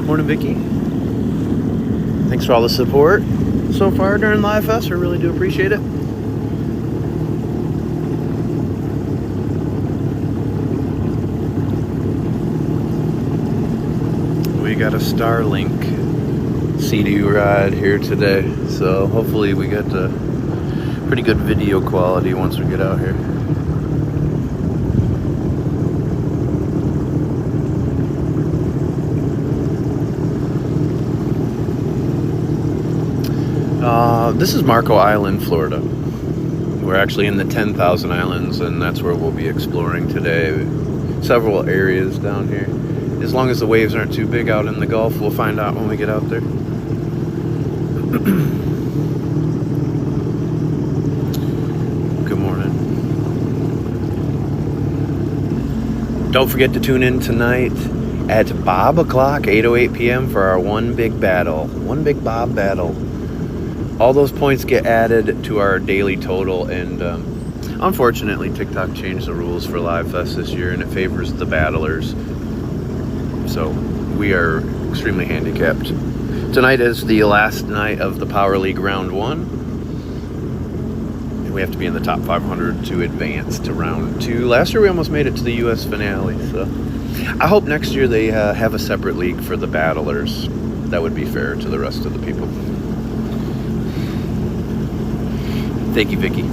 Morning, Vicky. Thanks for all the support so far during Live Fest. I really do appreciate it. We got a Starlink CDU ride here today, so hopefully we get pretty good video quality once we get out here. This is Marco Island, Florida. We're actually in the 10,000 Islands, and that's where we'll be exploring today. Several areas down here. As long as the waves aren't too big out in the Gulf, we'll find out when we get out there. Good morning. Don't forget to tune in tonight at Bob o'clock, 8:08 p.m. for our One Big Battle. One Big Bob Battle. All those points get added to our daily total, and unfortunately TikTok changed the rules for Live Fest this year, and it favors the battlers. So we are extremely handicapped. Tonight is the last night of the Power League Round 1. And we have to be in the top 500 to advance to Round 2. Last year we almost made it to the U.S. finale, so I hope next year they have a separate league for the battlers. That would be fair to the rest of the people. Thank you, Vicky.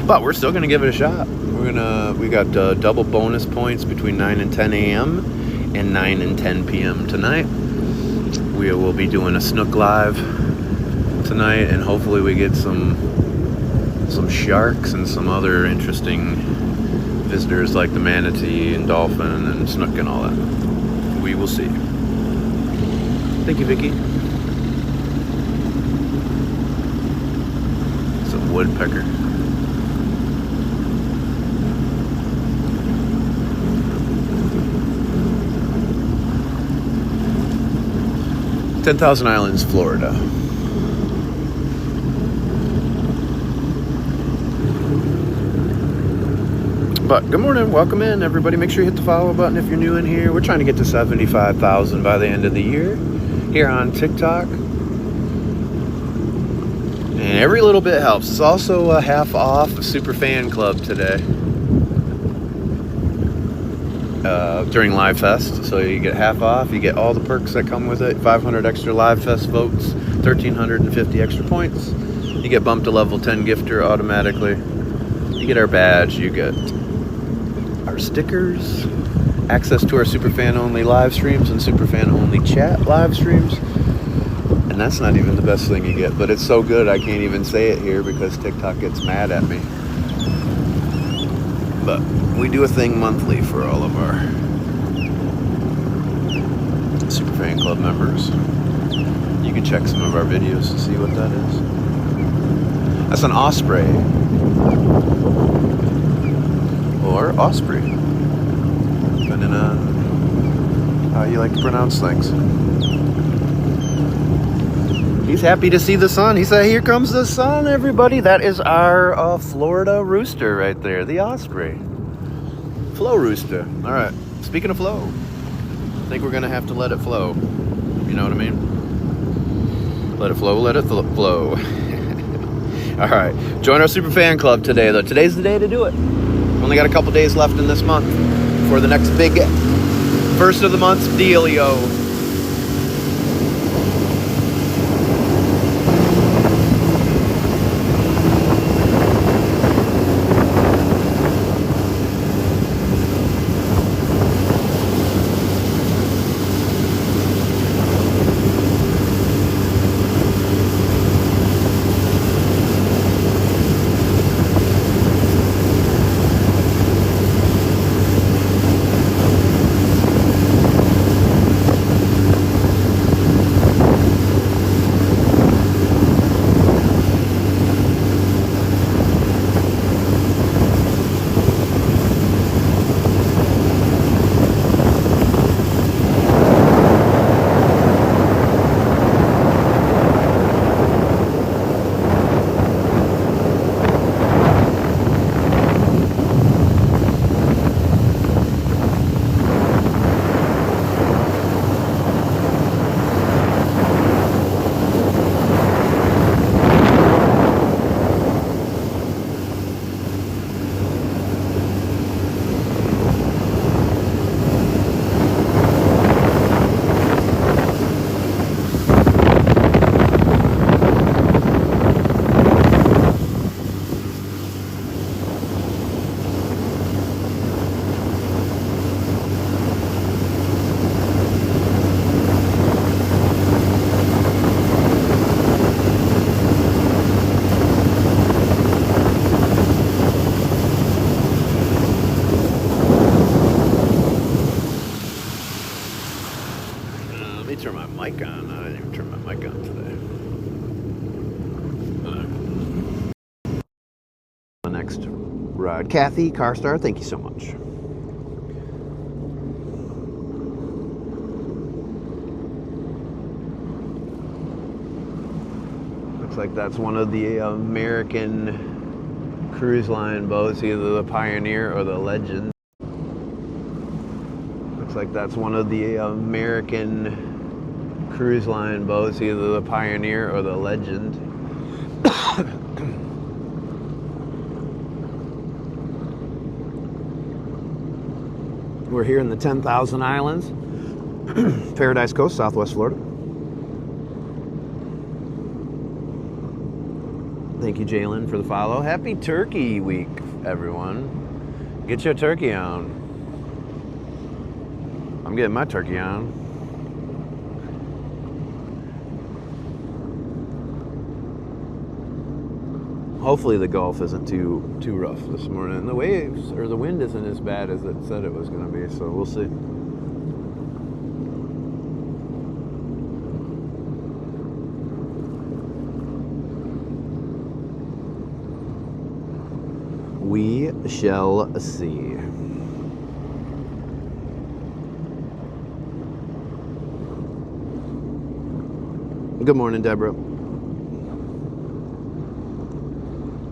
But we're still going to give it a shot. We got double bonus points between 9 and 10 a.m. and 9 and 10 p.m. tonight. We will be doing a Snook Live tonight, and hopefully we get some sharks and some other interesting visitors like the manatee and dolphin and snook and all that. We will see. Thank you, Vicky. Some woodpecker. Ten Thousand Islands, Florida. But good morning, welcome in everybody. Make sure you hit the follow button if you're new in here. We're trying to get to 75,000 by the end of the year here on TikTok. And every little bit helps. It's also a half off a super fan club today during Live Fest. So you get half off, you get all the perks that come with it. 500 extra Live Fest votes, 1,350 extra points. You get bumped to level 10 gifter automatically. You get our badge, you get our stickers, access to our superfan only live streams and superfan only chat live streams, and And that's not even the best thing you get, but it's so good I can't even say it here because TikTok gets mad at me. But we do a thing monthly for all of our Super Fan Club members. You can check some of our videos to see what that is. That's an osprey. Or osprey. Depending on how you like to pronounce things. He's happy to see the sun. He said, here comes the sun, everybody. That is our Florida rooster right there, the osprey. Flow rooster. All right, speaking of flow, I think we're going to have to let it flow. You know what I mean? Let it flow, let it flow. All right, join our Super Fan Club today, though. Today's the day to do it. Only got a couple days left in this month for the next big first of the month's dealio. Turn my mic on. I didn't even turn my mic on today. The next ride. Kathy Carstar, thank you so much. Looks like that's one of the American cruise line boats, either the Pioneer or the Legend. Looks like that's one of the American cruise line boats, either the Pioneer or the Legend. We're here in the 10,000 Islands, Paradise Coast, Southwest Florida. Thank you, Jalen, for the follow. Happy Turkey Week, everyone. Get your turkey on. I'm getting my turkey on. Hopefully the Gulf isn't too rough this morning. The waves or the wind isn't as bad as it said it was going to be, so we'll see. We shall see. Good morning, Deborah.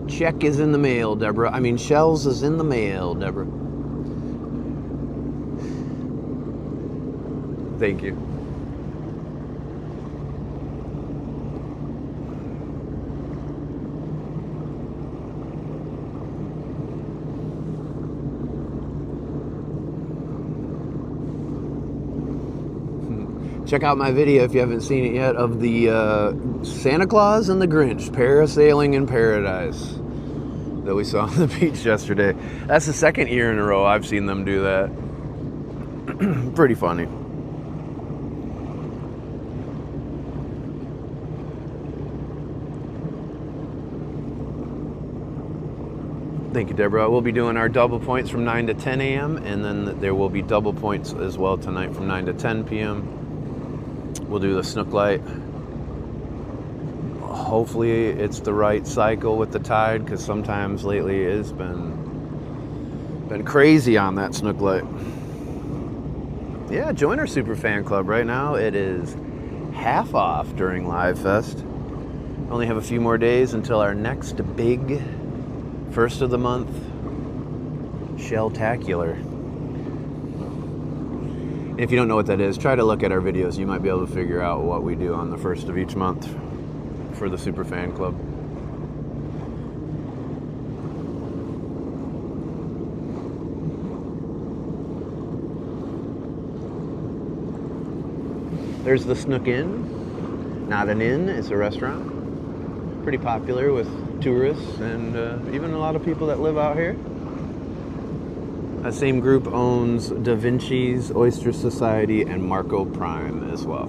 Check is in the mail, Deborah. I mean, shells is in the mail, Deborah. Thank you. Check out my video if you haven't seen it yet of the Santa Claus and the Grinch parasailing in paradise that we saw on the beach yesterday. That's the second year in a row I've seen them do that. Pretty funny. Thank you, Deborah. We'll be doing our double points from 9 to 10 a.m. and then there will be double points as well tonight from 9 to 10 p.m. We'll do the snook light. Hopefully it's the right cycle with the tide, because sometimes lately it's been crazy on that snook light. Yeah, join our super fan club right now. It is half off during Live Fest. Only have a few more days until our next big first of the month Shell-tacular. And if you don't know what that is, try to look at our videos. You might be able to figure out what we do on the first of each month for the super fan club. There's the Snook Inn. Not an inn, it's a restaurant. Pretty popular with tourists and even a lot of people that live out here. That same group owns Da Vinci's, Oyster Society, and Marco Prime as well.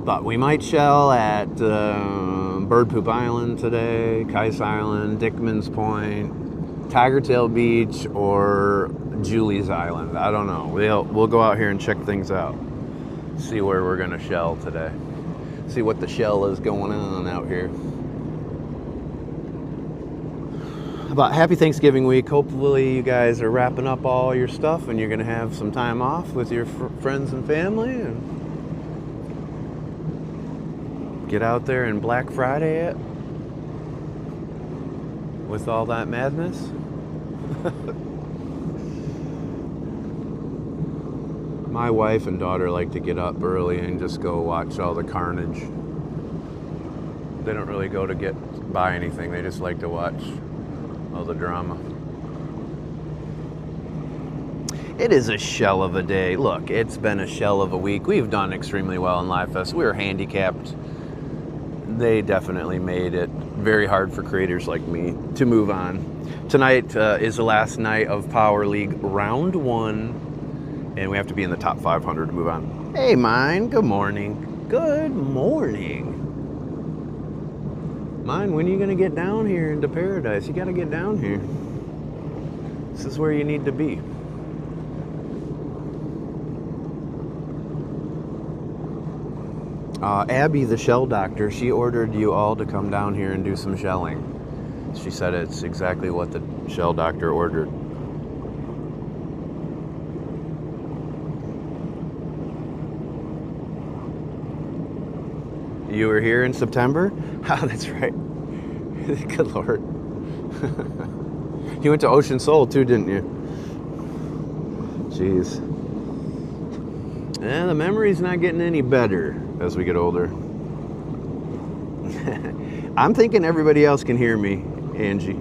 But we might shell at Bird Poop Island today, Kais Island, Dickman's Point, Tiger Tail Beach, or Julie's Island. I don't know. We'll go out here and check things out. See where we're gonna shell today. See what the shell is going on out here. But happy Thanksgiving week. Hopefully you guys are wrapping up all your stuff and you're gonna have some time off with your friends and family and get out there and Black Friday it with all that madness. My wife and daughter like to get up early and just go watch all the carnage. They don't really go to buy anything. They just like to watch all the drama. It is a shell of a day. Look, it's been a shell of a week. We've done extremely well in Live Fest. We were handicapped. They definitely made it very hard for creators like me to move on. Tonight is the last night of Power League Round 1, and we have to be in the top 500 to move on. Hey, Mine, good morning. Good morning. Mine, when are you going to get down here into paradise? You got to get down here. This is where you need to be. Abby, the shell doctor, she ordered you all to come down here and do some shelling. She said it's exactly what the shell doctor ordered. You were here in September? Oh, that's right. Good Lord. You went to Ocean Soul too, didn't you? Jeez. Yeah, the memory's not getting any better as we get older. I'm thinking everybody else can hear me, Angie.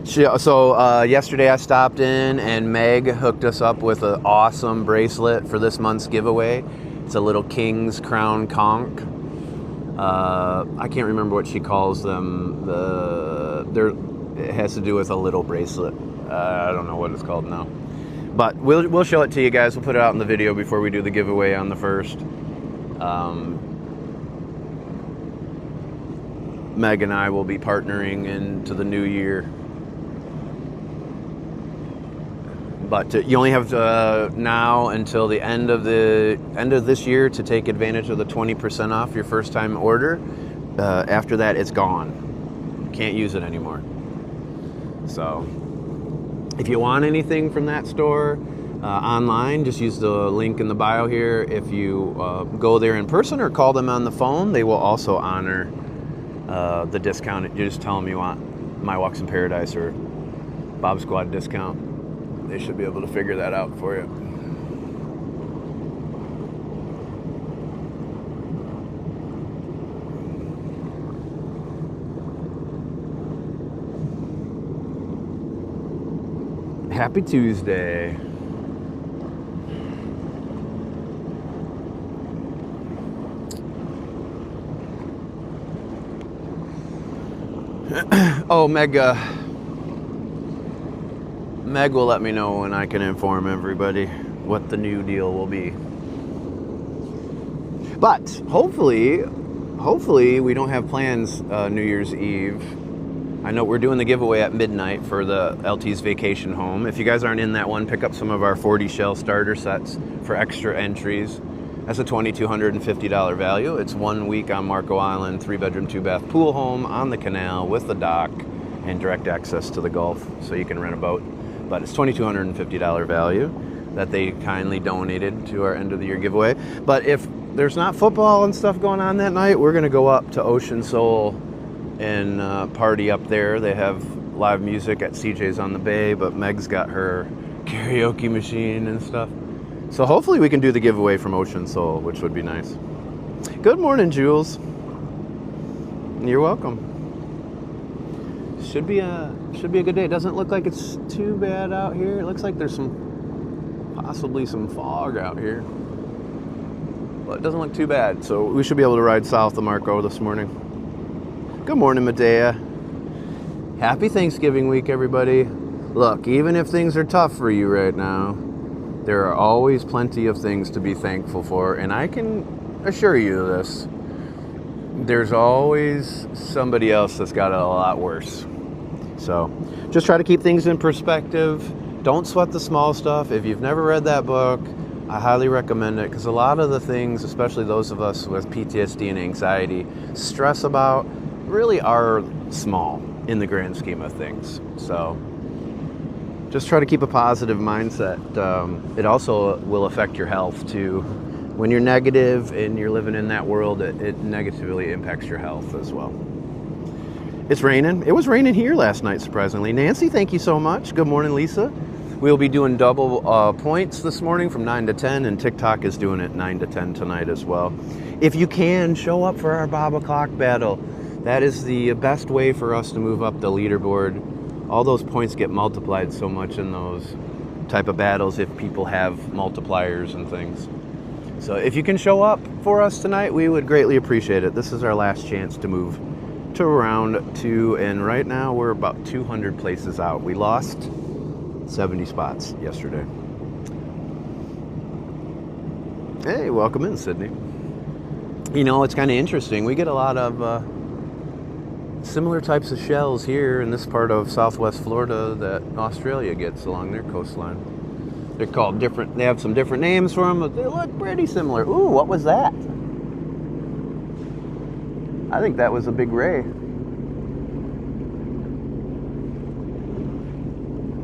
So yesterday I stopped in and Meg hooked us up with an awesome bracelet for this month's giveaway. It's a little King's Crown Conch. I can't remember what she calls them. It has to do with a little bracelet. I don't know what it's called now. But we'll show it to you guys. We'll put it out in the video before we do the giveaway on the 1st. Meg and I will be partnering into the new year. But you only have now until the end of this year to take advantage of the 20% off your first time order. After that, it's gone. You can't use it anymore. So if you want anything from that store online, just use the link in the bio here. If you go there in person or call them on the phone, they will also honor the discount. You just tell them you want My Walks in Paradise or Bob Squad discount. They should be able to figure that out for you. Happy Tuesday. Oh, Meg will let me know when I can inform everybody what the new deal will be. But hopefully we don't have plans New Year's Eve. I know we're doing the giveaway at midnight for the LT's vacation home. If you guys aren't in that one, pick up some of our 40 shell starter sets for extra entries. That's a $2,250 value. It's 1 week on Marco Island, 3-bedroom, 2-bath pool home on the canal with the dock and direct access to the Gulf, so you can rent a boat. But it's $2,250 value that they kindly donated to our end of the year giveaway. But if there's not football and stuff going on that night, we're gonna go up to Ocean Soul and party up there. They have live music at CJ's on the Bay, but Meg's got her karaoke machine and stuff. So hopefully we can do the giveaway from Ocean Soul, which would be nice. Good morning, Jules. You're welcome. Should be a good day. It doesn't look like it's too bad out here. It looks like there's possibly some fog out here. But it doesn't look too bad. So we should be able to ride south of Marco this morning. Good morning, Medea. Happy Thanksgiving week, everybody. Look, even if things are tough for you right now, there are always plenty of things to be thankful for. And I can assure you this. There's always somebody else that's got it a lot worse. So just try to keep things in perspective. Don't sweat the small stuff. If you've never read that book, I highly recommend it, because a lot of the things, especially those of us with PTSD and anxiety, stress about really are small in the grand scheme of things. So just try to keep a positive mindset. It also will affect your health too. When you're negative and you're living in that world, it negatively impacts your health as well. It's raining. It was raining here last night, surprisingly. Nancy, thank you so much. Good morning, Lisa. We'll be doing double points this morning from 9 to 10, and TikTok is doing it 9 to 10 tonight as well. If you can, show up for our Bob o'clock battle. That is the best way for us to move up the leaderboard. All those points get multiplied so much in those type of battles if people have multipliers and things. So if you can show up for us tonight, we would greatly appreciate it. This is our last chance to move to round 2, and right now we're about 200 places out. We lost 70 spots yesterday. Hey, welcome in, Sydney. You know, it's kind of interesting. We get a lot of similar types of shells here in this part of Southwest Florida that Australia gets along their coastline. They're called different, they have some different names for them, but they look pretty similar. Ooh, what was that? I think that was a big ray.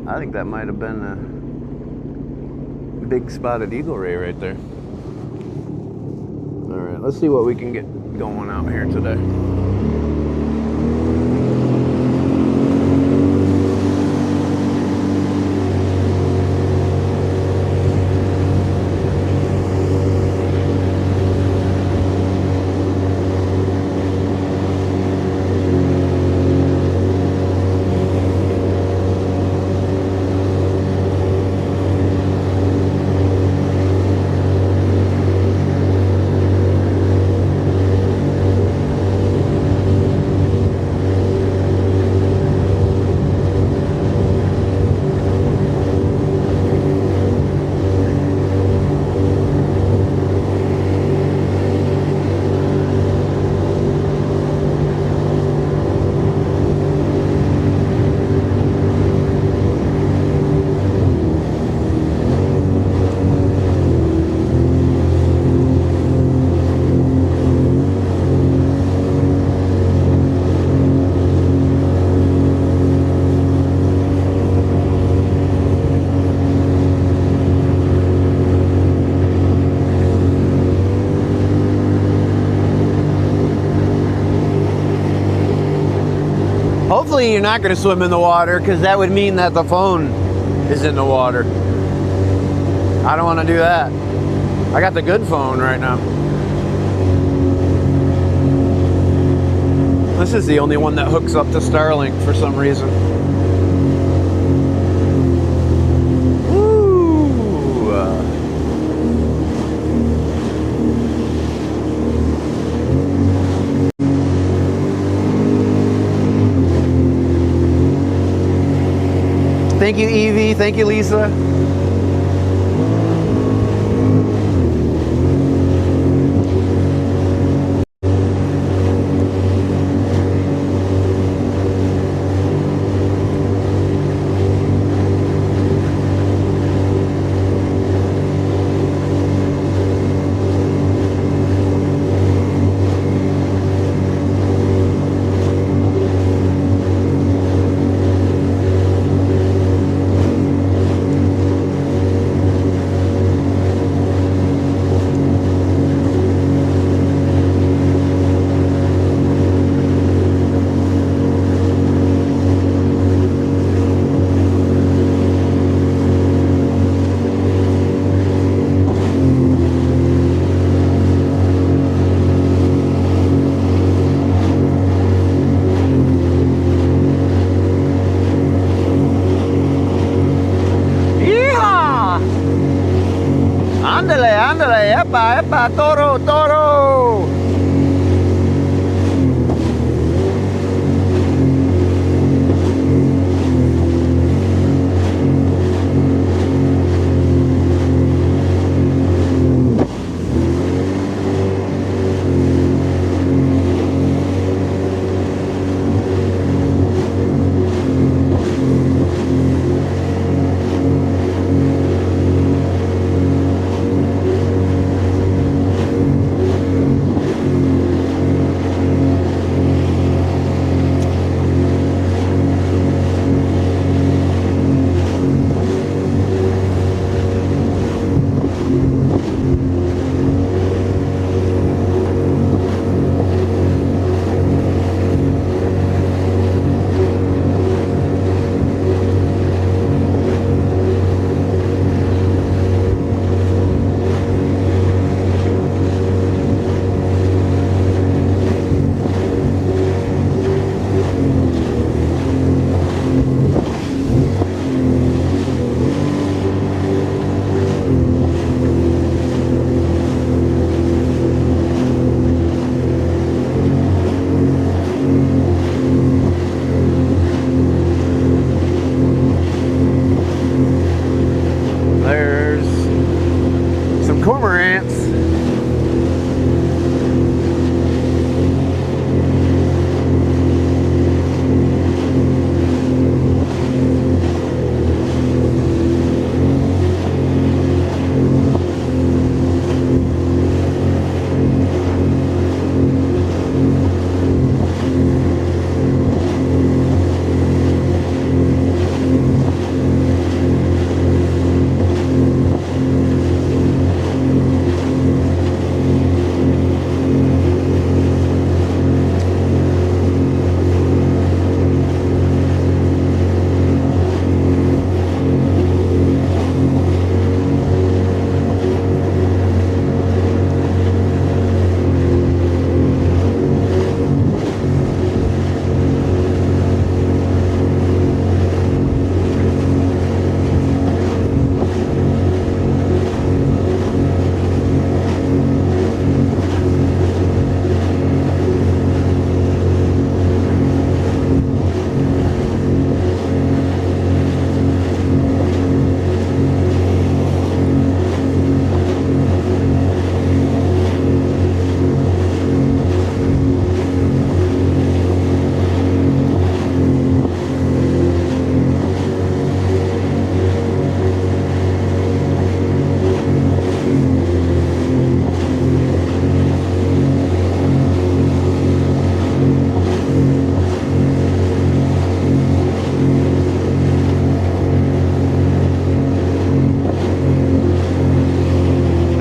I think that might have been a big spotted eagle ray right there. All right, let's see what we can get going out here today. Hopefully you're not going to swim in the water, because that would mean that the phone is in the water. I don't want to do that. I got the good phone right now. This is the only one that hooks up to Starlink for some reason. Thank you, Evie. Thank you, Lisa. Ándale, epa, toro.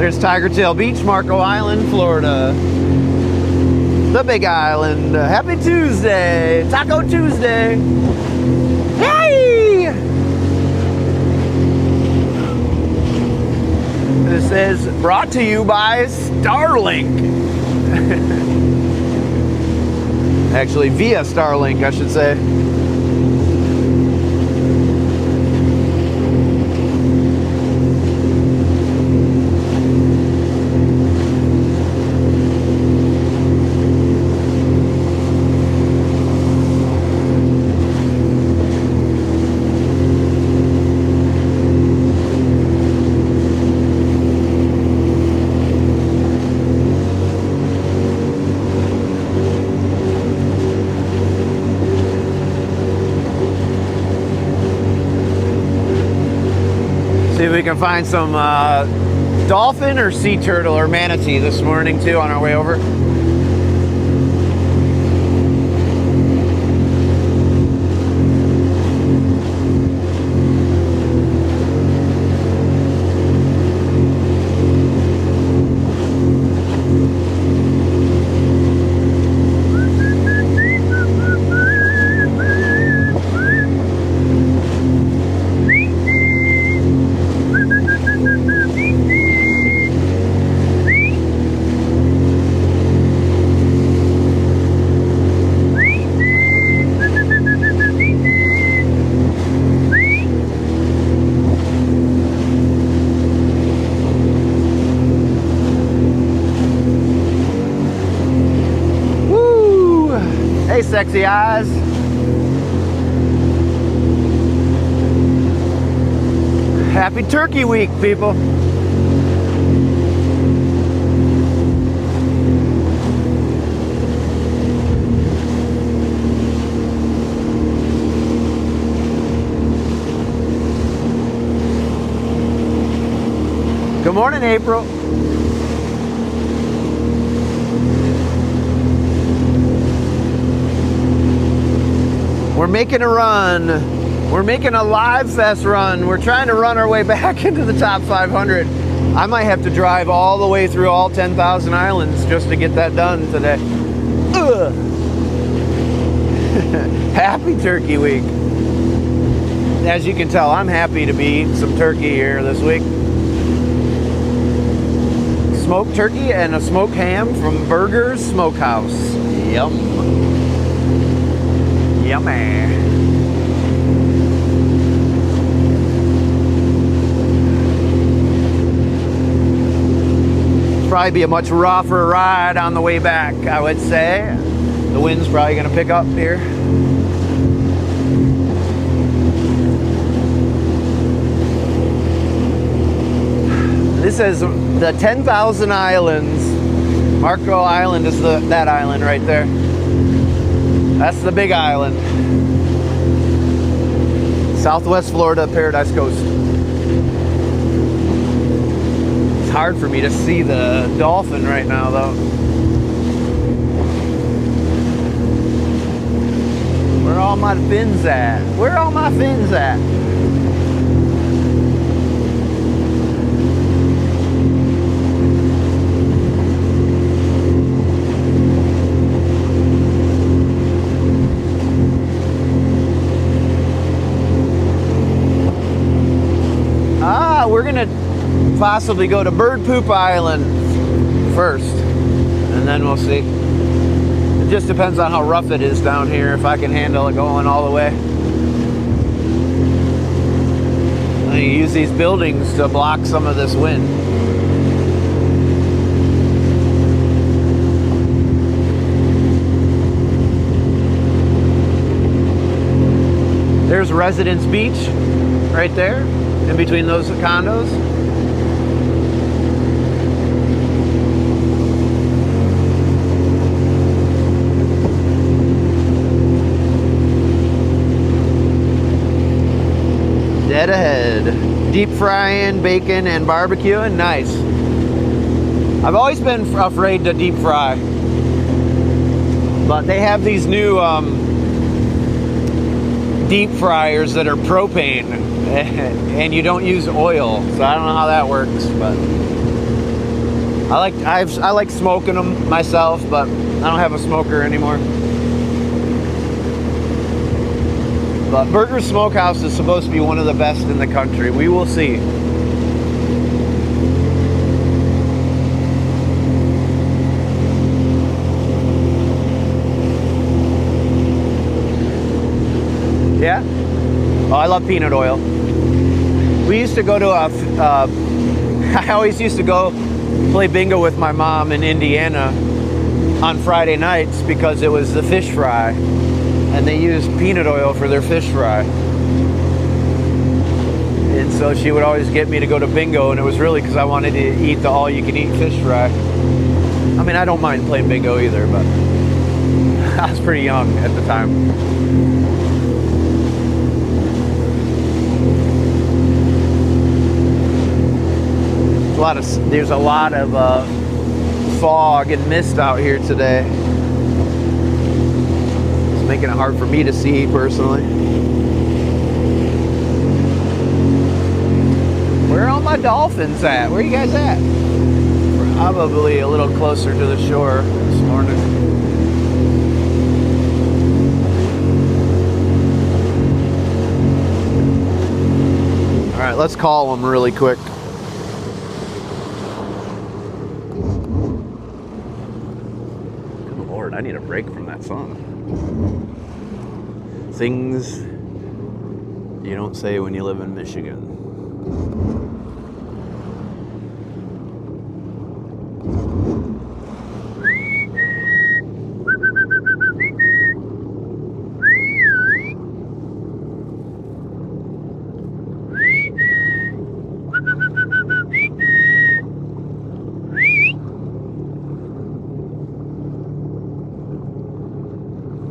There's Tiger Tail Beach, Marco Island, Florida. The Big Island. Happy Tuesday. Taco Tuesday. Hey! This is brought to you by Starlink. Actually, via Starlink, I should say. can find some dolphin or sea turtle or manatee this morning too on our way over. Hey, sexy eyes. Happy Turkey Week, people. Good morning, April. We're making a run. We're making a Live Fest run. We're trying to run our way back into the top 500. I might have to drive all the way through all 10,000 islands just to get that done today. Ugh. Happy Turkey Week. As you can tell, I'm happy to be eating some turkey here this week. Smoked turkey and a smoked ham from Burger's Smokehouse. Yum. Yummy. Probably be a much rougher ride on the way back, I would say. The wind's probably going to pick up here. This is the 10,000 islands. Marco Island is that island right there. That's the big island. Southwest Florida, Paradise Coast. It's hard for me to see the dolphin right now, though. Where are all my fins at? Where are all my fins at? We're gonna possibly go to Bird Poop Island first, and then we'll see. It just depends on how rough it is down here, if I can handle it going all the way. I use these buildings to block some of this wind. There's Residence Beach right there. In between those condos. Dead ahead. Deep frying, bacon, and barbecuing. Nice. I've always been afraid to deep fry. But they have these new deep fryers that are propane. And you don't use oil, so I don't know how that works, but I like smoking them myself, but I don't have a smoker anymore. But Burger's Smokehouse is supposed to be one of the best in the country. We will see. Yeah? Oh, I love peanut oil. We used to go to I always used to go play bingo with my mom in Indiana on Friday nights because it was the fish fry. And they used peanut oil for their fish fry. And so she would always get me to go to bingo, and it was really because I wanted to eat the all-you-can-eat fish fry. I mean, I don't mind playing bingo either, but I was pretty young at the time. There's a lot of fog and mist out here today. It's making it hard for me to see personally. Where are all my dolphins at? Where are you guys at? Probably a little closer to the shore this morning. All right, let's call them really quick. Good Lord, I need a break from that song. Things you don't say when you live in Michigan.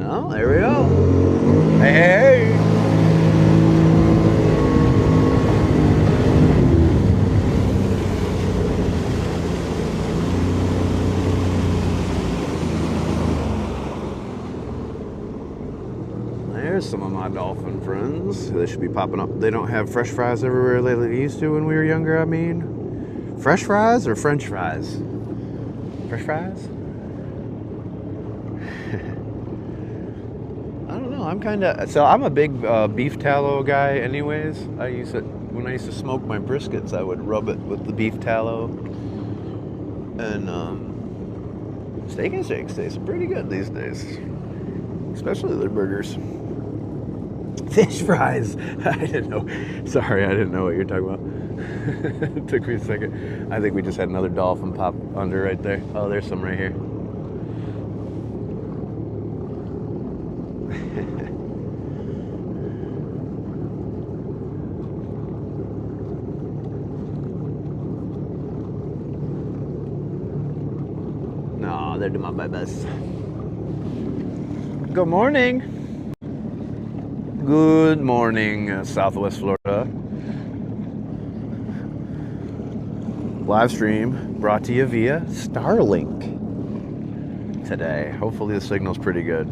Oh, there we go. Hey, hey, hey. There's some of my dolphin friends. They should be popping up. They don't have fresh fries everywhere like they used to when we were younger, I mean. Fresh fries or French fries? Fresh fries? I'm a big beef tallow guy anyways. When I used to smoke my briskets, I would rub it with the beef tallow. And Steak and Shakes taste pretty good these days. Especially their burgers. Fish fries. I didn't know. Sorry, I didn't know what you're talking about. It took me a second. I think we just had another dolphin pop under right there. Oh, there's some right here. No, they're doing my best. Good morning. Good morning, Southwest Florida. Livestream brought to you via Starlink today. Hopefully the signal's pretty good.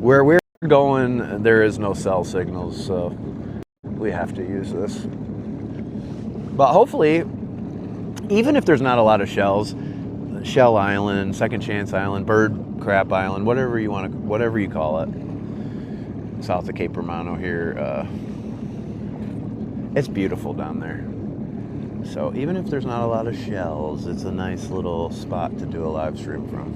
Where we're going, there is no cell signals, so we have to use this. But hopefully, even if there's not a lot of shells, Shell Island, Second Chance Island, Bird Crap Island, whatever you call it, south of Cape Romano here, it's beautiful down there. So even if there's not a lot of shells, it's a nice little spot to do a live stream from.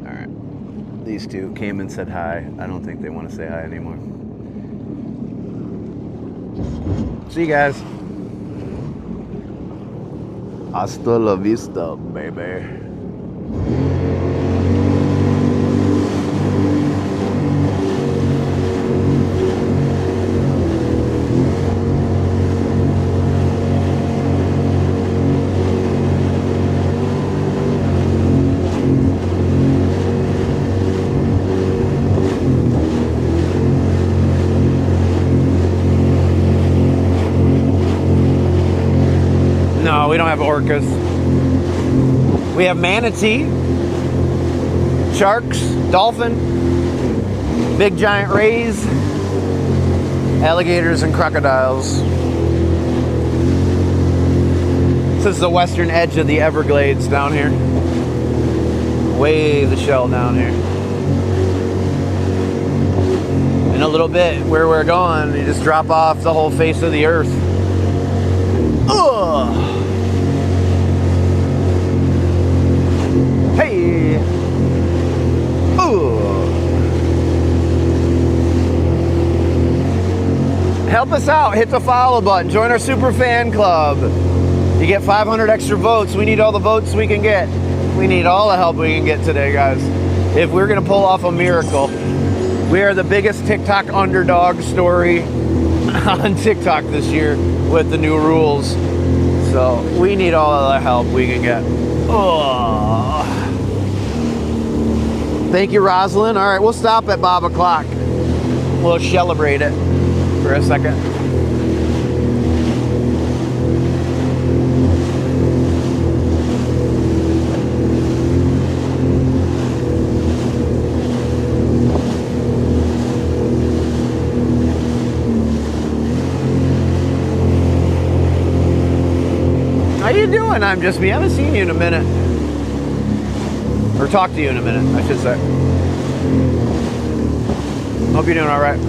All right, these two came and said hi. I don't think they want to say hi anymore. See you guys. Hasta la vista, baby. No, we don't have orcas. We have manatee, sharks, dolphin, big giant rays, alligators, and crocodiles. This is the western edge of the Everglades down here. Way the shell down here. In a little bit, where we're going, you just drop off the whole face of the earth. Ugh. Hey! Ooh! Help us out. Hit the follow button. Join our super fan club. You get 500 extra votes. We need all the votes we can get. We need all the help we can get today, guys. If we're going to pull off a miracle. We are the biggest TikTok underdog story on TikTok this year with the new rules. So we need all of the help we can get. Oh. Thank you, Rosalind. All right, we'll stop at Bob o'clock. We'll celebrate it for a second. How you doing? I'm just me. I haven't seen you in a minute. Or talked to you in a minute, I should say. Hope you're doing all right.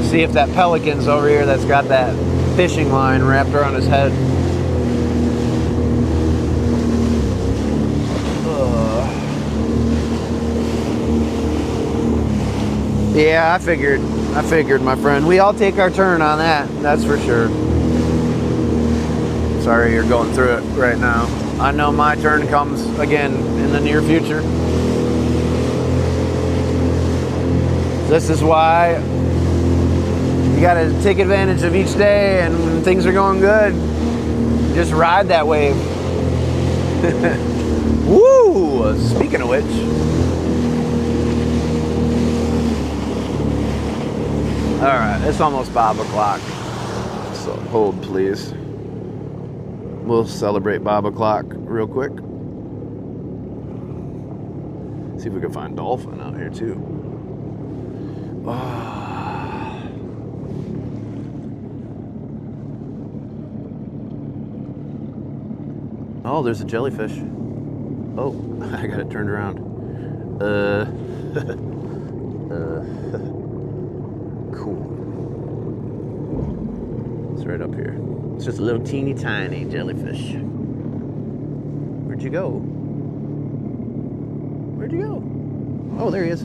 See if that pelican's over here that's got that fishing line wrapped around his head. Yeah, I figured, my friend. We all take our turn on that, that's for sure. Sorry you're going through it right now. I know my turn comes again in the near future. This is why you gotta take advantage of each day, and when things are going good, just ride that wave. Woo! Speaking of which. All right, it's almost 5 o'clock. So hold, please. We'll celebrate 5 o'clock real quick. See if we can find dolphin out here too. Oh, there's a jellyfish. Oh, I got it turned around. Cool. It's right up here. It's just a little teeny tiny jellyfish. Where'd you go? Where'd you go? Oh, there he is.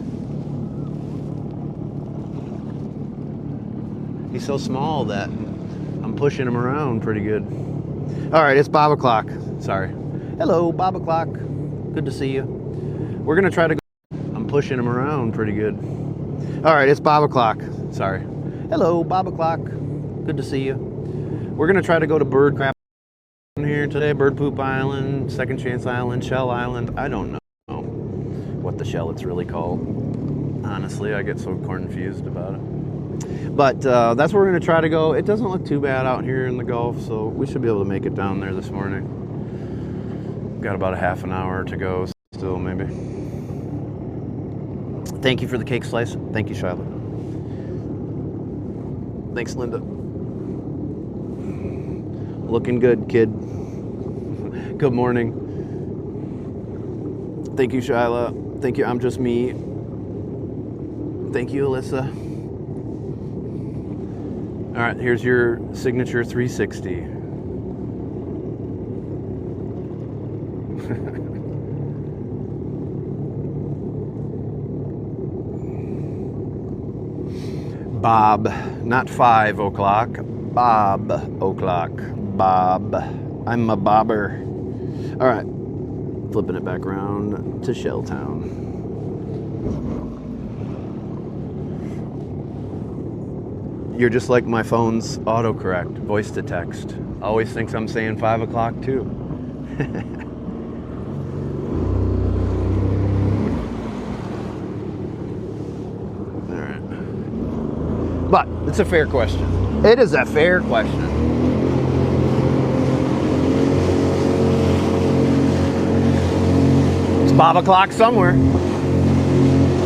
He's so small that I'm pushing him around pretty good. All right, it's 5 o'clock. Sorry. Hello, 5 o'clock. Good to see you. We're gonna try to go. I'm pushing him around pretty good. All right, it's 5 o'clock. Sorry. Hello, 5 o'clock. Good to see you. We're gonna try to go to Bird Crap here today. Bird Poop Island, Second Chance Island, Shell Island. I don't know what the shell it's really called. Honestly, I get so confused about it. But that's where we're gonna try to go. It doesn't look too bad out here in the Gulf, so we should be able to make it down there this morning. Got about a half an hour to go still, maybe. Thank you for the cake slice. Thank you, Shiloh. Thanks, Linda. Looking good, kid. Good morning. Thank you, Shyla. Thank you, I'm just me. Thank you, Alyssa. All right, here's your signature 360. Bob, not 5 o'clock. Bob o'clock. Bob. I'm a bobber. All right, flipping it back around to Shelltown. You're just like my phone's autocorrect, voice to text. Always thinks I'm saying 5 o'clock too. But it's a fair question. It is a fair question. It's 5 o'clock somewhere.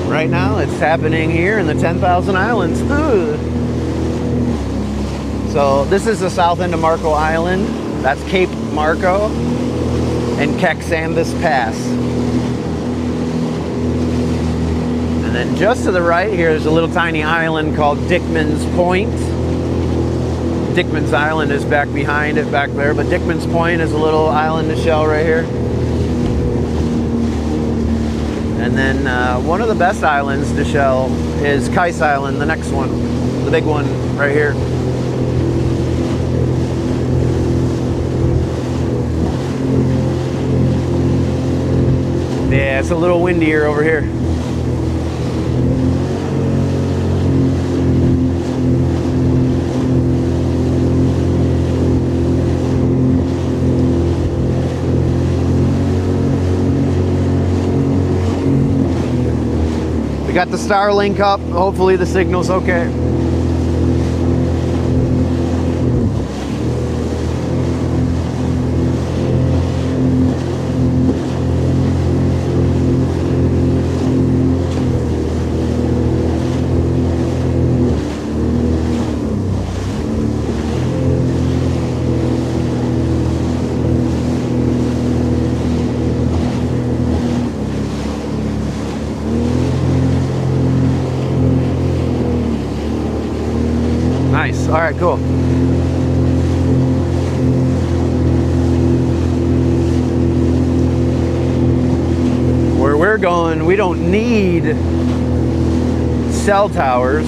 Right now, it's happening here in the 10,000 Islands. Ugh. So this is the south end of Marco Island. That's Cape Marco and Quexambis Pass. And then just to the right here is a little tiny island called Dickman's Point. Dickman's Island is back behind it back there, but Dickman's Point is a little island to shell right here. And then one of the best islands to shell is Kais Island, the next one, the big one right here. Yeah, it's a little windier over here. Got the Starlink up. Hopefully the signal's okay. Nice. All right, cool. Where we're going, we don't need cell towers.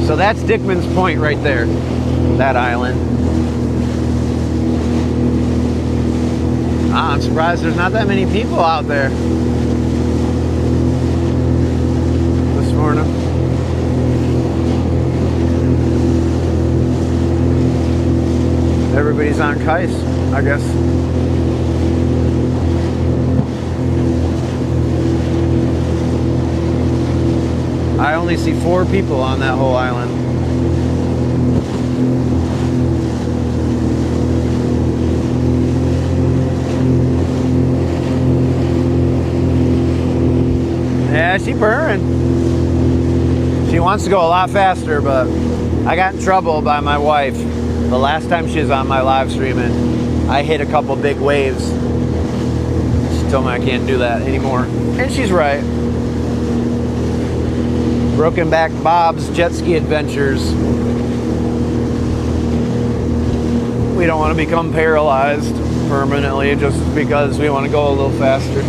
So that's Dickman's Point right there, that island. I'm surprised there's not that many people out there this morning. Everybody's on Kais, I guess. I only see 4 people on that whole island. Yeah, she burning. She wants to go a lot faster, but I got in trouble by my wife the last time she was on my live stream, and I hit a couple big waves. She told me I can't do that anymore, and she's right. Broken Back Bob's Jet Ski Adventures. We don't want to become paralyzed permanently just because we want to go a little faster.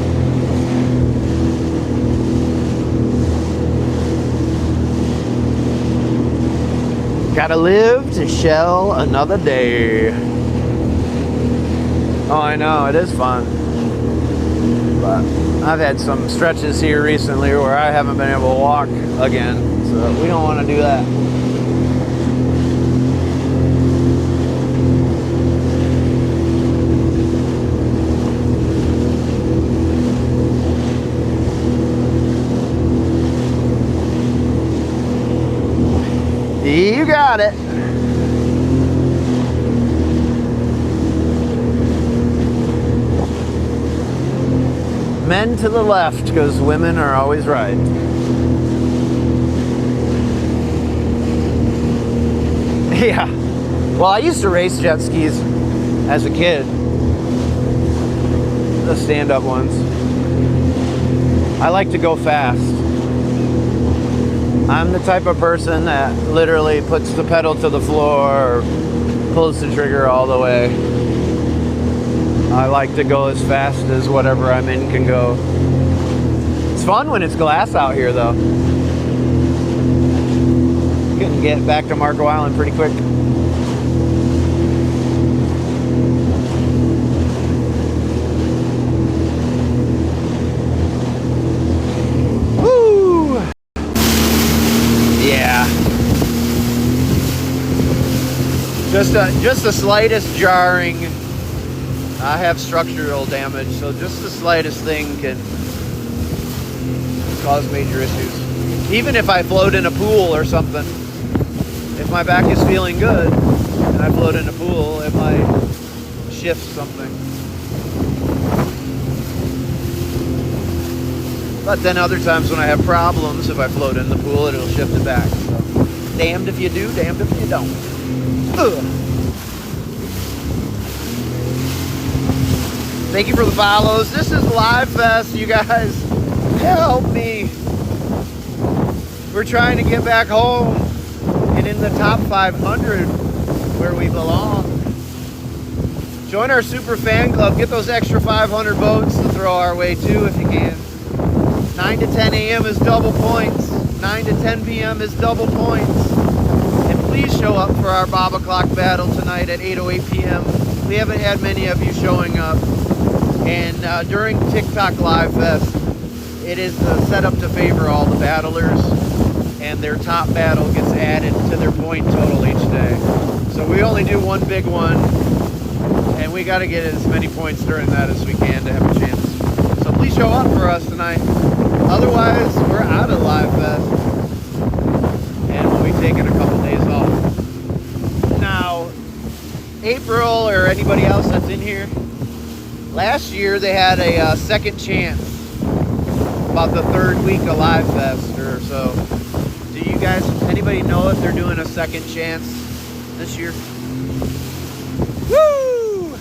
Gotta live to shell another day. Oh, I know, it is fun. But I've had some stretches here recently where I haven't been able to walk again, so we don't want to do that. You got it. Men to the left, because women are always right. Yeah. Well, I used to race jet skis as a kid. The stand-up ones. I like to go fast. I'm the type of person that literally puts the pedal to the floor or pulls the trigger all the way. I like to go as fast as whatever I'm in can go. It's fun when it's glass out here, though. You can get back to Marco Island pretty quick. Just the slightest jarring. I have structural damage, so just the slightest thing can cause major issues. Even if I float in a pool or something, if my back is feeling good and I float in a pool, it might shift something. But then other times when I have problems, if I float in the pool, it'll shift it back. So, damned if you do, damned if you don't. Ugh. Thank you for the follows. This is Live Fest, you guys. Help me. We're trying to get back home and in the top 500 where we belong. Join our super fan club. Get those extra 500 votes to throw our way too if you can. 9 to 10 a.m. is double points. 9 to 10 p.m. is double points. And please show up for our Bob O'Clock battle tonight at 8:08 p.m. We haven't had many of you showing up. And during TikTok Live Fest, it is set up to favor all the battlers. and their top battle gets added to their point total each day. So we only do one big one, and we got to get as many points during that as we can to have a chance. So please show up for us tonight. Otherwise, we're out of Live Fest, and we'll be taking a couple days off. Now, April or anybody else that's in here, last year they had a second chance about the third week of Live Fest or so. Do you guys, anybody know if they're doing a second chance this year? Woo!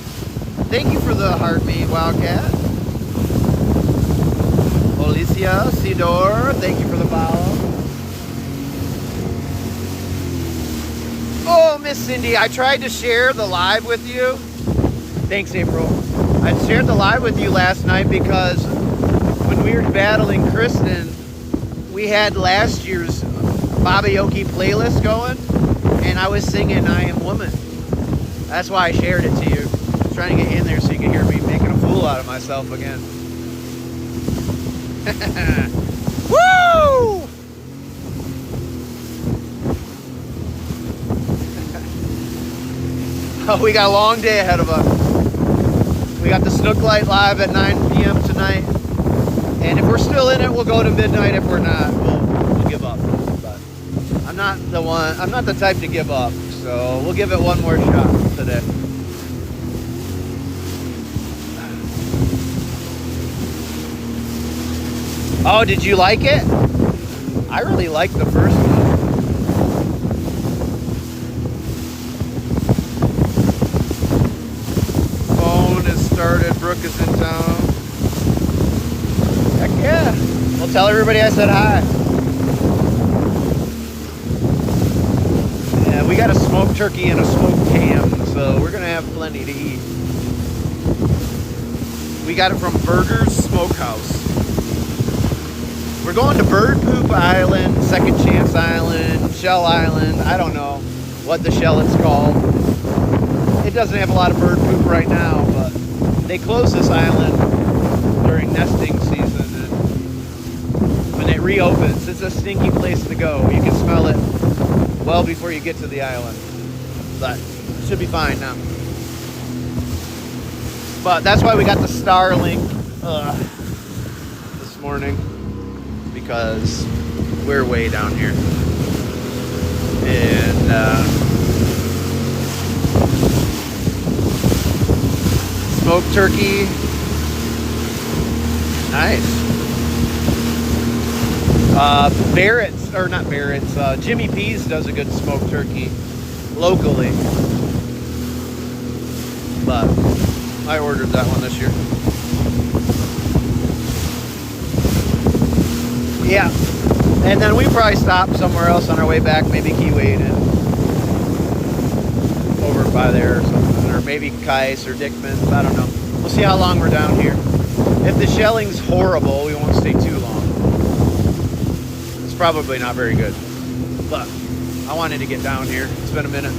Thank you for the heartbeat, Wildcat. Alicia, Sidor, thank you for the follow. Oh, Miss Cindy, I tried to share the live with you. Thanks, April. I shared the live with you last night because when we were battling Kristen, we had last year's Baba Yoki playlist going, and I was singing I Am Woman. That's why I shared it to you. I was trying to get in there so you could hear me making a fool out of myself again. Woo! Oh, we got a long day ahead of us. We got the Snook Light live at 9 p.m. tonight. And if we're still in it, we'll go to midnight. If we're not, we'll give up. But I'm not the type to give up. So we'll give it one more shot today. Oh, did you like it? I really liked the first one. Phone is started. Brooke is in town. Heck yeah. Well, tell everybody I said hi. Yeah, we got a smoked turkey and a smoked ham, so we're going to have plenty to eat. We got it from Burgers Smokehouse. We're going to Bird Poop Island, Second Chance Island, Shell Island. I don't know what the shell it's called. It doesn't have a lot of bird poop right now, but they close this island during nesting season. And when it reopens, it's a stinky place to go. You can smell it well before you get to the island. But it should be fine now. But that's why we got the Starlink this morning. Because we're way down here. And smoked turkey. Nice. Barrett's, or not Barrett's, Jimmy P's does a good smoked turkey locally. But I ordered that one this year. Yeah, and then we probably stop somewhere else on our way back, maybe Keywade and over by there or something, or maybe Kais or Dickman's, I don't know. We'll see how long we're down here. If the shelling's horrible, we won't stay too long. It's probably not very good, but I wanted to get down here. It's been a minute.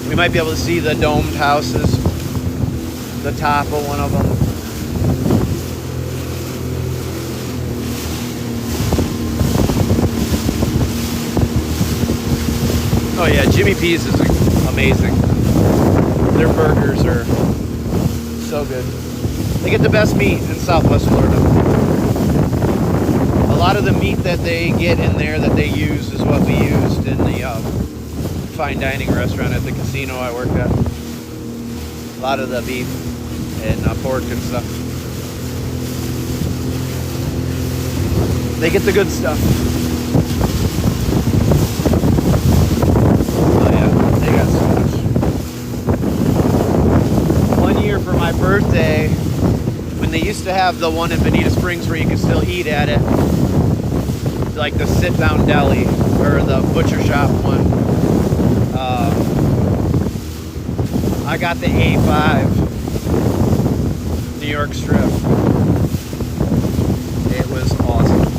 We might be able to see the domed houses, the top of one of them. Oh yeah, Jimmy P's is amazing. Their burgers are so good. They get the best meat in Southwest Florida. A lot of the meat that they get in there that they use is what we used in the fine dining restaurant at the casino I worked at. A lot of the beef and pork and stuff. They get the good stuff. For my birthday, when they used to have the one in Bonita Springs where you could still eat at it, like the sit-down deli or the butcher shop one, I got the A5 New York strip. It was awesome.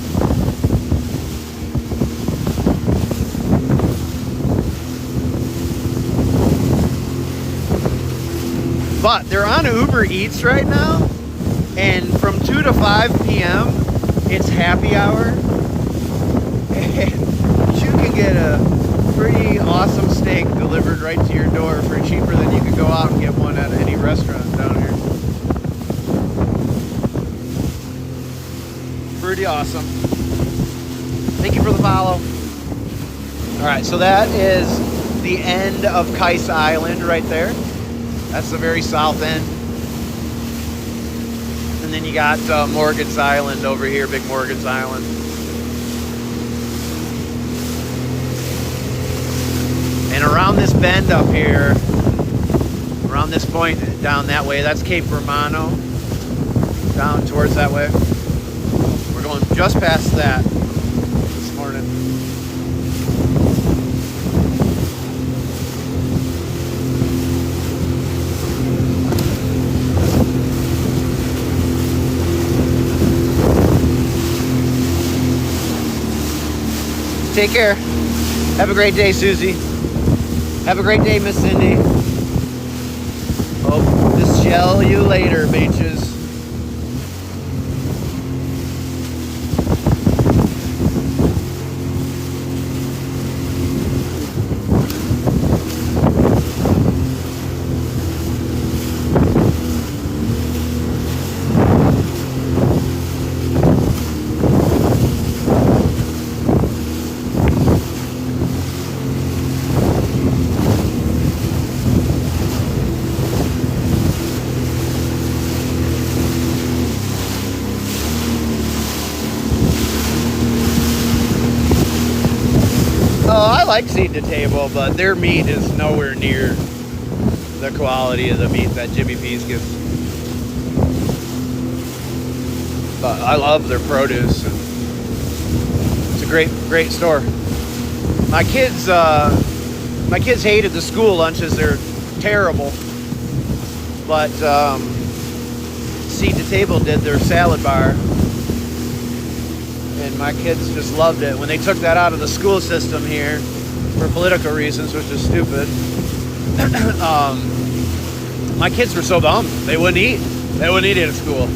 But they're on Uber Eats right now, and from 2 to 5 p.m. it's happy hour. you can get a pretty awesome steak delivered right to your door for cheaper than you could go out and get one at any restaurant down here. Pretty awesome. Thank you for the follow. Alright, so that is the end of Kais Island right there. That's the very south end. And then you got Morgan's Island over here, Big Morgan's Island. And around this bend up here, around this point down that way, that's Cape Romano, down towards that way. We're going just past that this morning. Take care. Have a great day, Susie. Have a great day, Miss Cindy. Hope to shell you later, bitches. I like Seed to Table, but their meat is nowhere near the quality of the meat that Jimmy P's gives. But I love their produce. It's a great store. My kids hated the school lunches. They're terrible. But Seed to Table did their salad bar. And my kids just loved it. When they took that out of the school system here for political reasons, which is stupid, my kids were so bummed. They wouldn't eat. They wouldn't eat it at school.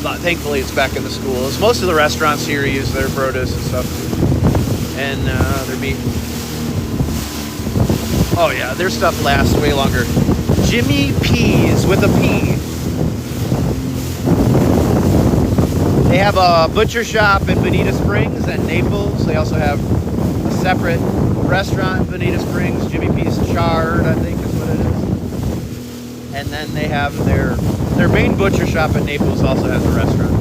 But thankfully it's back in the schools. Most of the restaurants here use their produce and stuff. And their meat. Oh yeah, their stuff lasts way longer. Jimmy P's with a P. They have a butcher shop in Bonita Springs and Naples. They also have a separate restaurant in Bonita Springs, Jimmy P's Charred, I think is what it is. And then they have their main butcher shop in Naples also has a restaurant.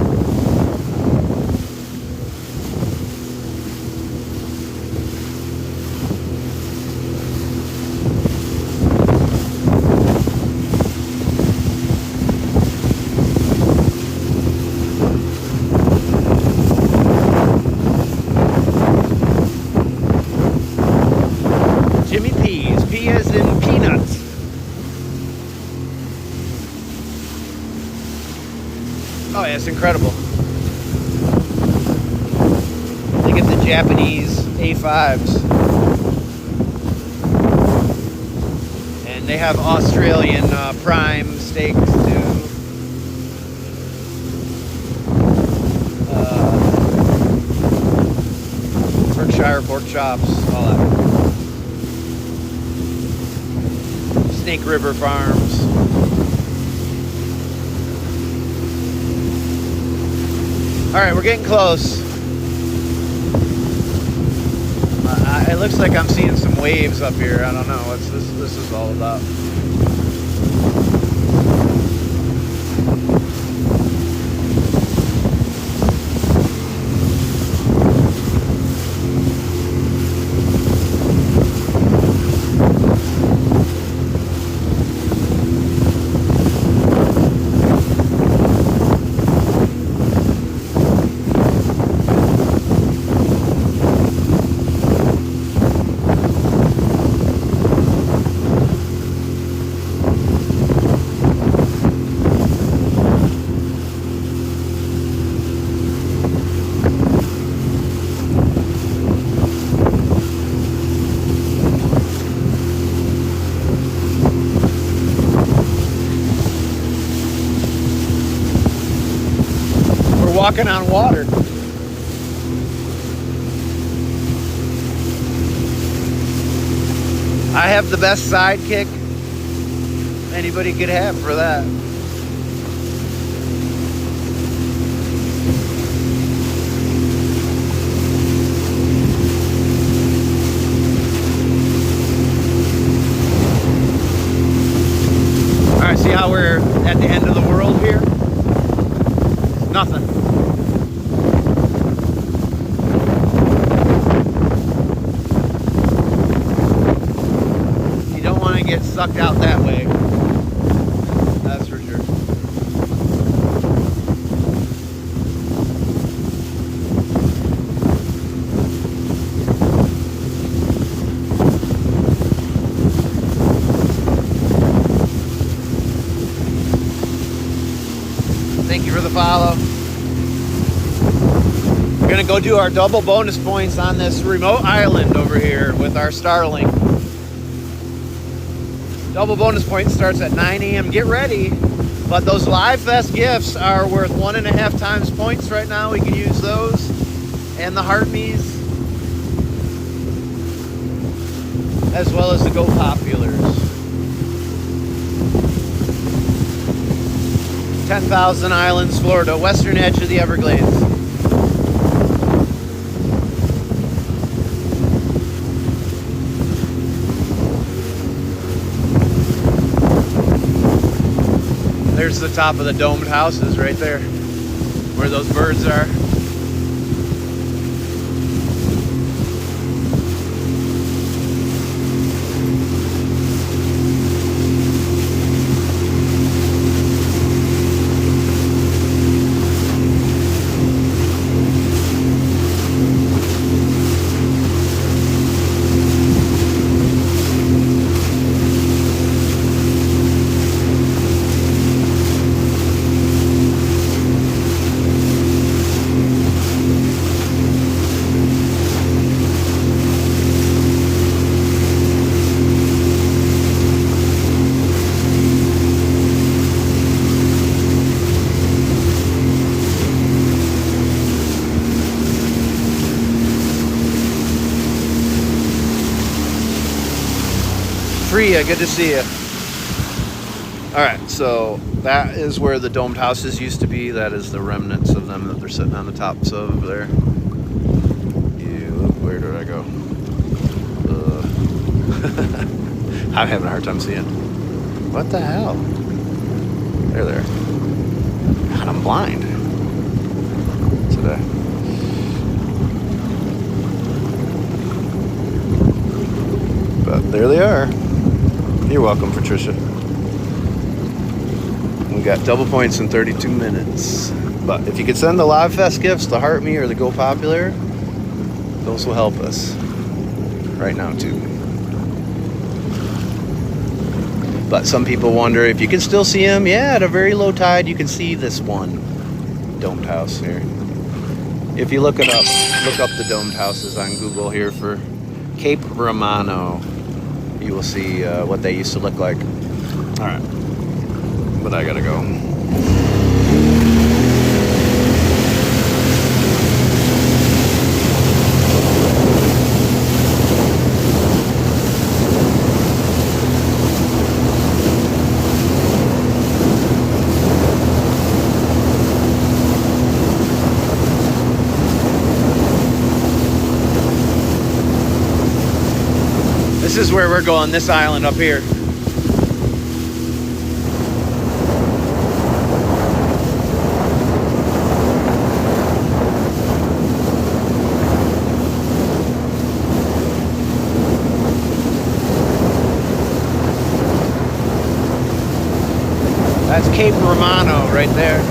Oh yeah, it's incredible. They get the Japanese A5s. And they have Australian prime steaks too. Berkshire pork chops, all that. Snake River Farms. Alright, we're getting close. It looks like I'm seeing some waves up here. I don't know what this is all about. walking on water. I have the best sidekick anybody could have for that. Alright, see how we're at the end of the world here? Nothing. You don't want to get sucked out that way. That's for sure. Thank you for the follow. We're gonna go do our double bonus points on this remote island over here with our Starlink. Double bonus point starts at 9 a.m. Get ready. But those Live Fest gifts are worth 1.5 times points right now. We can use those. And the Heartme's. As well as the Go Populars. 10,000 Islands, Florida. Western edge of the Everglades. There's the top of the domed houses right there, where those birds are. Freya, good to see you. Alright, so that is where the domed houses used to be. That is the remnants of them that they're sitting on the tops of there. Where did I go? I'm having a hard time seeing. What the hell? There. God, I'm blind today. But there they are. You're welcome, Patricia. We got double points in 32 minutes. But if you could send the Live Fest gifts, the Heart Me or the Go Popular, those will help us right now too. But some people wonder if you can still see them. Yeah, at a very low tide, you can see this one domed house here. If you look it up, look up the domed houses on Google here for Cape Romano. You will see what they used to look like. All right, but I gotta go. This is where we're going, this island up here. That's Cape Romano right there.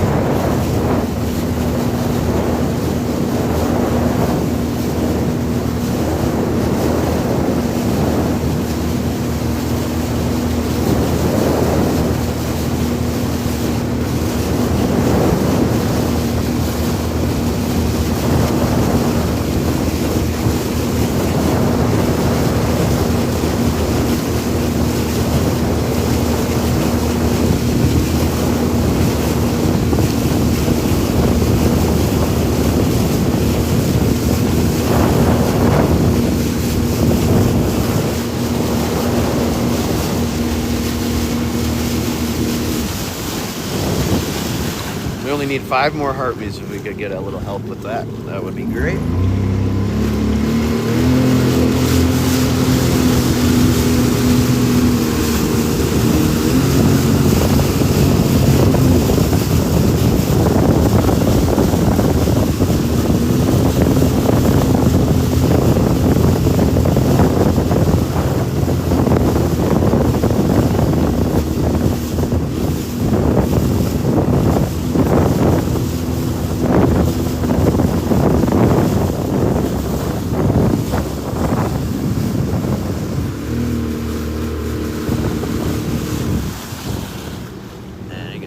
need 5 more heartbeats. If we could get a little help with that, that would be great.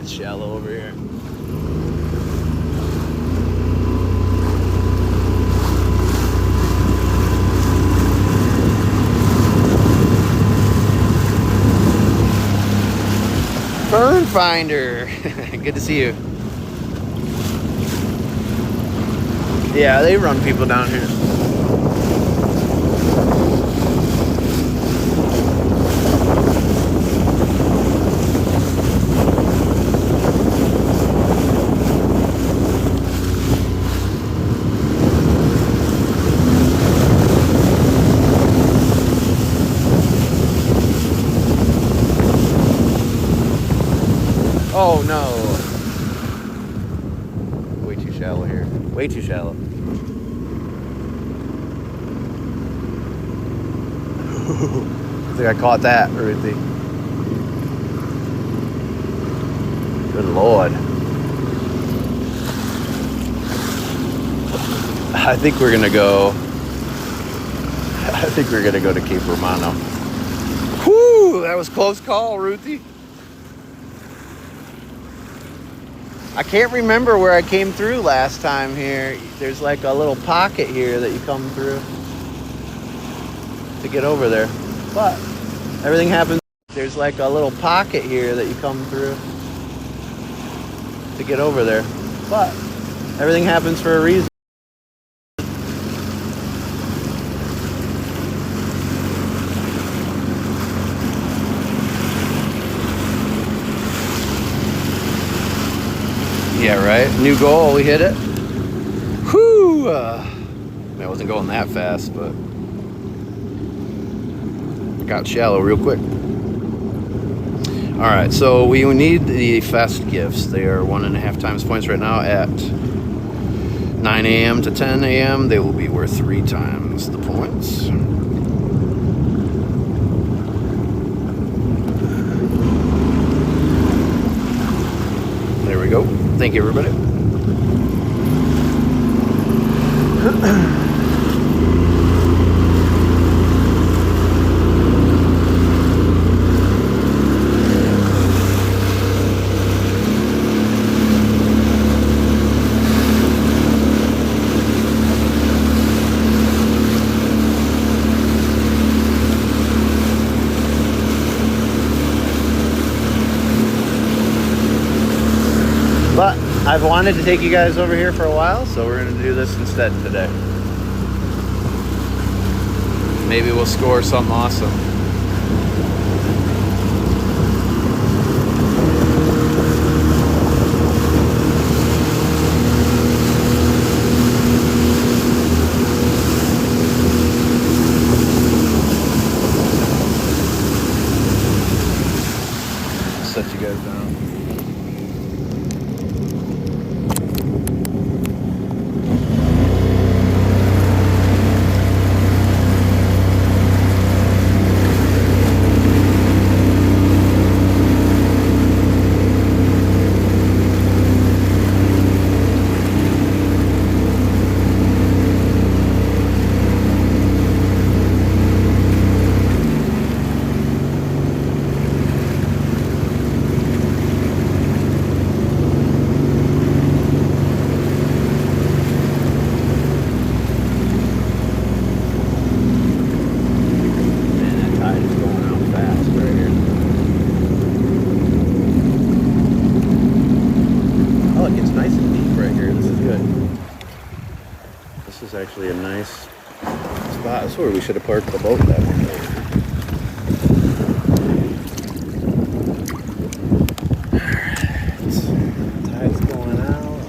Shallow over here. Fern Finder. Good to see you. Yeah, they run people down here. Oh no. Way too shallow here. Way too shallow. I think I caught that, Ruthie. Good Lord. I think we're gonna go to Cape Romano. Whew, that was close call, Ruthie. I can't remember where I came through last time here. There's like a little pocket here that you come through to get over there. But everything happens. There's like a little pocket here that you come through to get over there. But everything happens for a reason. Yeah, right. New goal. We hit it. Whew. I wasn't going that fast, but it got shallow real quick. All right, so we need the fast gifts. They are 1.5 times points right now at 9 a.m. to 10 a.m. They will be worth 3 times the points. There we go. Thank you, everybody. But I've wanted to take you guys over here for a while, so we're going to do this instead today. Maybe we'll score something awesome. Set you guys down. Actually a nice spot. That's where we should have parked the boat that one day. Alright. Tide's going out.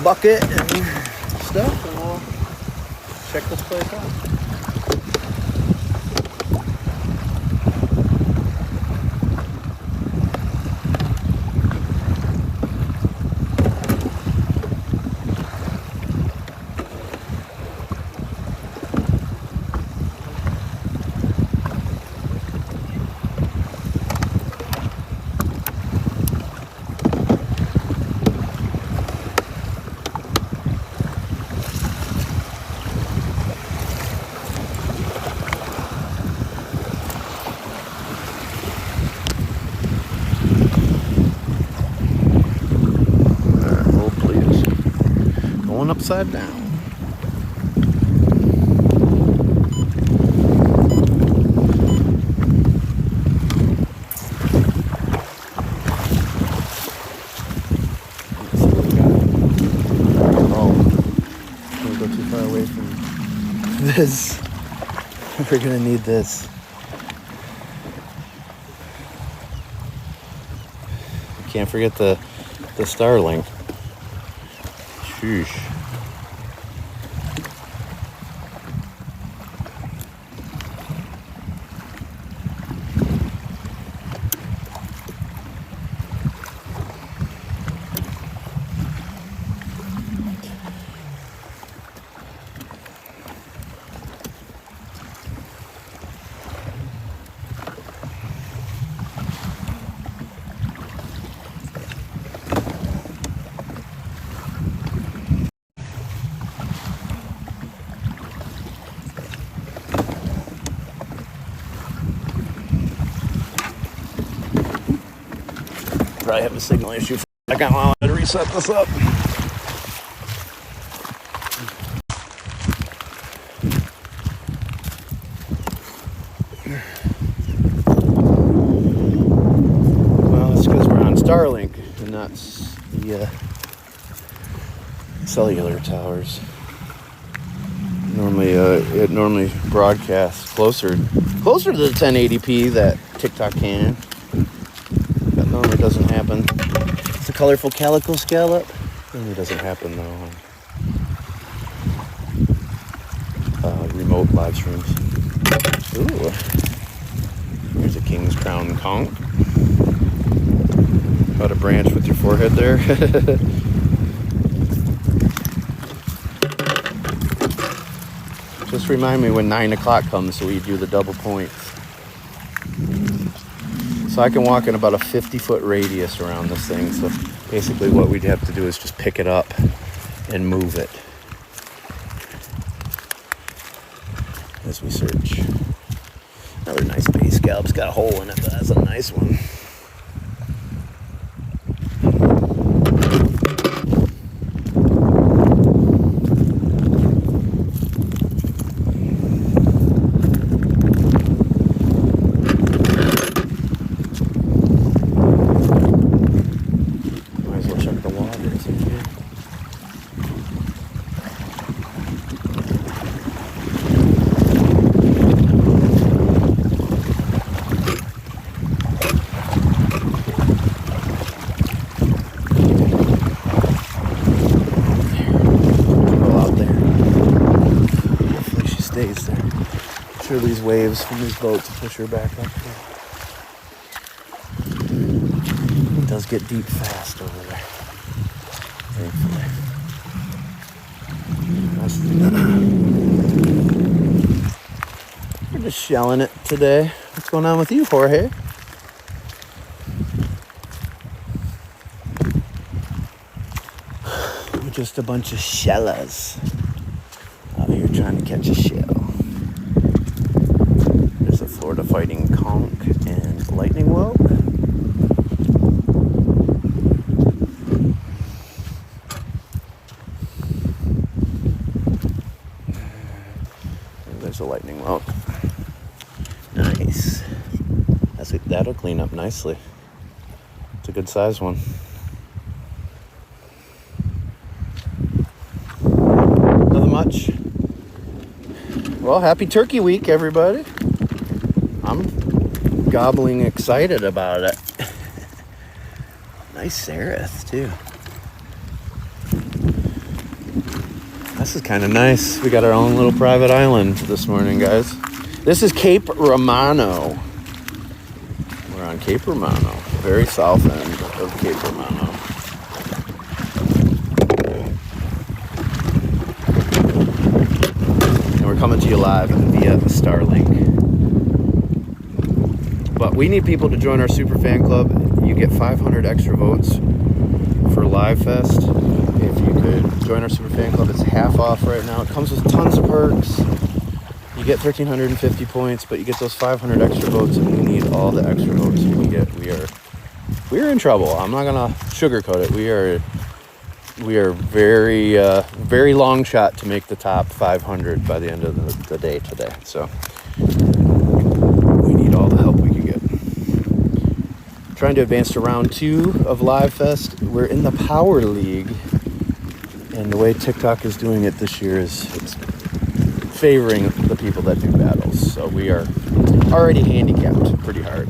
bucket and stuff, and we'll check this place out. Upside down. Oh, don't go too far away from this. We're gonna need this. Can't forget the Starlink. Sheesh. Probably have a signal issue for a second while I reset this up. Well, it's because we're on Starlink and not the cellular towers. Normally, it normally broadcasts closer to the 1080p that TikTok can. That normally doesn't happen. It's a colorful calico scallop. Normally doesn't happen though. Remote live streams. Ooh, here's a king's crown conch. Got a branch with your forehead there. Just remind me when 9 o'clock comes so we do the double points. So I can walk in about a 50-foot radius around this thing. So basically what we'd have to do is just pick it up and move it as we search. Another nice bay scallop's got a hole in it, but that's a nice one. These waves from these boats will push her back up here. It does get deep fast over there. Thankfully. We're just shelling it today. What's going on with you, Jorge? We're just a bunch of shellas out here trying to catch a shell. Florida fighting conch and lightning whelk. There's a lightning whelk. Nice. That'll clean up nicely. It's a good size one. Nothing much. Well, happy Turkey Week, everybody. I'm gobbling excited about it. Nice seraph, too. This is kind of nice. We got our own little private island this morning, guys. This is Cape Romano. We're on Cape Romano, very south end of Cape Romano. And we're coming to you live via Starlink. But we need people to join our super fan club. You get 500 extra votes for Live Fest. If you could join our super fan club, it's half off right now. It comes with tons of perks. You get 1,350 points, but you get those 500 extra votes, and we need all the extra votes you can get. We're in trouble. I'm not gonna sugarcoat it. We are very long shot to make the top 500 by the end of the day today. So we need all the help we can get. Trying to advance to round 2 of Live Fest. We're in the Power League, and the way TikTok is doing it this year is it's favoring the people that do battles. So we are already handicapped pretty hard.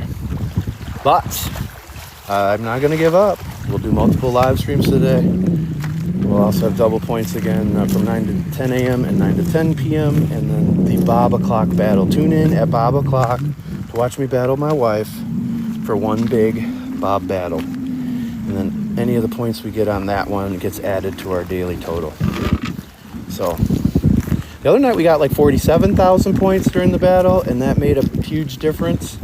But I'm not going to give up. We'll do multiple live streams today. We'll also have double points again from 9 to 10 a.m. and 9 to 10 p.m. And then the Bob o'clock battle. Tune in at Bob o'clock to watch me battle my wife for one big Bob battle. And then any of the points we get on that one gets added to our daily total. So the other night we got like 47,000 points during the battle, and that made a huge difference.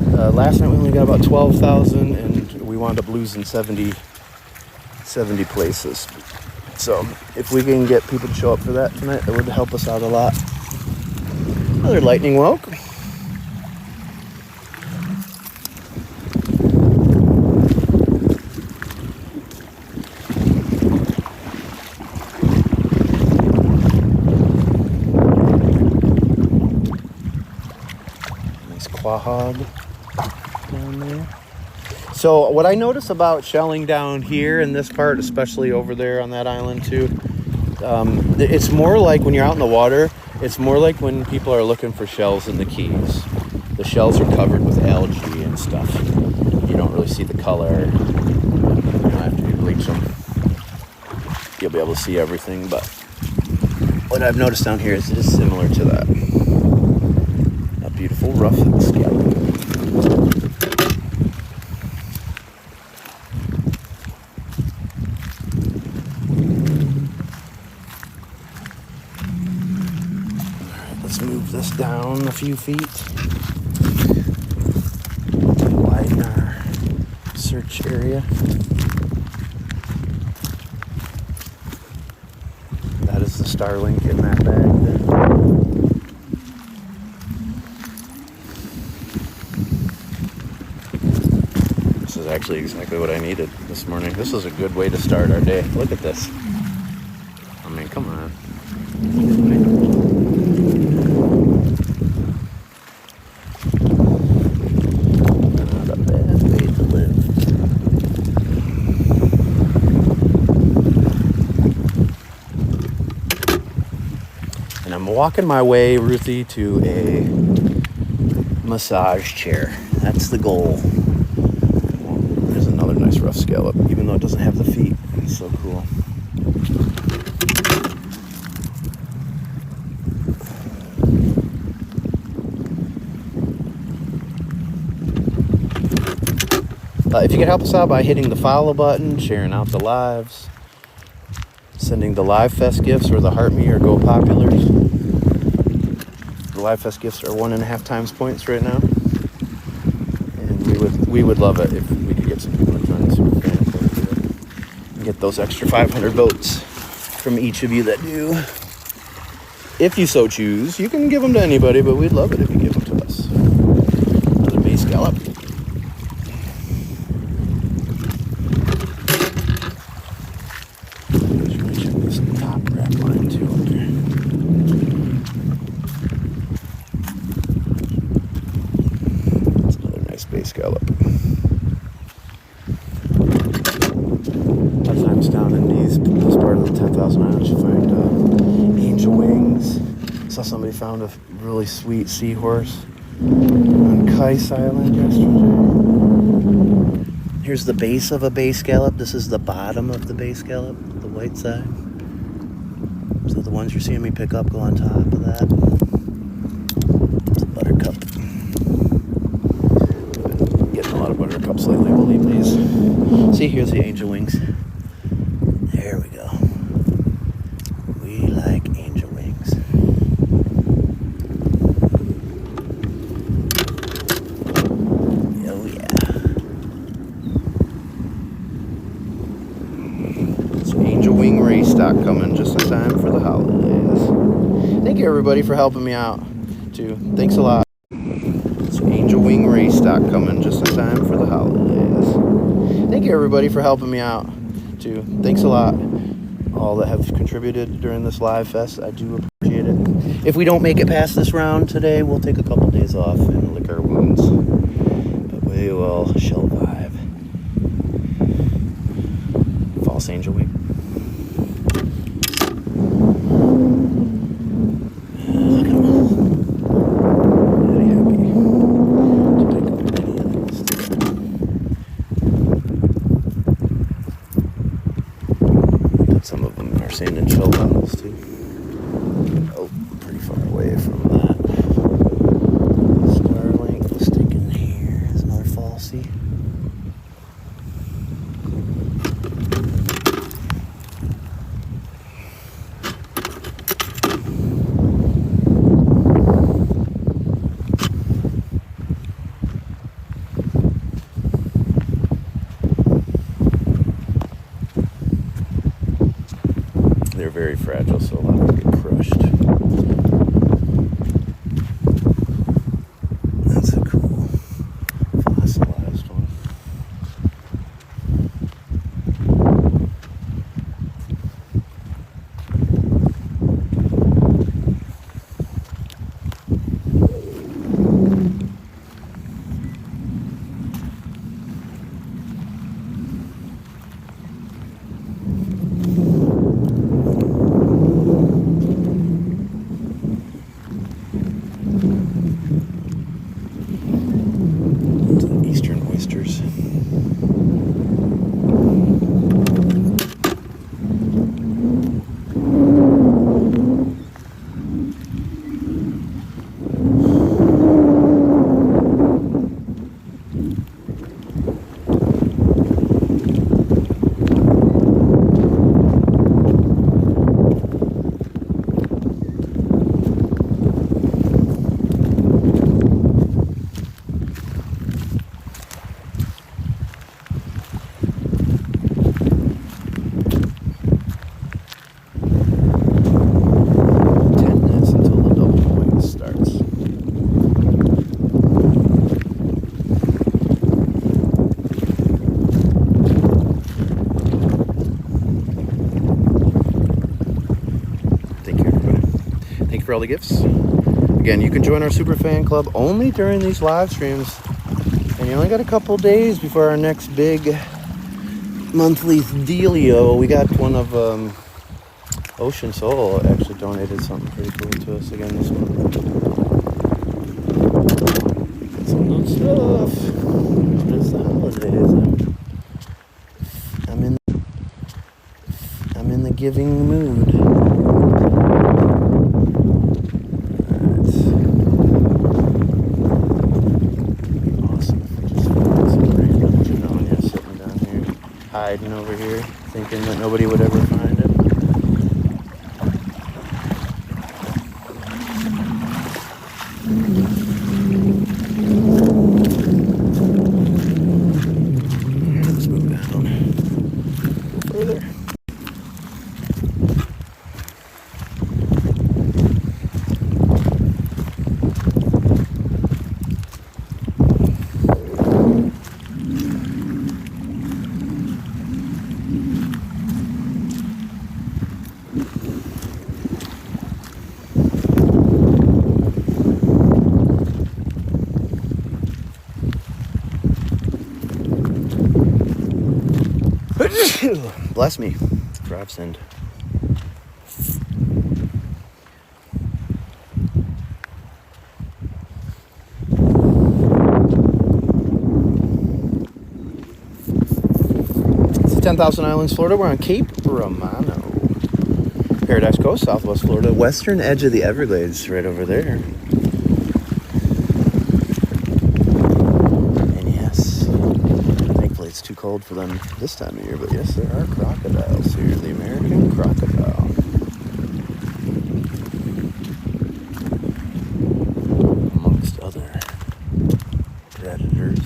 Last night we only got about 12,000, and we wound up losing 70 places. So if we can get people to show up for that tonight, that would help us out a lot. Another lightning woke. Quahog down there. So what I notice about shelling down here in this part, especially over there on that island too, it's more like when you're out in the water, it's more like when people are looking for shells in the Keys. The shells are covered with algae and stuff. You don't really see the color. You know, after you bleach them, you'll be able to see everything. But what I've noticed down here is it is similar to that. Beautiful rough scallop. Alright, let's move this down a few feet. Widen our search area. That is the Starlink in that bag there. This is actually exactly what I needed this morning. This is a good way to start our day. Look at this. I mean, come on. Not a bad way to live. And I'm walking my way, Ruthie, to a massage chair. That's the goal. Nice rough scallop, even though it doesn't have the feet. It's so cool. If you could help us out by hitting the follow button, sharing out the lives, sending the Live Fest gifts or the Heart Me or Go Populars. The Live Fest gifts are 1.5 times points right now. And we would love it if we could get some people to join the super fan club and get those extra 500 votes from each of you that do. If you so choose, you can give them to anybody, but we'd love it if you give them to us. Another base scallop. Check this top rack line too up there. That's another nice base scallop. Sometimes down in this part of the 10,000 Islands, you find angel wings. Saw somebody found a really sweet seahorse on Kais Island yesterday. Here's the base of a bay scallop. This is the bottom of the bay scallop, the white side. So the ones you're seeing me pick up go on top of that. It's a buttercup. Been getting a lot of buttercups lately, believe these. See, here's the angel wings. There we go. We like angel wings. Oh yeah. So angel wing race stock coming just in time for the holidays. Thank you everybody for helping me out too. Thanks a lot. So angel wing race stock coming just in time for the holidays. Thank you everybody for helping me out too. Thanks a lot. All that have contributed during this live fest, I do appreciate it. If we don't make it past this round today, we'll take a couple days off and lick our wounds. But we will survive. False angel wing. Look at them all. Very happy to pick up many others today. Put some of them in our sand and shell bottles too. Oh, pretty far away from that. Starlink sticking here. There's another falsie. They're very fragile, so a lot of them get crushed. That's a cool fossilized one. Eastern oysters. For all the gifts. Again, you can join our super fan club only during these live streams, and you only got a couple days before our next big monthly dealio. We got one of Ocean Soul actually donated something pretty cool to us again this month. Got some good stuff. It's the holidays. I'm in the giving mood. Hiding over here, thinking that nobody would ever find it. Let's move down further. Bless me. Drive send. It's 10,000 Islands, Florida. We're on Cape Romano. Paradise Coast, Southwest Florida. Western edge of the Everglades, right over there. And yes, thankfully it's too cold for them this time of year, but yes, there are crocodiles here. The American crocodile. Amongst other predators.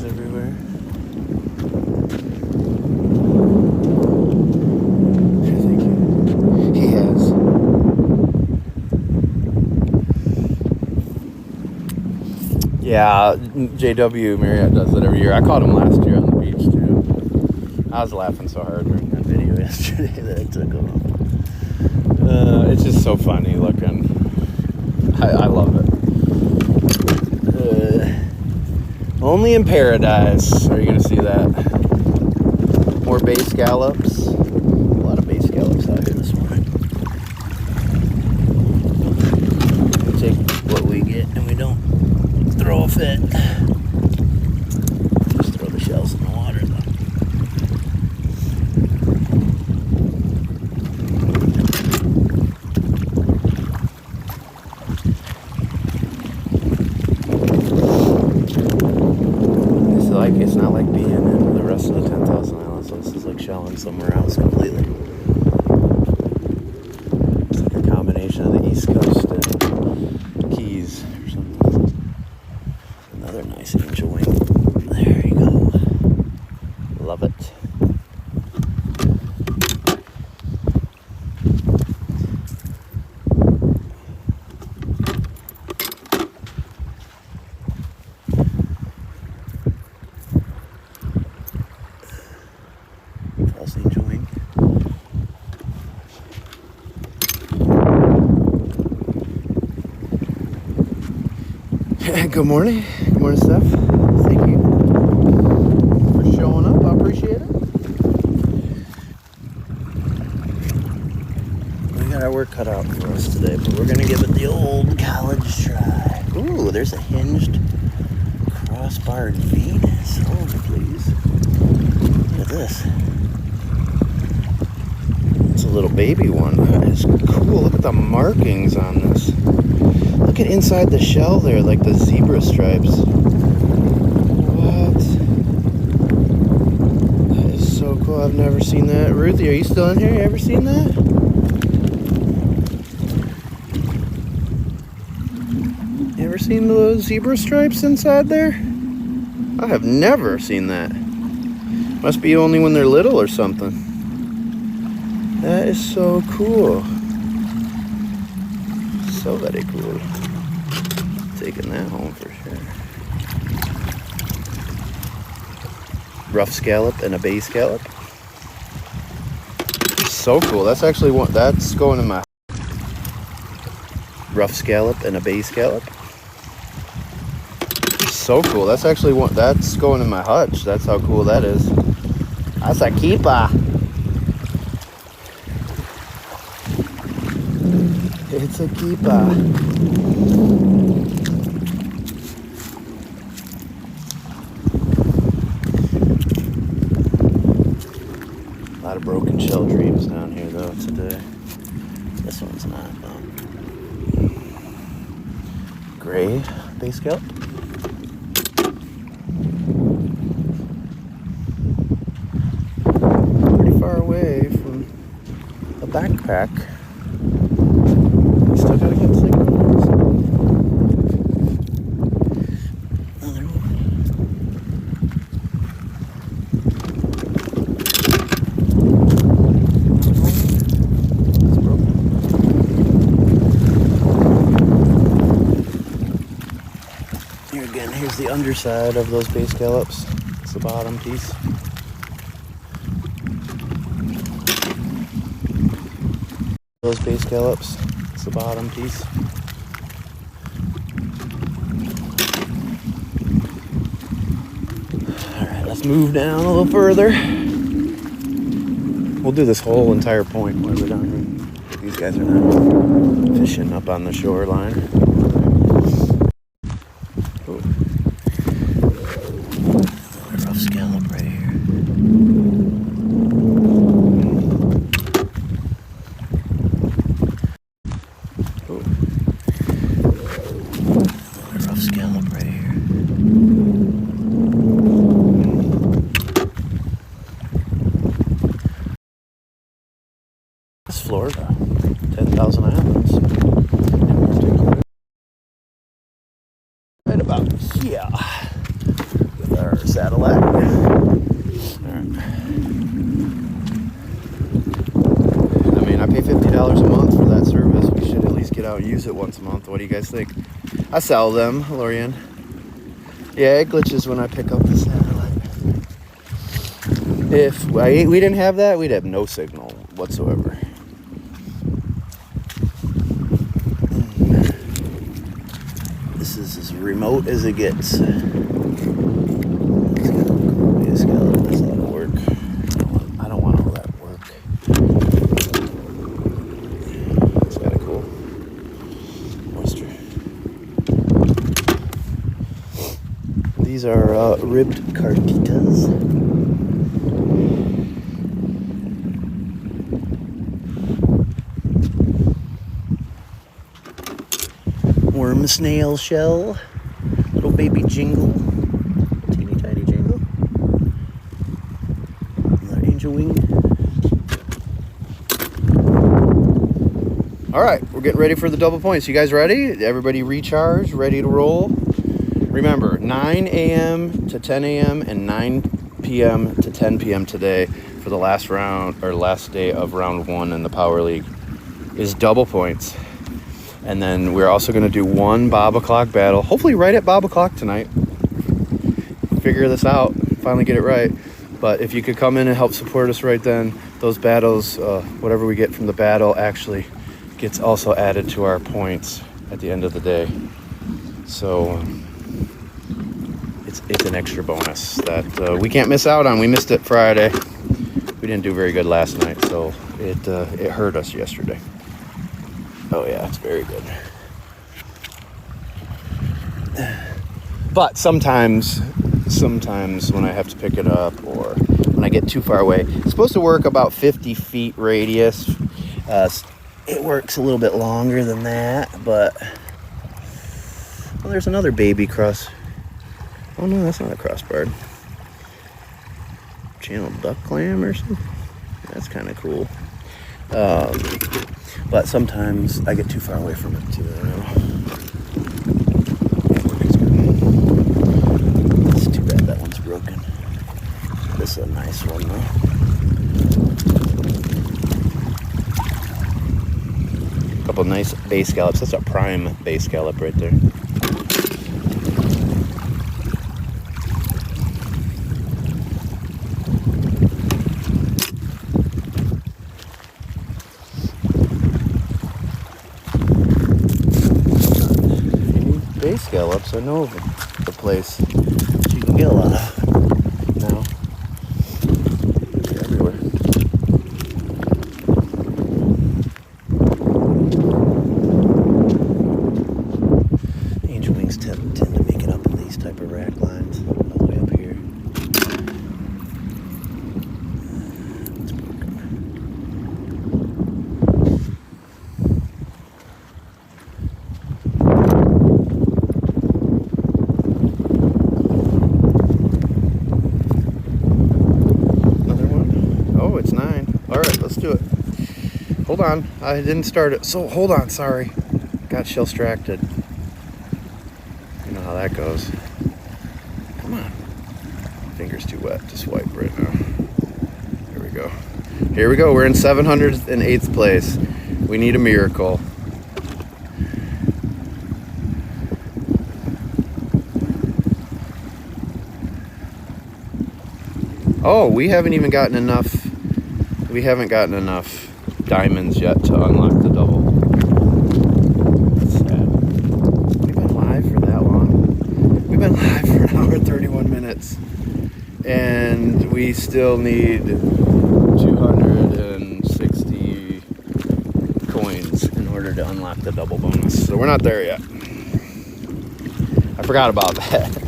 Everywhere. Thank you. He has. Yeah, JW Marriott does it every year. I caught him last year on the beach too. I was laughing so hard during that video yesterday that I took him. It's just so funny looking. I love it. Only in paradise are you going to see that. More bay scallops. A lot of bay scallops out here this morning. We take what we get and we don't throw a fit. Just throw the shells in the water though. It's not like being in the rest of the 10,000 islands, so this is like shelling somewhere else completely. It's like a combination of the East Coast and Keys or something. Another nice angel wing. There you go. Love it. Good morning. Good morning, Steph. Thank you for showing up. I appreciate it. We got our work cut out for us today, but we're going to give it the old college try. Ooh, there's a hinged crossbarred Venus. Hold it, please. Look at this. It's a little baby one. That is cool. Look at the markings on this. Look at inside the shell there, like the zebra stripes. What? That is so cool. I've never seen that. Ruthie, are you still in here? You ever seen that? You ever seen the zebra stripes inside there? I have never seen that. Must be only when they're little or something. That is so cool. So very cool. Taking that home for sure. Rough scallop and a bay scallop. So cool. That's actually one that's going in my rough scallop and a bay scallop. So cool. That's actually one that's going in my hutch. That's how cool that is. That's a keeper. It's a keeper. A lot of broken shell dreams down here though today. This one's not though. Gray bay scallop. Pretty far away from a backpack. Still gotta get signals. Another one. It's broken. Here again, here's the underside of those bay scallops. It's the bottom piece. Those bay scallops. It's the bottom piece. move down a little further. We'll do this whole entire point while we're down here. These guys are not fishing up on the shoreline. Ooh. A rough scallop right here. Ooh. A rough scallop right here. It's Florida, 10,000 islands. Right about here with our satellite. All right. I mean, I pay $50 a month for that service. We should at least get out and use it once a month. What do you guys think? I sell them, Lorian. Yeah, it glitches when I pick up the satellite. If we didn't have that, we'd have no signal whatsoever. This is as remote as it gets. It's gotta be a skeleton. That's a lot of work. I don't want all that work. It's kind of cool. Oyster. These are ribbed cartitas. Worm snail shell, little baby jingle, teeny tiny jingle, another angel wing. All right, we're getting ready for the double points. You guys ready? Everybody recharge, ready to roll? Remember, 9 a.m. to 10 a.m. and 9 p.m. to 10 p.m. today for the last round or last day of round 1 in the Power League is double points. And then we're also going to do one Bob o'clock battle, hopefully right at Bob o'clock tonight. Figure this out, finally get it right. But if you could come in and help support us right then, those battles, whatever we get from the battle actually gets also added to our points at the end of the day. So it's an extra bonus that we can't miss out on. We missed it Friday. We didn't do very good last night, so it hurt us yesterday. Oh yeah, it's very good. But sometimes when I have to pick it up or when I get too far away, it's supposed to work about 50 feet radius. It works a little bit longer than that, but well, there's another baby cross. Oh no, that's not a crossbarred. Channel duck clam or something. That's kind of cool. But sometimes I get too far away from it too. It's too bad that one's broken. This is a nice one though. A couple nice bay scallops. That's a prime bay scallop right there. Scallops, I know of the place you can get a lot of now. They're everywhere. Angel wings tend to make it up in these type of rack lines all the way up here. It's broken. Hold on, I didn't start it. So hold on, sorry. Got shell distracted. You know how that goes. Come on. Finger's too wet to swipe right now. Here we go. Here we go. We're in 708th place. We need a miracle. Oh, we haven't even gotten enough. We haven't gotten enough diamonds yet to unlock the double. That's sad. We've been live for that long. We've been live for an hour and 31 minutes. And we still need 260 coins in order to unlock the double bonus. So we're not there yet. I forgot about that.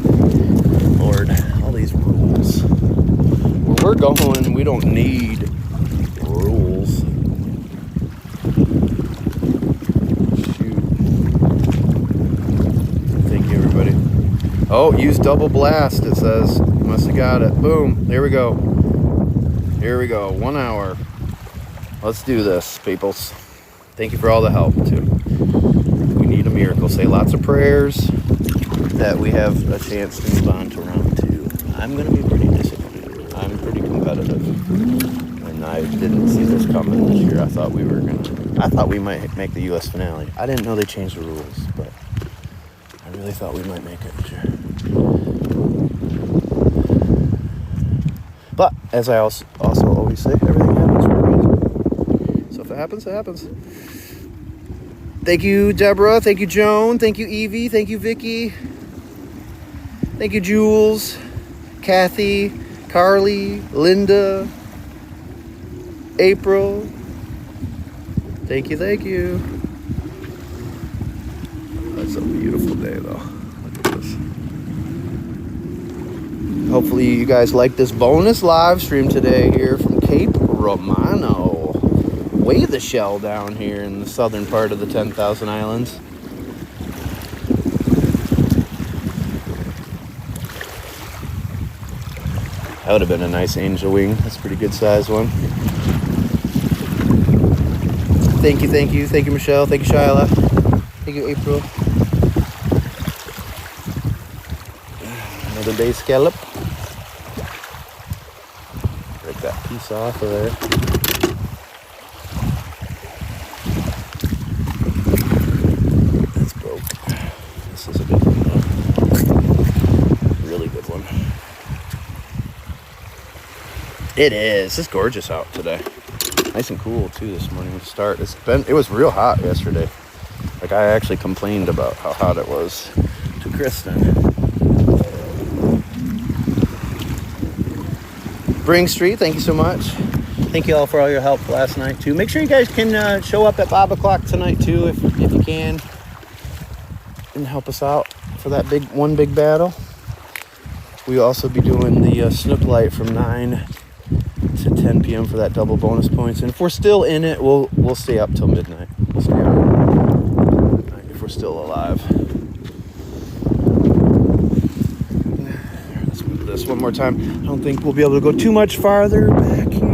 Lord, all these rules. Where we're going, we don't need rules. Shoot. Thank you, everybody. Oh, use double blast, it says. Must have got it. Boom. There we go. Here we go. 1 hour. Let's do this, peoples. Thank you for all the help, too. We need a miracle. Say lots of prayers that we have a chance to move on to round 2. I'm going to be pretty disappointed. I'm pretty competitive. And I didn't see this coming this year. I thought we might make the U.S. finale. I didn't know they changed the rules, but I really thought we might make it this year. But, as I also always say, everything happens for a reason. So if it happens, it happens. Thank you, Deborah. Thank you, Joan. Thank you, Evie. Thank you, Vicky. Thank you, Jules. Kathy. Carly. Linda. April. Thank you, thank you. That's a beautiful day, though. Look at this. Hopefully you guys like this bonus live stream today here from Cape Romano. Way the shell down here in the southern part of the 10,000 Islands. That would have been a nice angel wing. That's a pretty good size one. Thank you, thank you. Thank you, Michelle. Thank you, Shyla. Thank you, April. Another bay scallop. Break that piece off of there. That's broke. This is a good one, though. Really good one. It is. It's gorgeous out today. Nice and cool too this morning to start. It was real hot yesterday. Like I actually complained about how hot it was to Kristen. Bring Street, thank you so much. Thank you all for all your help last night too. Make sure you guys can show up at 5 o'clock tonight too if you can, and help us out for that one big battle. We'll also be doing the Snook Light from 9 to 10 p.m. for that double bonus points. And if we're still in it, we'll stay up till midnight. We'll stay up if we're still alive. Let's move this one more time. I don't think we'll be able to go too much farther back here.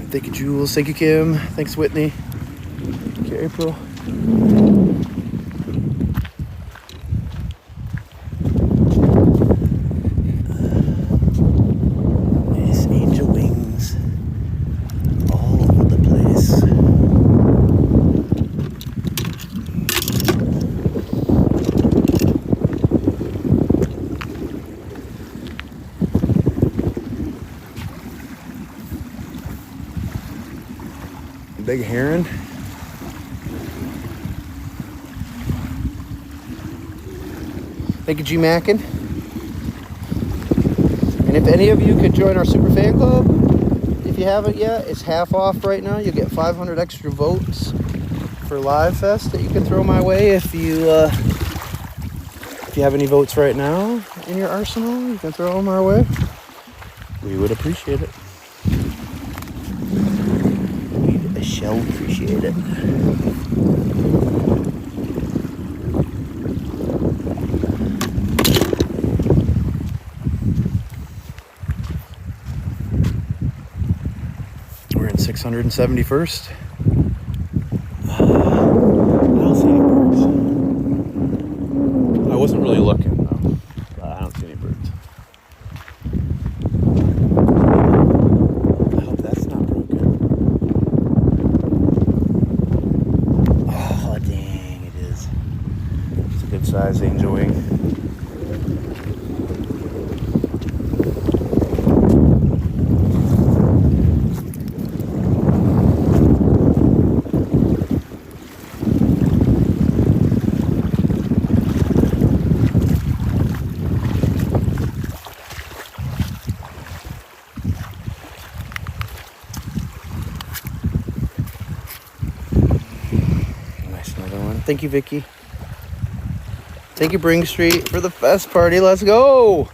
Thank you, Jules. Thank you, Kim. Thanks, Whitney. Thank you, April. Nice angel wings all over the place. Big heron. Thank you, G Mackin. And if any of you could join our super fan club, if you haven't yet, it's half off right now. You'll get 500 extra votes for Live Fest that you can throw my way if you have any votes right now in your arsenal. You can throw them our way. We would appreciate it. I shall appreciate it. We're in 671st. I don't see any birds. I wasn't really looking though. I don't see any birds. I hope that size angel wing. Thank you, Vicky. Thank you, Bring Street, for the fest party. Let's go.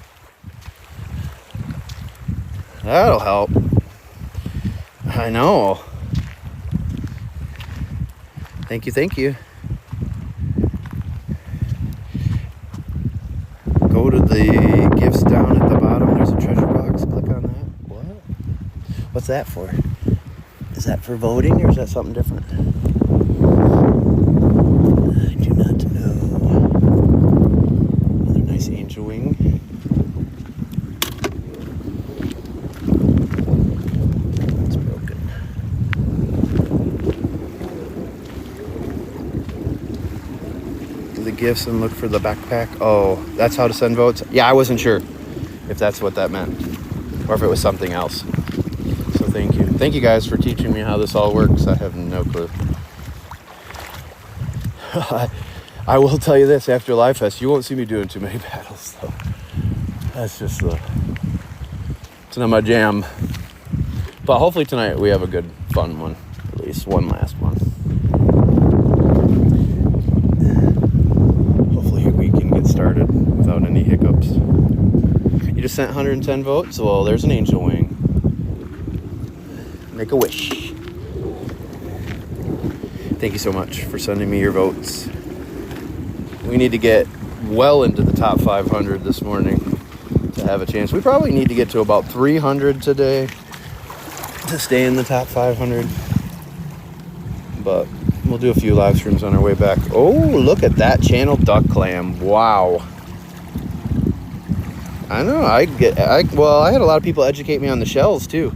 That'll help. I know. Thank you, thank you. Go to the gifts down at the bottom. There's a treasure box. Click on that. What? What's that for? Is that for voting or is that something different? Angel wing. It's broken. Do the gifts and look for the backpack. Oh, that's how to send votes? Yeah, I wasn't sure if that's what that meant or if it was something else. So thank you. Thank you guys for teaching me how this all works. I have no clue. I will tell you this, after Live Fest, you won't see me doing too many battles, though. That's just it's not my jam. But hopefully tonight we have a good, fun one. At least one last one. Hopefully we can get started without any hiccups. You just sent 110 votes? Well, there's an angel wing. Make a wish. Thank you so much for sending me your votes. We need to get well into the top 500 this morning to have a chance. We probably need to get to about 300 today to stay in the top 500. But we'll do a few live streams on our way back. Oh, look at that channel duck clam. Wow. I know. I had a lot of people educate me on the shells too.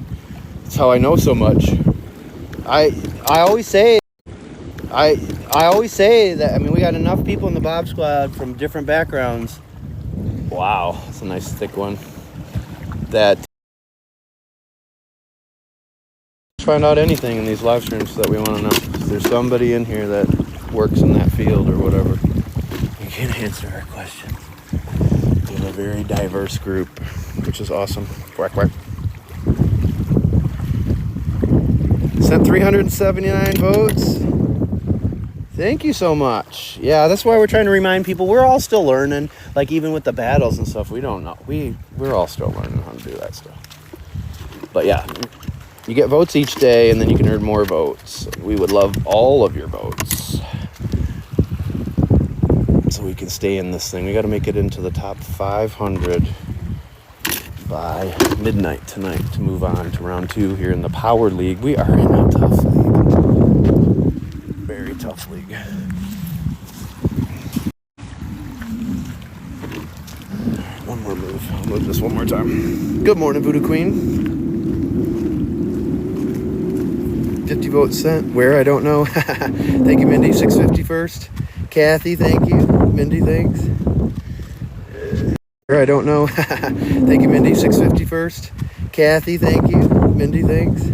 That's how I know so much. I always say that, I mean, we got enough people in the Bob Squad from different backgrounds. Wow, that's a nice thick one. That find out anything in these live streams that we want to know. If there's somebody in here that works in that field or whatever, you can answer our questions. We have a very diverse group, which is awesome. Quack, quack. Sent 379 votes. Thank you so much. Yeah, that's why we're trying to remind people we're all still learning. Like even with the battles and stuff, we don't know. We're all still learning how to do that stuff. But yeah, you get votes each day and then you can earn more votes. We would love all of your votes so we can stay in this thing. We got to make it into the top 500 by midnight tonight to move on to round 2 here in the Power League. We are in a tough league. Very tough league. One more move. I'll move this one more time. Good morning, Voodoo Queen. 50 votes sent. Where? I don't know. Thank you, Mindy. 650 first. Kathy, thank you. Mindy, thanks. Where? I don't know. Thank you, Mindy. 650 first. Kathy, thank you. Mindy, thanks.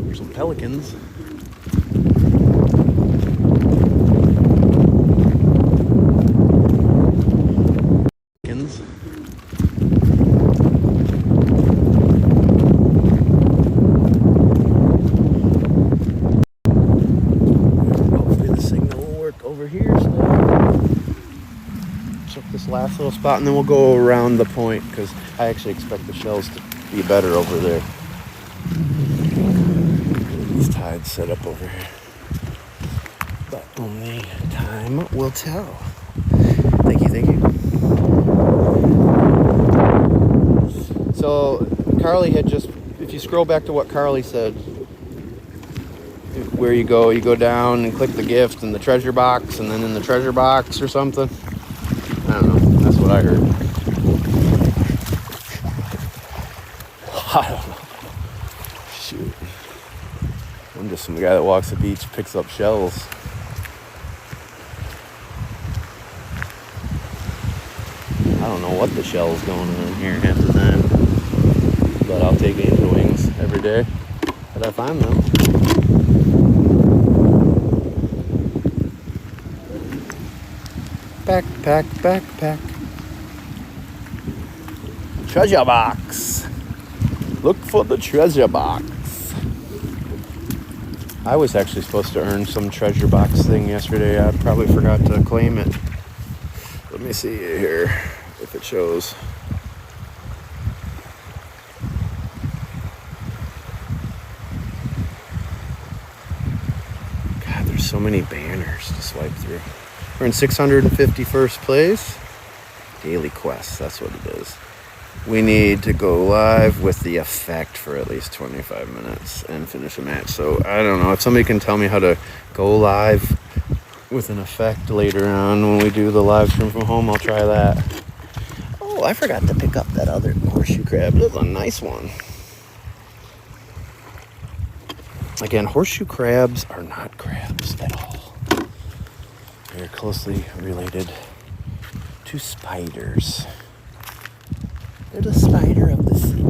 There's some pelicans. Last little spot, and then we'll go around the point because I actually expect the shells to be better over there. These tides set up over here, but only time will tell. Thank you, thank you. So Carly had just, if you scroll back to what Carly said, where you go down and click the gift and the treasure box, and then in the treasure box or something. I don't know. That's what I heard. I don't know. Shoot. I'm just some guy that walks the beach picks up shells. I don't know what the shell's going on here half the time, but I'll take angel wings every day that I find them. Backpack, backpack. Treasure box. Look for the treasure box. I was actually supposed to earn some treasure box thing yesterday. I probably forgot to claim it. Let me see here if it shows. God, there's so many banners to swipe through. We're in 651st place. Daily quest, that's what it is. We need to go live with the effect for at least 25 minutes and finish a match. So I don't know if somebody can tell me how to go live with an effect later on when we do the live stream from home. I'll try that. Oh, I forgot to pick up that other horseshoe crab. That's a nice one. Again, horseshoe crabs are not crabs at all. They are closely related to spiders. They're the spider of the sea.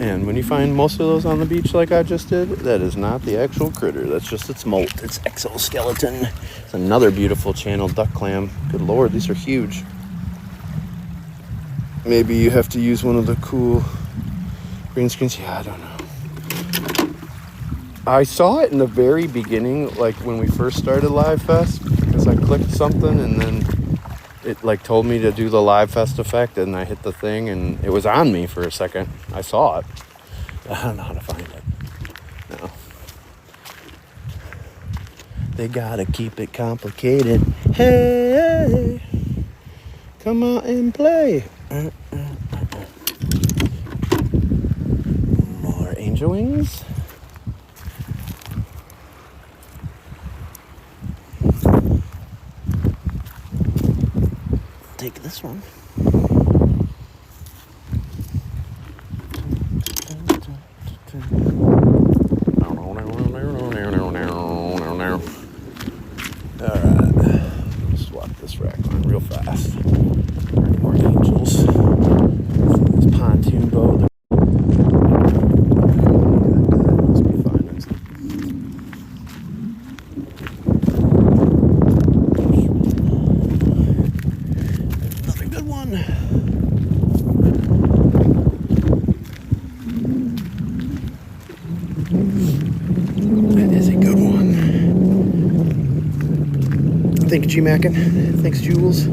And when you find most of those on the beach like I just did, that is not the actual critter. That's just its molt, its exoskeleton. It's another beautiful channeled duck clam. Good Lord, these are huge. Maybe you have to use one of the cool green screens. Yeah, I don't know. I saw it in the very beginning, like when we first started Live Fest, because I clicked something and then it like told me to do the Live Fest effect, and I hit the thing and it was on me for a second. I saw it. I don't know how to find it. No. They gotta keep it complicated. Hey, come out and play. More angel wings. Take this one. Alright, swap this rack on real fast. More angels. This pontoon boat. Must be fine. Another good one. That is a good one. Thank you, G Mackin. Thanks, Jules.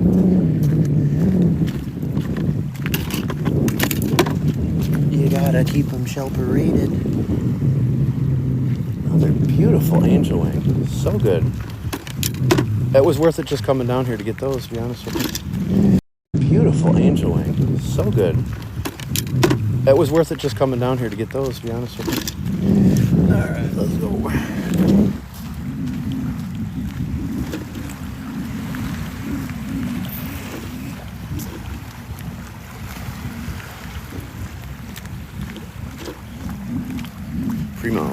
You gotta keep them shell paraded. Another beautiful angel wing. So good. It was worth it just coming down here to get those, to be honest with you. Beautiful angel wing. So good. It was worth it just coming down here to get those, to be honest with you. Alright, let's go. Primo.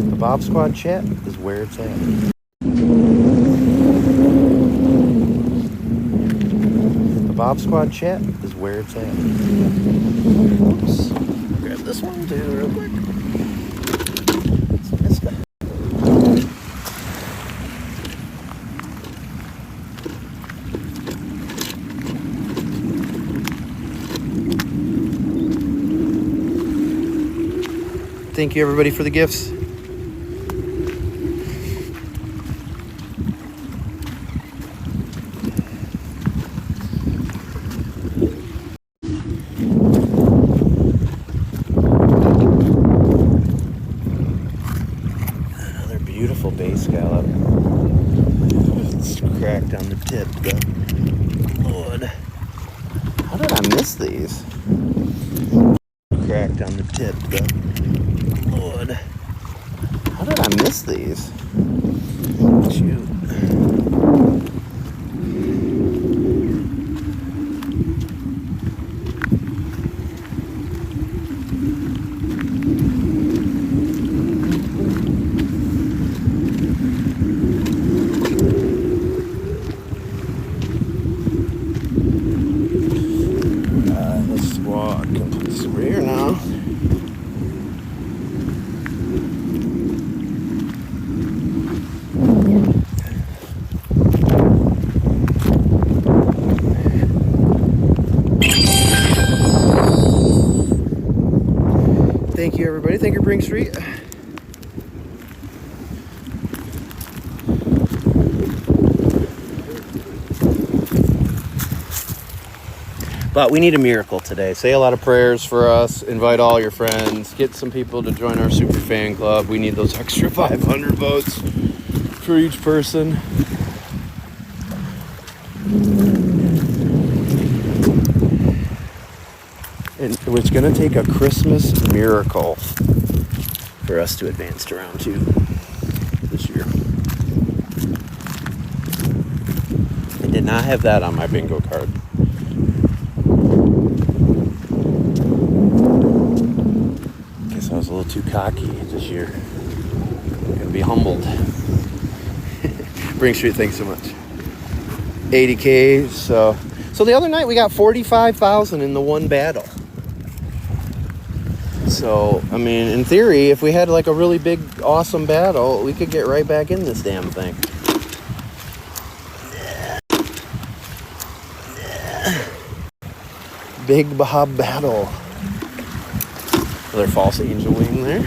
The Bob Squad chat is where it's at. The Bob Squad chat is where it's at. Oops. Grab this one too real quick. Missed it. Thank you, everybody, for the gifts. Another beautiful bay scallop. It's cracked on the tip, though. Lord. How did I miss these? Cracked on the tip, though. Lord. How did I miss these? Shoot. Let's walk and put this over here now. Thank you, everybody. Thank you, Bring Street. But we need a miracle today. Say a lot of prayers for us. Invite all your friends. Get some people to join our super fan club. We need those extra 500 votes for each person. And it's going to take a Christmas miracle for us to advance to round 2 this year. I did not have that on my bingo card. Guess I was a little too cocky this year. I'm going to be humbled. Bring Street, thanks so much. 80K. So the other night we got 45,000 in the one battle. So, I mean, in theory, if we had like a really big, awesome battle, we could get right back in this damn thing. Big Bob battle. Another false angel wing there.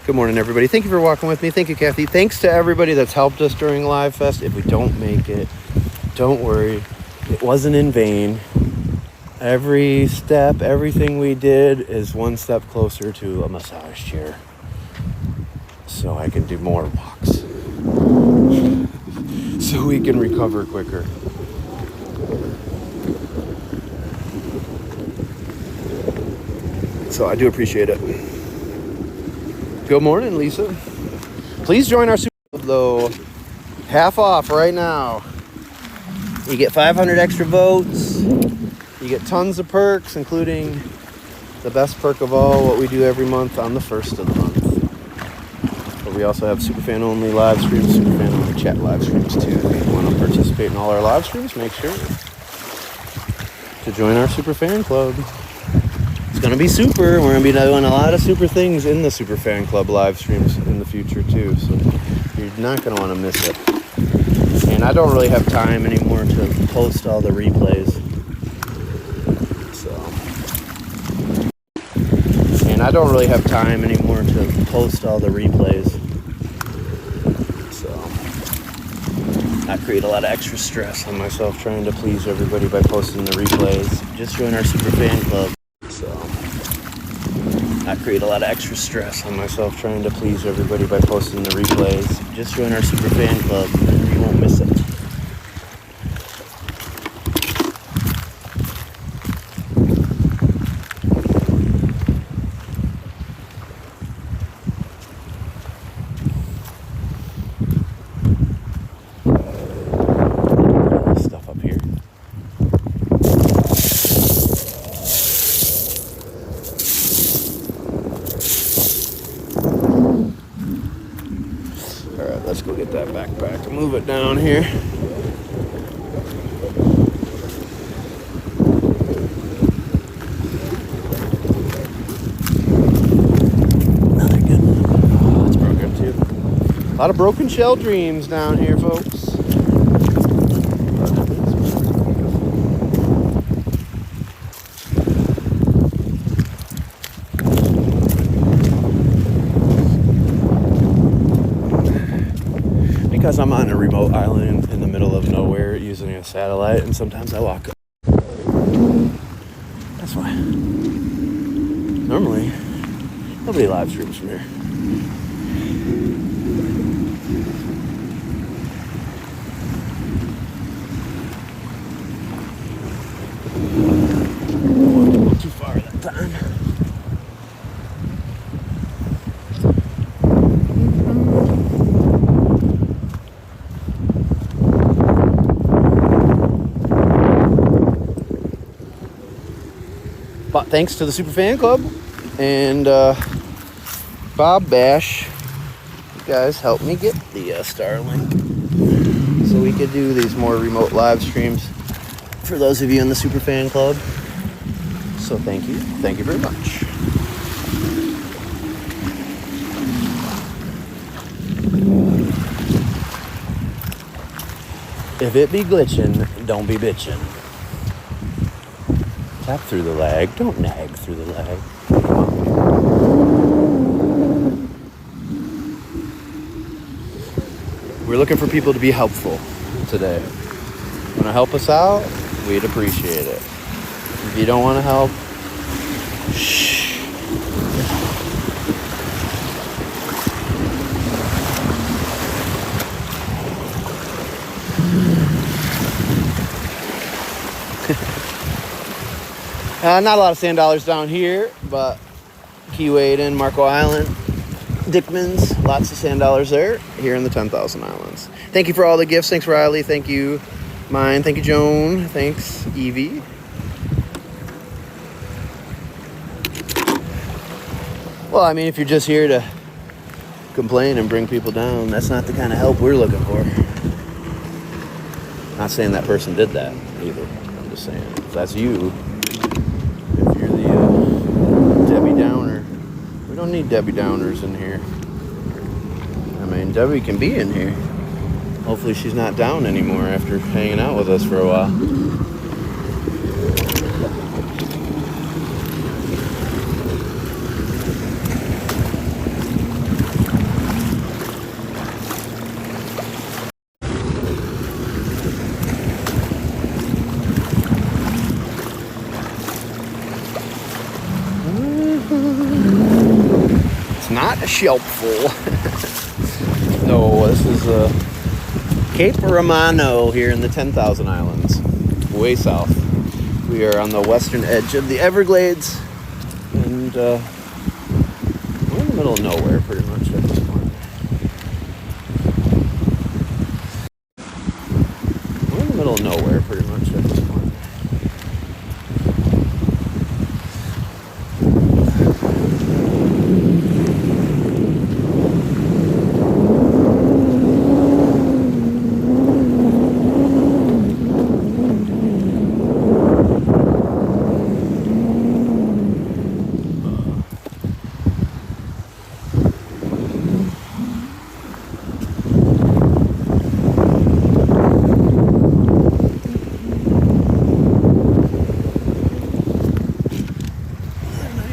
Good morning, everybody. Thank you for walking with me. Thank you, Kathy. Thanks to everybody that's helped us during Live Fest. If we don't make it, don't worry. It wasn't in vain. Every step, everything we did is one step closer to a massage chair. So I can do more walks. So we can recover quicker. So I do appreciate it. Good morning, Lisa. Please join our super club, though. Half off right now. You get 500 extra votes. You get tons of perks, including the best perk of all, what we do every month on the 1st of the month. But we also have Superfan only live streams, Superfan only chat live streams too. If you want to participate in all our live streams, make sure to join our Superfan club. It's going to be super. We're going to be doing a lot of super things in the Super Fan Club live streams in the future too. So you're not going to want to miss it. And I don't really have time anymore to post all the replays. And I don't really have time anymore to post all the replays. So I create a lot of extra stress on myself trying to please everybody by posting the replays. Just join our Super Fan Club. So I create a lot of extra stress on myself trying to please everybody by posting the replays. Just join our Super Fan Club and you won't miss it. Let's go get that backpack and move it down here. Another good one. Oh, it's broken too. A lot of broken shell dreams down here, folks. Because I'm on a remote island in the middle of nowhere using a satellite, and sometimes I walk up. That's why. Normally, nobody live streams from here. A little too far that time. But thanks to the Super Fan Club and Bob Bash, you guys helped me get the Starlink so we could do these more remote live streams for those of you in the Super Fan Club. So thank you very much. If it be glitching, don't be bitching. Tap through the lag, don't nag through the lag. We're looking for people to be helpful today. Want to help us out? We'd appreciate it. If you don't want to help, shh. Not a lot of sand dollars down here, but Key Wade, Marco Island, Dickman's, lots of sand dollars there, here in the 10,000 Islands. Thank you for all the gifts. Thanks, Riley. Thank you, Mine. Thank you, Joan. Thanks, Evie. Well, I mean, if you're just here to complain and bring people down, that's not the kind of help we're looking for. Not saying that person did that either. I'm just saying, if that's you, if you're the Debbie Downer, we don't need Debbie Downers in here. I mean, Debbie can be in here. Hopefully she's not down anymore after hanging out with us for a while. It's not a shelf full. No, this is Cape Romano here in the 10,000 Islands, way south. We are on the western edge of the Everglades, and we're in the middle of nowhere pretty much at this point. We're in the middle of nowhere pretty much at this point.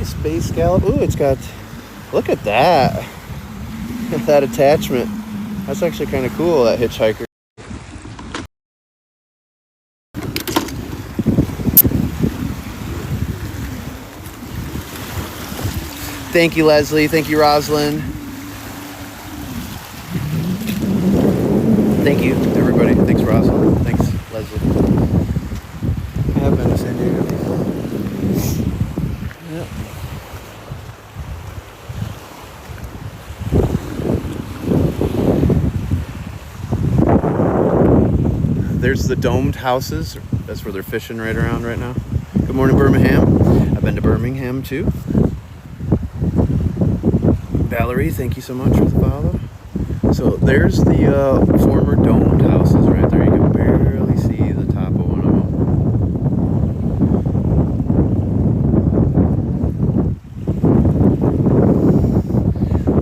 Space scallop. Ooh, it's got, look at that. That attachment. That's actually kind of cool, that hitchhiker. Thank you, Leslie. Thank you, Rosalind. Thank you, everybody. Thanks, Rosalind. Thanks, Leslie. I have been to San Diego. Yep. There's the domed houses. That's where they're fishing right around right now. Good morning, Birmingham. I've been to Birmingham too. Valerie, thank you so much for the follow. So there's the former domed houses right there. You can barely see the top of one of them.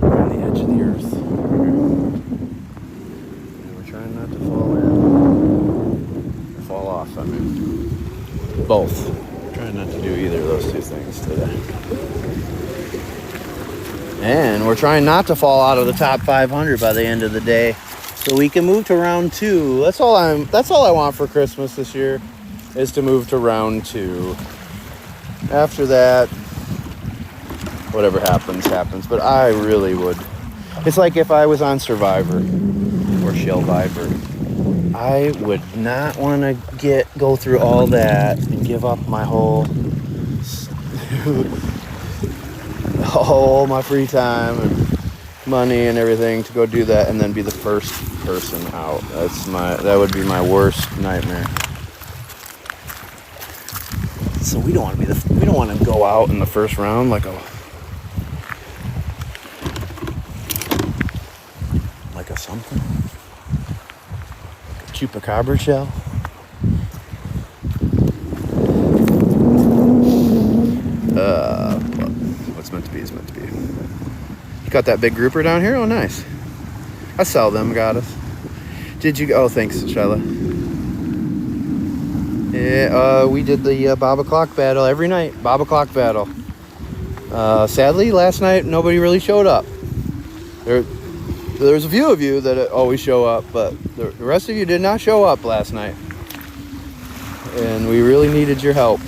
We're on the edge of the earth. And we're trying not to fall in. Fall off, I mean. Both. We're trying not to do either of those two things today. And we're trying not to fall out of the top 500 by the end of the day, so we can move to round 2. That's all I want for Christmas this year, is to move to round 2. After that, whatever happens, happens. But I really would. It's like if I was on Survivor or Shellviver, I would not want to go through all that and give up my all my free time and money and everything to go do that, and then be the first person out. That would be my worst nightmare. So we don't want to go out in the first round like a something, like a chupacabra shell. What's meant to be is meant to be. You got that big grouper down here? Oh, nice. I sell them, goddess. Did you? Oh, thanks, Shyla. Yeah, we did the Bob o'clock battle every night. Bob o'clock battle. Sadly, last night nobody really showed up. There's a few of you that always show up, but the rest of you did not show up last night. And we really needed your help.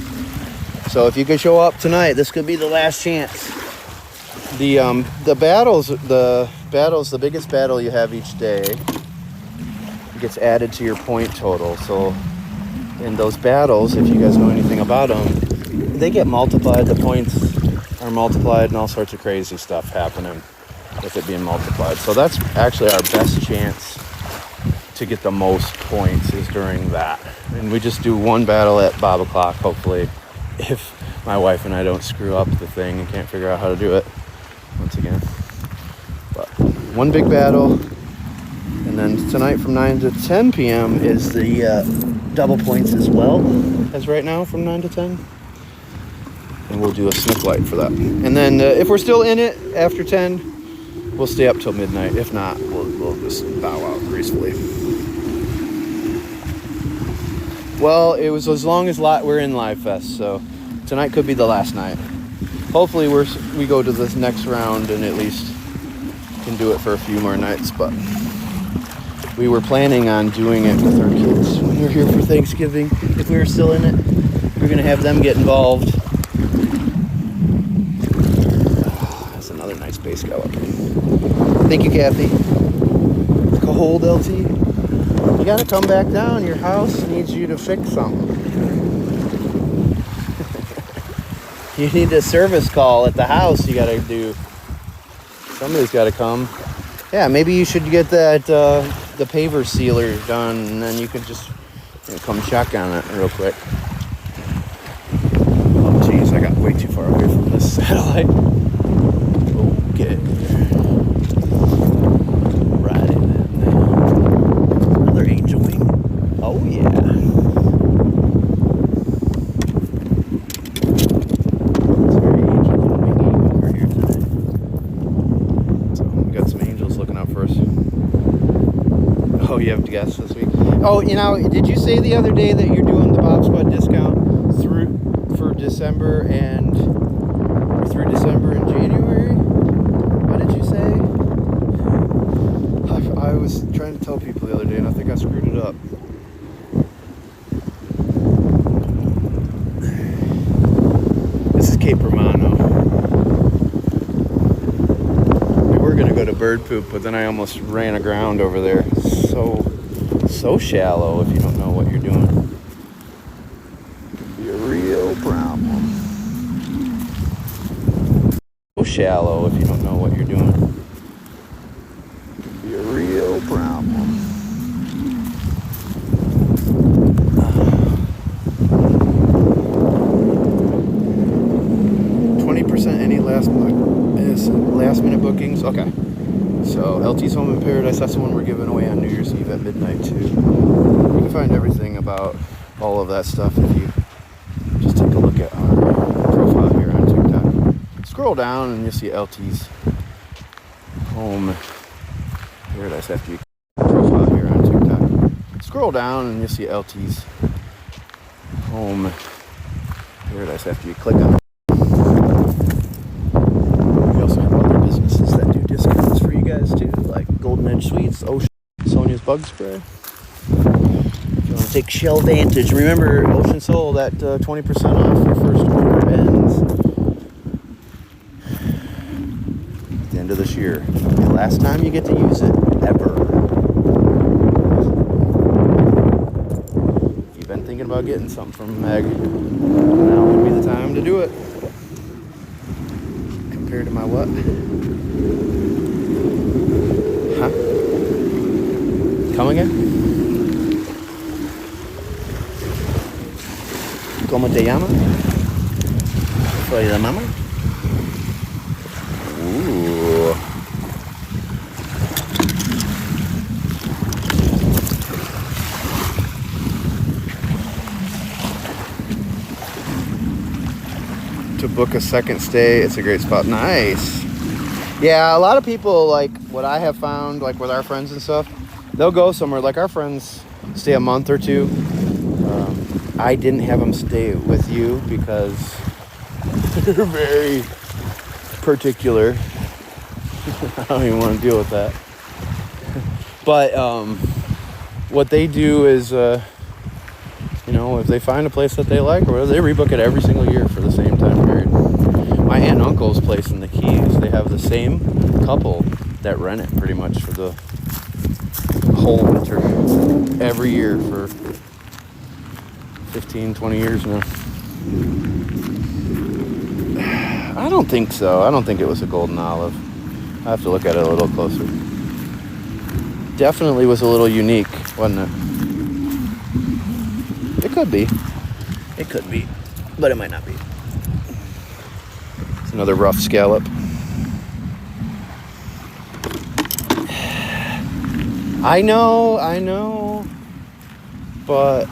So if you could show up tonight, this could be the last chance. The battles, the biggest battle you have each day gets added to your point total. So in those battles, if you guys know anything about them, they get multiplied. The points are multiplied and all sorts of crazy stuff happening with it being multiplied. So that's actually our best chance to get the most points is during that. And we just do one battle at Bob o'clock, hopefully, if my wife and I don't screw up the thing and can't figure out how to do it once again. But one big battle, and then tonight from 9 to 10 p.m. is the double points as well as right now from 9 to 10. And we'll do a snook light for that. And then if we're still in it after 10, we'll stay up till midnight. If not, we'll just bow out gracefully. Well, it was as long as we're in Live Fest, so tonight could be the last night. Hopefully we go to this next round and at least can do it for a few more nights, but we were planning on doing it with our kids when we're here for Thanksgiving. If we were still in it, we're going to have them get involved. That's another nice base skeleton. Thank you, Kathy. It's cold, LT. You gotta come back down. Your house needs you to fix something. You need a service call at the house. You gotta do. Somebody's gotta come. Yeah, maybe you should get that the paver sealer done, and then you could just come check on it real quick. Oh, jeez, I got way too far away from this satellite. Okay. Right in. Another angel wing. Oh yeah. It's very angel wingy over here tonight. So we got some angels looking out for us. Oh, you have guests this week? Oh, did you say the other day that you're doing the Bob Squad discount through December and January? What did you say? I was trying to tell people the other day, and I think I screwed it up. This is Cape Romano. We were gonna go to Bird Poop, but then I almost ran aground over there. So shallow if you don't know what you're doing. Could be a real problem. So shallow if you don't know what you're doing. Could be a real problem. 20% any last minute bookings. Okay. So LT's Home in Paradise, that's the one we're giving away on New Year's Eve at midnight too. You can find everything about all of that stuff if you just take a look at our profile here on TikTok. Scroll down and you'll see LT's Home Paradise after you profile here on TikTok. Scroll down and you'll see LT's Home Paradise after you click on it. Guys too, like Golden Edge Sweets, Ocean, Sonia's Bug Spray. If you want to take shell vantage, remember Ocean Soul, that 20% off your first order ends at the end of this year. The last time you get to use it ever. If you've been thinking about getting something from Meg. Now would be the time to do it. Compared to my what? Huh? Come again? ¿Cómo te llamas? Soy la mama. Ooh. To book a second stay, it's a great spot. Nice. Yeah, a lot of people, like what I have found, like with our friends and stuff, they'll go somewhere. Like our friends stay a month or two. I didn't have them stay with you because they're very particular. I don't even want to deal with that. But what they do is, you know, if they find a place that they like or whatever, they rebook it every single year for the same time period. My aunt and uncle's place in the Keys, they have the same couple that rent it pretty much for the whole winter every year for 15, 20 years now. I don't think so. I don't think it was a golden olive. I have to look at it a little closer. Definitely was a little unique, wasn't it? It could be. It could be. But it might not be. It's another rough scallop. I know. But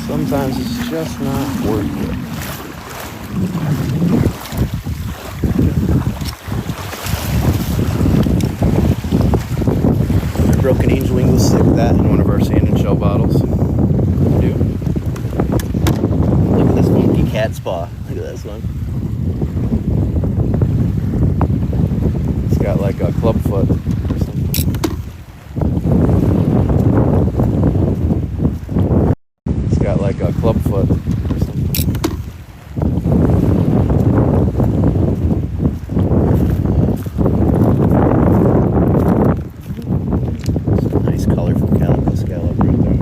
sometimes it's just not worth it. My broken angel wing will stick that in one of our sand and shell bottles. Do. Look at this funky cat paw. Look at this one. It's got like a club foot or something. It's got like a club foot or something. It's a nice colorful calico scallop right there.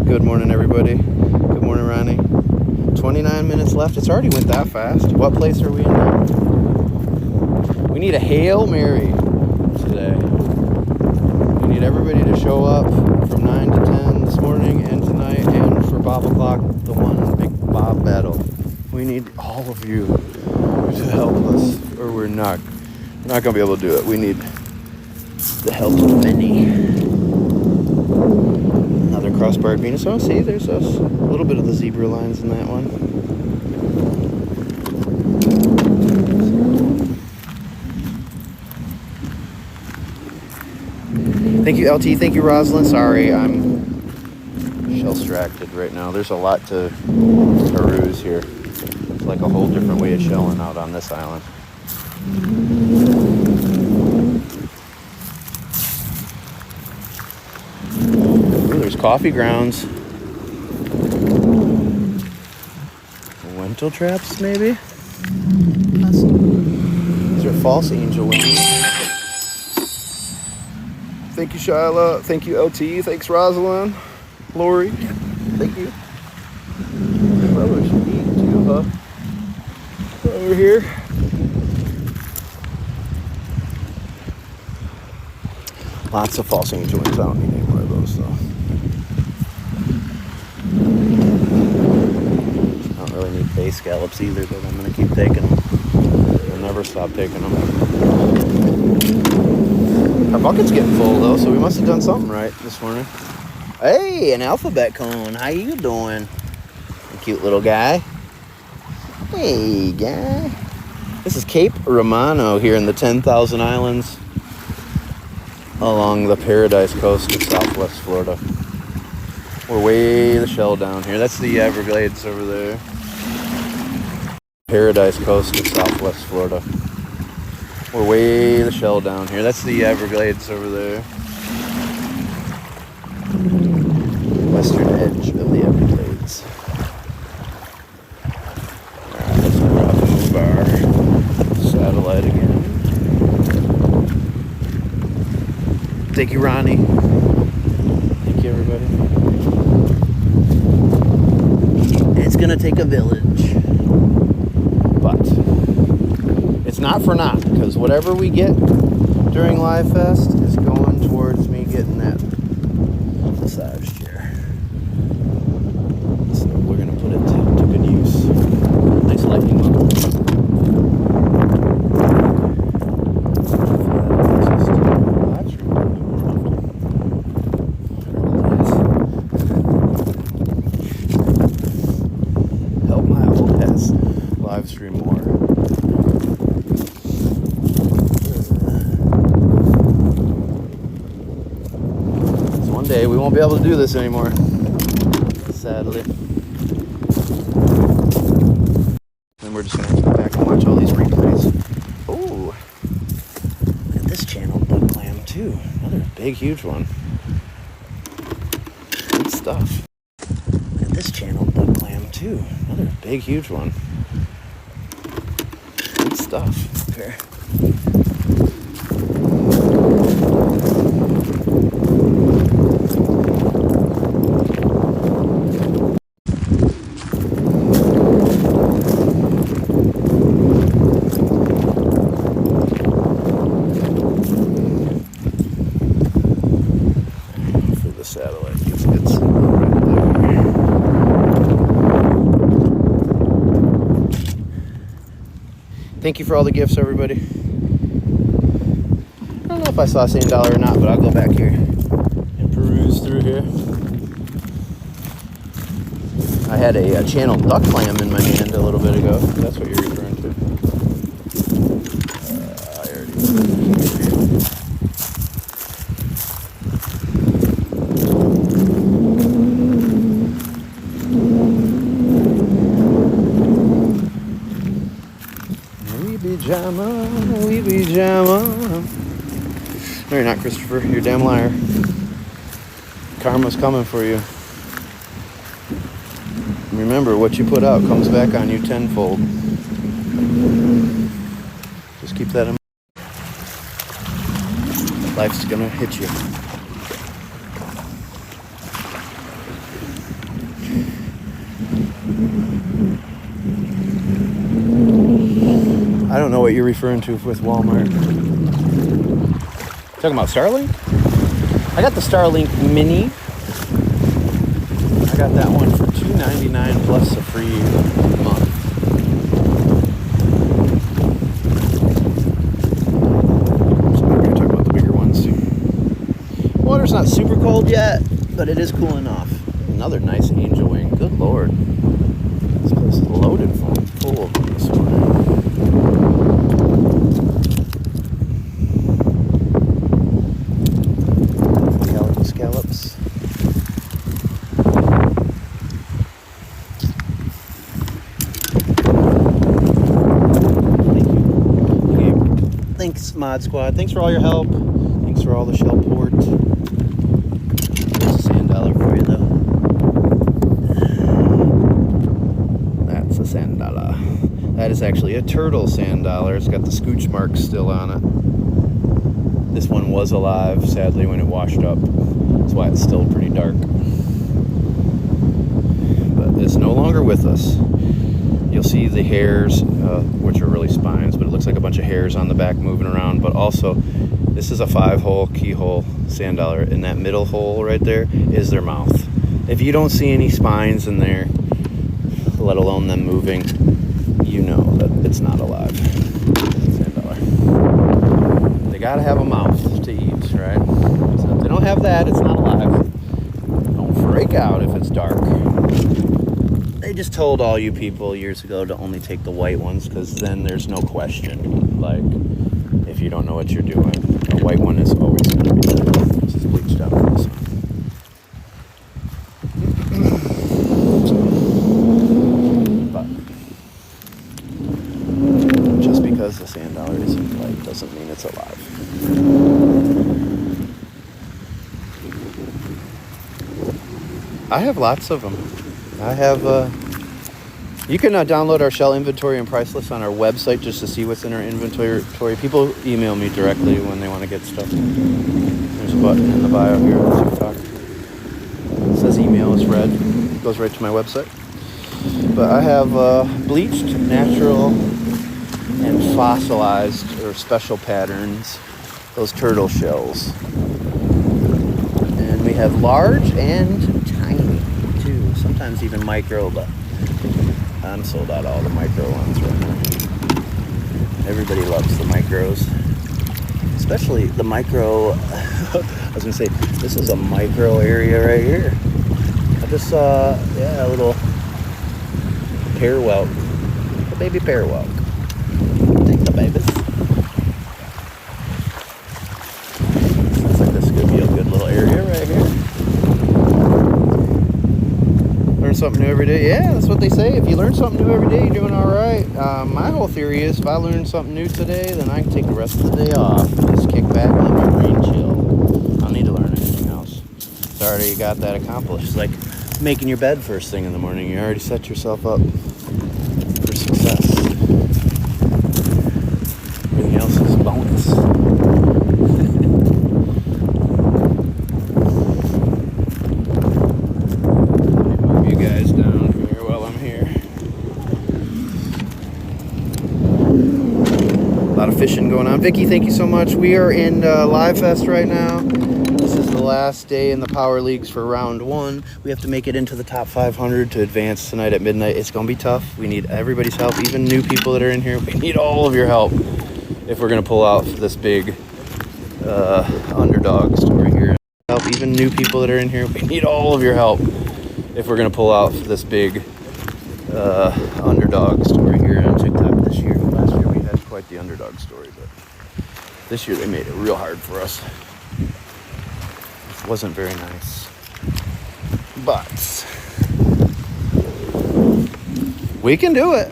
Good morning, everybody. Good morning, Ronnie. 29 minutes left. It's already went that fast. What place are we in now? We need a Hail Mary today. We need everybody to show up from 9 to 10 this morning and tonight, and for Bob o'clock, the one big Bob battle. We need all of you to help us, or we're not going to be able to do it. We need the help of many. Another crossbarred Venus. Oh, see, there's a little bit of the zebra lines in that one. Thank you, LT. Thank you, Rosalind. Sorry, I'm shell-stracted right now. There's a lot to peruse here. It's like a whole different way of shelling out on this island. Ooh, there's coffee grounds. Lentil traps, maybe? These are false angel wings. Thank you, Shyla. Thank you, LT. Thanks, Rosalind. Lori. Thank you. Probably should eat too, huh? Over here. Lots of false angel wings. I don't need any more of those, though. I don't really need bay scallops either, but I'm going to keep taking them. I'll never stop taking them. Our bucket's getting full, though, so we must have done something right this morning. Hey, an alphabet cone. How you doing? A cute little guy. Hey, guy. This is Cape Romano here in the 10,000 Islands along the Paradise coast of Southwest Florida. We're way the shell down here. That's the Everglades over there. Paradise coast of Southwest Florida. We're way the shell down here. That's the Everglades over there. Western edge of the Everglades. Alright, let's move our satellite again. Thank you, Ronnie. Thank you, everybody. It's gonna take a village, but it's not for naught, because whatever we get during Live Fest is going towards me getting that massage chair. So we're gonna put it to good use. Nice lightning bug. Help my old ass live stream more. So one day we won't be able to do this anymore, sadly. Then we're just gonna have to go back and watch all these replays. Ooh, look at this channel bug clam too. Another big, huge one. Good stuff. Look at this channel bug clam too. Another big, huge one. Good stuff. Okay. Satellite gets right there. Thank you for all the gifts, everybody. I don't know if I saw Sand Dollar or not, but I'll go back here and peruse through here. I had a channel duck clam in my hand a little bit ago. That's what you're referring to. I already. We be jamma. No, you're not, Christopher. You're a damn liar. Karma's coming for you. Remember, what you put out comes back on you tenfold. Just keep that in mind. Life's gonna hit you. I don't know what you're referring to with Walmart. Talking about Starlink? I got the Starlink Mini. I got that one for $2.99 plus a free month. So we're gonna talk about the bigger ones. Water's not super cold yet, but it is cooling off. Another nice angel wing. Good lord. This place is loaded full of them this morning. Scallops. Thank you. Okay. Thanks, Mod Squad. Thanks for all your help. Thanks for all the shell port. There's a sand dollar for you, though. That's a sand dollar. That is actually a turtle sand dollar. It's got the scooch marks still on it. This one was alive, sadly, when it washed up. That's why it's still pretty dark. But it's no longer with us. You'll see the hairs, which are really spines, but it looks like a bunch of hairs on the back moving around. But also, this is a 5-hole keyhole sand dollar. In that middle hole right there is their mouth. If you don't see any spines in there, let alone them moving, you know that it's not alive. Sand dollar. They gotta have a mouth to eat, right? So if they don't have that, it's not alive. Don't freak out if it's dark. They just told all you people years ago to only take the white ones, because then there's no question. Like, if you don't know what you're doing, a white one is always going to be better. This is bleached out for this one. But just because the sand dollar isn't white doesn't mean it's alive. I have lots of them. I have You can download our shell inventory and price list on our website just to see what's in our inventory. People email me directly when they want to get stuff. There's a button in the bio here on TikTok. It says email is red. It goes right to my website. But I have bleached, natural, and fossilized or special patterns, those turtle shells. And we have large and tiny too, sometimes even micro, but I'm sold out all the micro ones right now. Everybody loves the micros, especially the micro. I was gonna say, this is a micro area right here. I just saw, a little pear whelk, a baby pear whelk. Take the babies. Looks like this could be a good little area right here. Learn something new every day. Yeah, that's what they say. If you learn something new every day, you're doing all right. My whole theory is if I learn something new today, then I can take the rest of the day off and just kick back and let my brain chill. I don't need to learn anything else. It's already got that accomplished. It's like making your bed first thing in the morning. You already set yourself up for success. Everything else is a bonus. Move you guys down here while I'm here. A lot of fishing going on. Vicky, thank you so much. We are in Live Fest right now. This is the last day in the Power Leagues for round 1. We have to make it into the top 500 to advance tonight at midnight. It's going to be tough. We need everybody's help, even new people that are in here. We need all of your help if we're going to pull out this big underdog story here. Help, even new people that are in here. We need all of your help if we're going to pull out this big underdog story here on TikTok this year. Last year we had quite the underdog story, but this year they made it real hard for us. Wasn't very nice, but we can do it.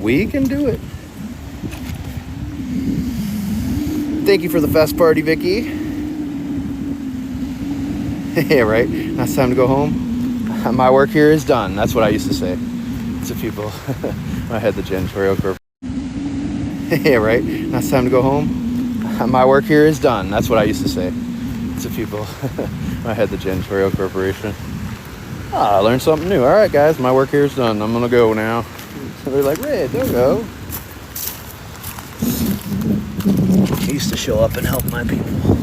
We can do it. Thank you for the fest party, Vicky. Yeah, right. Now it's time to go home. My work here is done. That's what I used to say to people when I had the janitorial corp. Yeah, right. Now it's time to go home. My work here is done. That's what I used to say to people when I had the janitorial corporation. I learned something new. All right, guys, my work here is done. I'm gonna go now. So they're like, Red, don't go. I used to show up and help my people.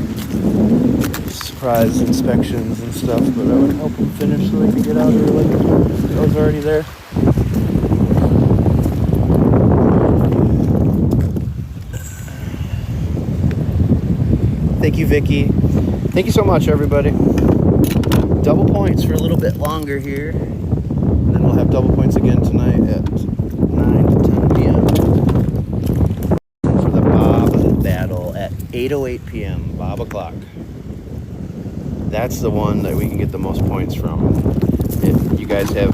Surprise inspections and stuff, but I would help them finish so they could get out early. I was already there. Thank you, Vicky. Thank you so much, everybody. Double points for a little bit longer here. And then we'll have double points again tonight at 9 to 10 p.m. for the Bob battle at 8:08 p.m. Bob o'clock. That's the one that we can get the most points from. If you guys have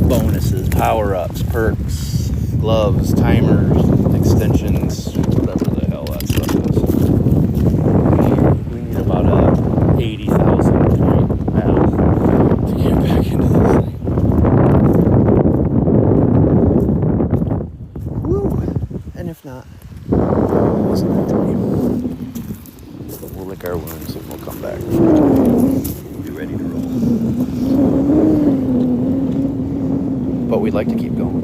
bonuses, power-ups, perks, gloves, timers, extensions, whatever the hell that stuff is. We need about a 80,000 point battle to get back into this thing. Woo! And if not, it wasn't meant to be. But we'll lick our wounds and we'll come back. We'll be ready to roll. But we'd like to keep going.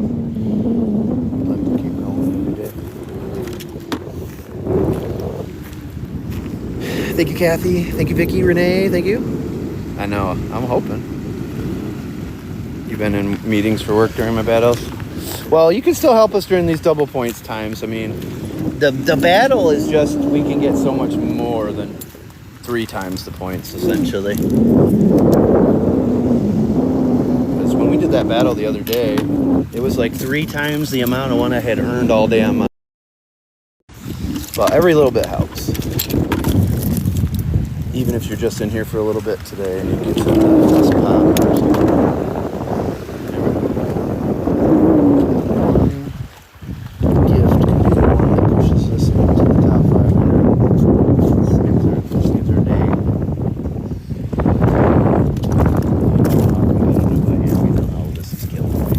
We'd like to keep going every day. Thank you, Kathy. Thank you, Vicky. Renee, thank you. I know. I'm hoping. You've been in meetings for work during my battles? Well, you can still help us during these double points times. I mean, the battle is just, we can get so much more than 3 times the points, essentially. Because when we did that battle the other day, it was like 3 times the amount of one I had earned all day on my... Well, every little bit helps. Even if you're just in here for a little bit today and you get to the spot or something. Gift could be the one that pushes us into the top 500. Saves our day. How competitive I am, you know how this is killing me.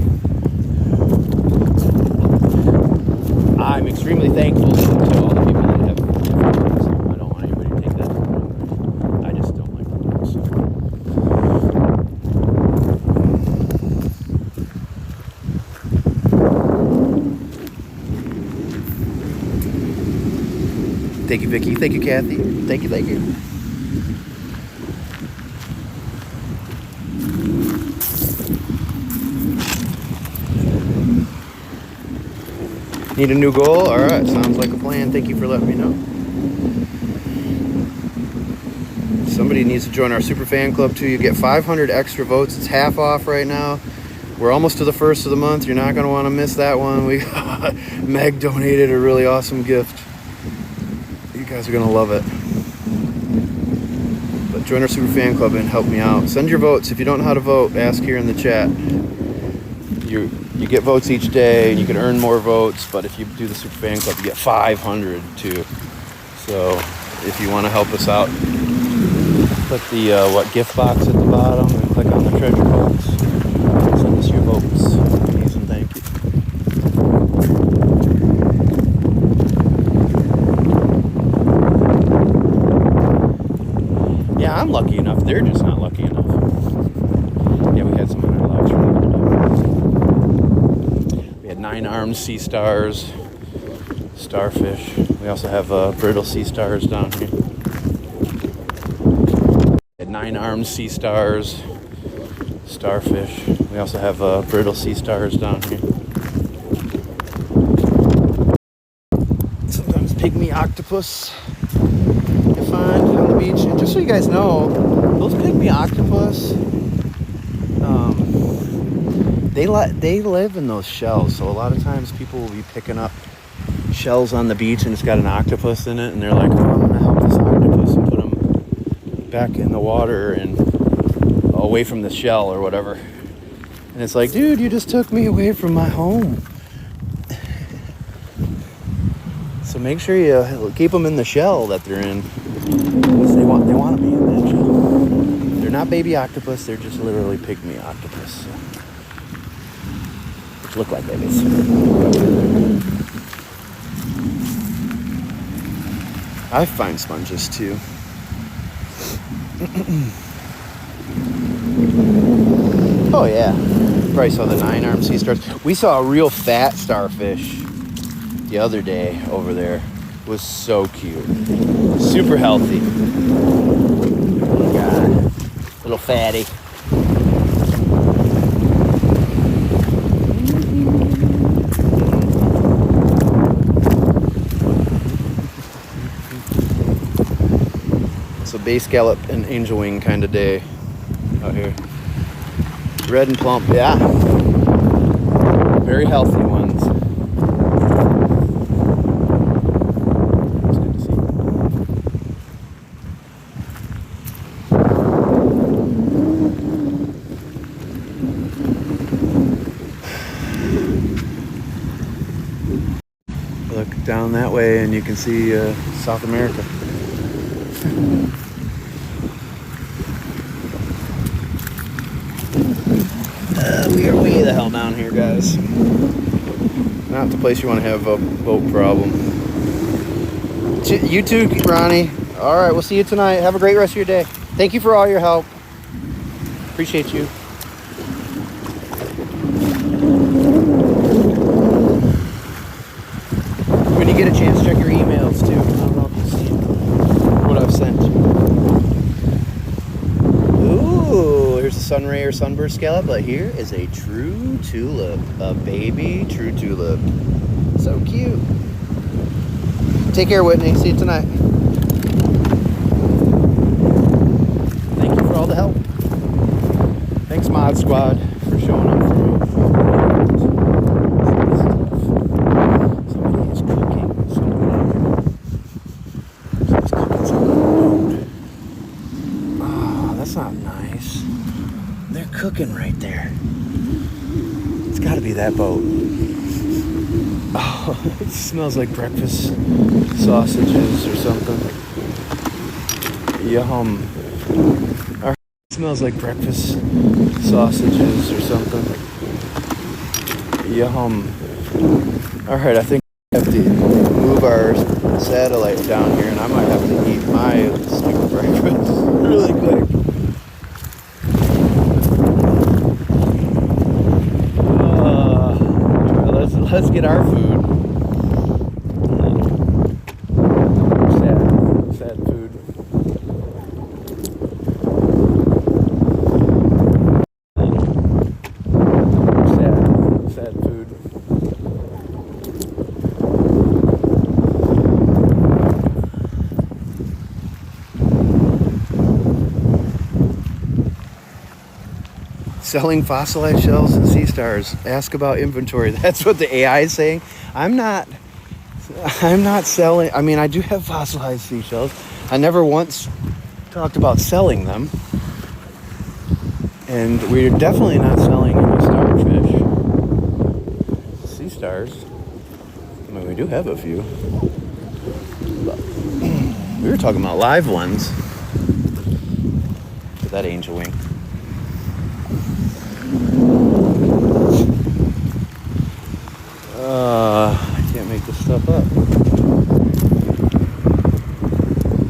Thank you, Vicky. Thank you, Kathy. Thank you, thank you. Need a new goal? All right, sounds like a plan. Thank you for letting me know. Somebody needs to join our super fan club too. You get 500 extra votes. It's half off right now. We're almost to the first of the month. You're not going to want to miss that one. Meg donated a really awesome gift. You guys are going to love it. But join our super fan club and help me out. Send your votes. If you don't know how to vote, ask here in the chat. You get votes each day, and you can earn more votes. But if you do the super fan club, you get 500 too. So if you want to help us out, click the gift box at the bottom and click on the treasure box. Send us your votes. Please and thank you. Yeah, I'm lucky enough. They're just not lucky enough. Yeah, we had some in our lives for that. We had 9-armed sea stars, starfish. We also have brittle sea stars down here. 9-armed sea stars, starfish. We also have brittle sea stars down here. Sometimes pygmy octopus you find on the beach. And just so you guys know, those pygmy octopus, they live in those shells. So a lot of times people will be picking up shells on the beach and it's got an octopus in it, and they're like, oh, I'm gonna help this octopus and put them back in the water and away from the shell or whatever. And it's like, dude, you just took me away from my home. So make sure you keep them in the shell that they're in, because they want to be in that shell. They're not baby octopus, they're just literally pygmy octopus, so, which look like babies. I find sponges too. Oh yeah, you probably saw the 9-armed sea stars. We saw a real fat starfish the other day over there. It was so cute, super healthy. Oh my God, little fatty. It's a bay scallop and angel wing kind of day out here. Red and plump, yeah. Very healthy ones. It's good to see. Look down that way and you can see South America. We are way the hell down here, guys. Not the place you want to have a boat problem. You too, Ronnie. All right, we'll see you tonight. Have a great rest of your day. Thank you for all your help. Appreciate you. When you get a chance, check your emails too. I don't know if you see what I've sent. Ooh, here's a sunray or sunburst scallop, but here is a true tulip, a baby true tulip. So cute. Take care, Whitney. See you tonight. Thank you for all the help. Thanks, Mod Squad, for showing up for me. Somebody is cooking something out here. Somebody's cooking something on the road. Oh, that's not nice. They're cooking right there. It's got to be that boat. Oh, it smells like breakfast sausages or something. Yum. It smells like breakfast sausages or something. Yum. Alright, I think I have to move our satellite down here, and I might have to eat my stupid breakfast really quick. Let's get our food. Selling fossilized shells and sea stars. Ask about inventory. That's what the AI is saying. I'm not selling. I mean, I do have fossilized seashells. I never once talked about selling them. And we're definitely not selling any starfish. Sea stars. I mean, we do have a few. But we were talking about live ones. With that angel wing. I can't make this stuff up.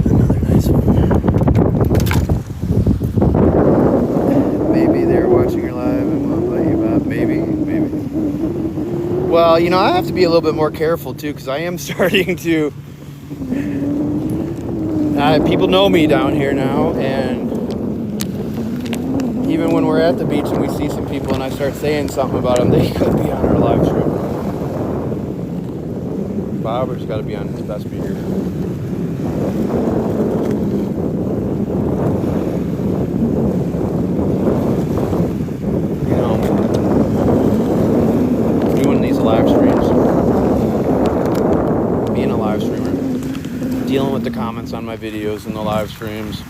Another nice one. Maybe they're watching your live and won't let you up. Maybe. Well, you know, I have to be a little bit more careful too, because I am starting to. People know me down here now, and even when we're at the beach and we see some people and I start saying something about them, they could be on our live stream. Bobber's got to be on his best behavior. You know, doing these live streams, being a live streamer, dealing with the comments on my videos and the live streams,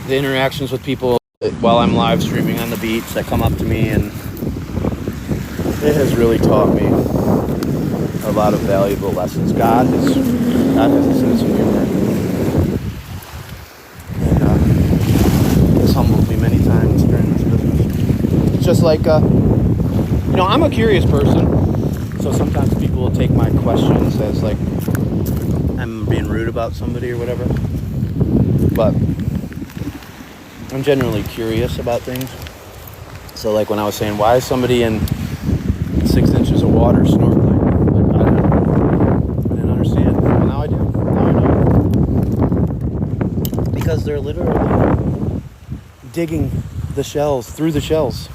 the interactions with people while I'm live streaming on the beach that come up to me, and it has really taught me a lot of valuable lessons. God has a sense of humor, and has humbled me many times during this business. It's just like, you know, I'm a curious person, so sometimes people will take my questions as like I'm being rude about somebody or whatever, but I'm generally curious about things. So like when I was saying, why is somebody in 6 inches of water snorkeling? Like, I didn't understand. Well, now I do. Now I know. Because they're literally digging the shells, through the shells.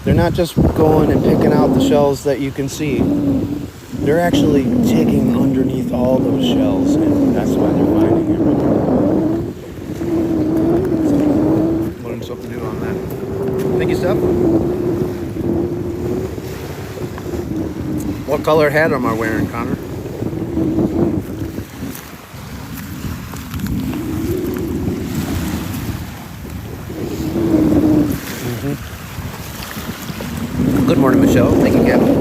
They're not just going and picking out the shells that you can see. They're actually digging underneath all those shells, and that's why they're finding everything. Something new on that. Thank you, Steph. What color hat am I wearing, Connor? Good morning, Michelle. Thank you, Captain.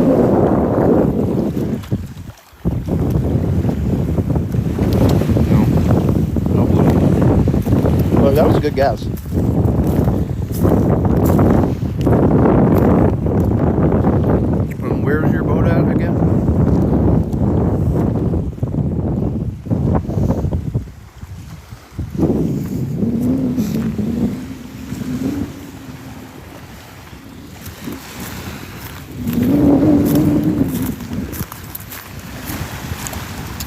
No blue. Well, that was a good guess. Where's your boat at again?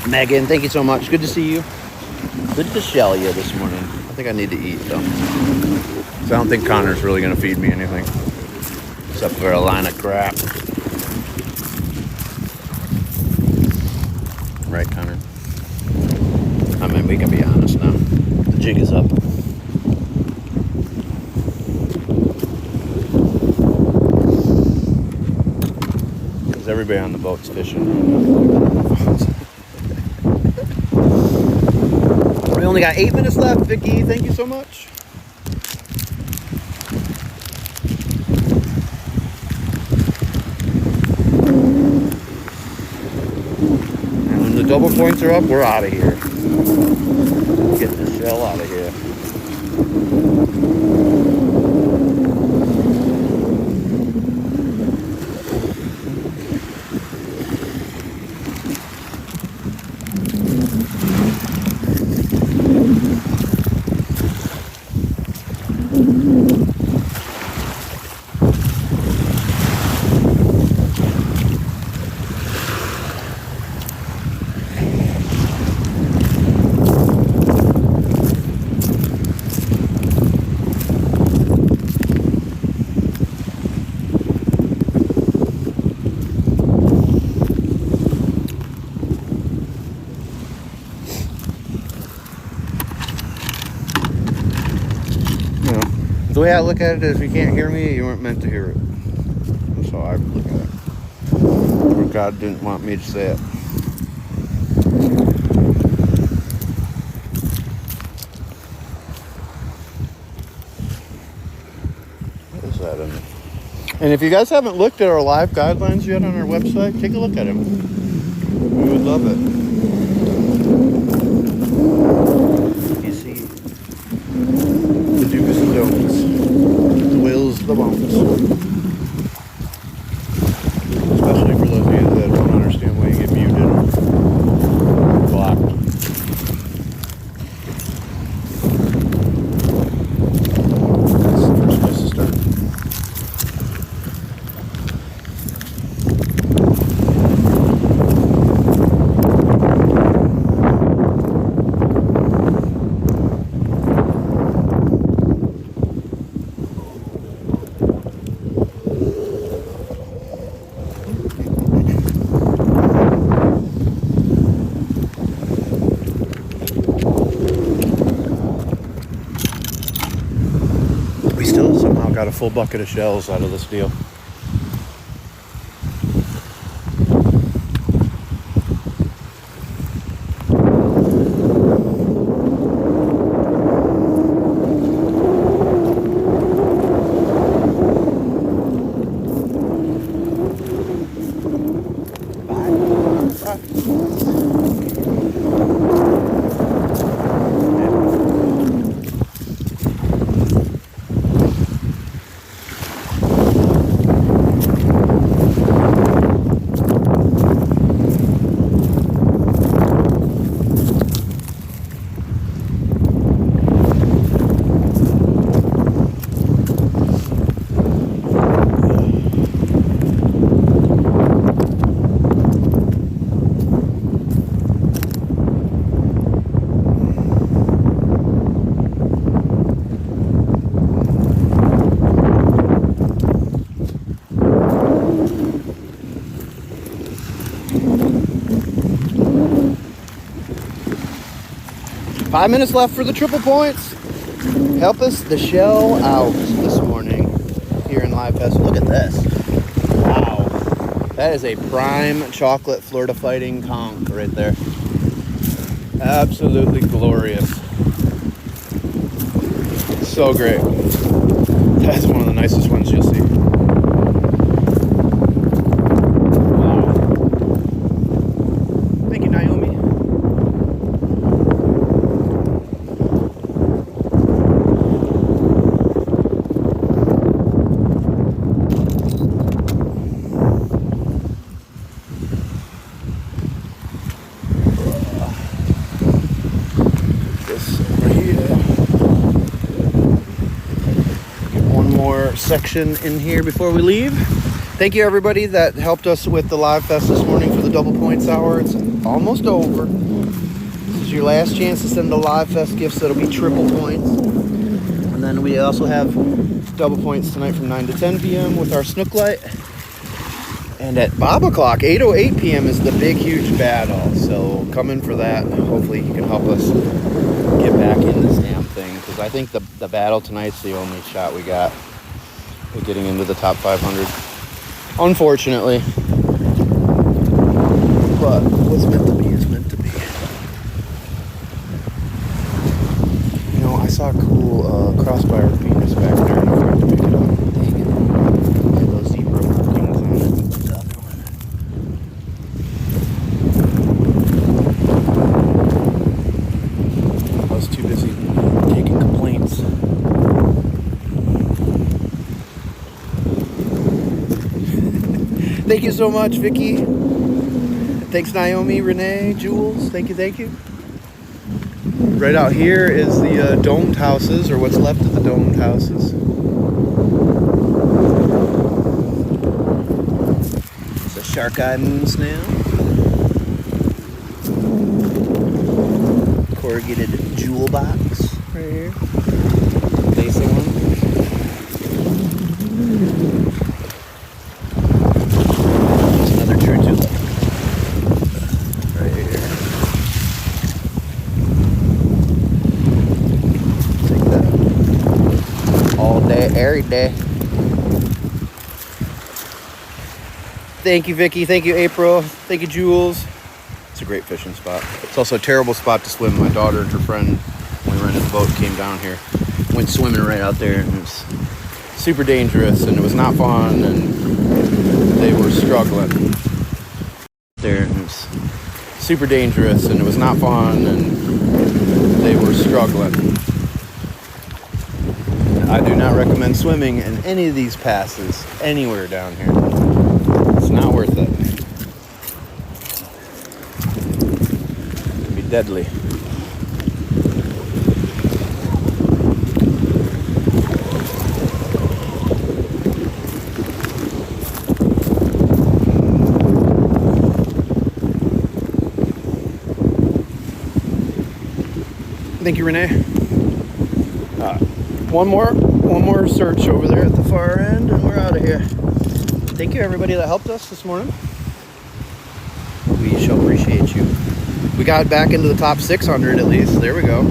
Megan, thank you so much. Good to see you. Good to shell you this morning. I think I need to eat though. So I don't think Connor's really gonna feed me anything. Except for a line of crap. Right, Connor? I mean, we can be honest now. The jig is up. Because everybody on the boat's fishing. We only got 8 minutes left, Vicky. Thank you so much. The double points are up, we're out of here. Get this shell out of here. The way I look at it is, if you can't hear me, you weren't meant to hear it. That's how I look at it. Or God didn't want me to say it. What is that in there? And if you guys haven't looked at our live guidelines yet on our website, take a look at them. We would love it. You see the do's and don'ts, the wills, the won'ts. Especially for those of you that don't understand why you get muted or blocked. That's the first place to start. 'Full bucket of shells out of this deal. Five minutes left for the triple points. Help us the shell out this morning here in Live Fest. Look at this. Wow. That is a prime chocolate Florida Fighting conch right there. Absolutely glorious. So great. That's one of the nicest ones you'll see. Wow. Thank you, Naomi. Section in here before we leave. Thank you everybody that helped us with the Live Fest this morning for the double points hour. It's almost over. This is your last chance to send the Live Fest gifts. That'll be triple points. And then we also have double points tonight from 9 to 10 p.m. with our snook light. And at Bob o'clock, 8:08 p.m. is the big huge battle. So come in for that. Hopefully you can help us get back in this damn thing, because I think the battle tonight's the only shot we got at getting into the top 500, unfortunately. But what's meant to be is meant to be. You know, I saw a cool crossbar penis back there, and I forgot to pick it up. Dang it. Had those zebra markings on it. The other one. I was too busy taking complaints. Thank you so much, Vicky. Thanks, Naomi, Renee, Jules. Thank you, thank you. Right out here is the domed houses, or what's left of the domed houses. It's a shark-eye moon snail. Corrugated jewel box right here. Facing one. every day. Thank you, Vicky. Thank you, April. Thank you, Jules. It's a great fishing spot. It's also a terrible spot to swim. My daughter and her friend, when we rented the boat, came down here, went swimming right out there, and it was super dangerous, and it was not fun, and they were struggling there, and it was super dangerous, and it was not fun, and they were struggling. I do not recommend swimming in any of these passes anywhere down here. It's not worth it. It'd be deadly. Thank you, Renee. One more search over there at the far end, and we're out of here. Thank you, everybody that helped us this morning. We shall appreciate you. We got back into the top 600 at least. There we go.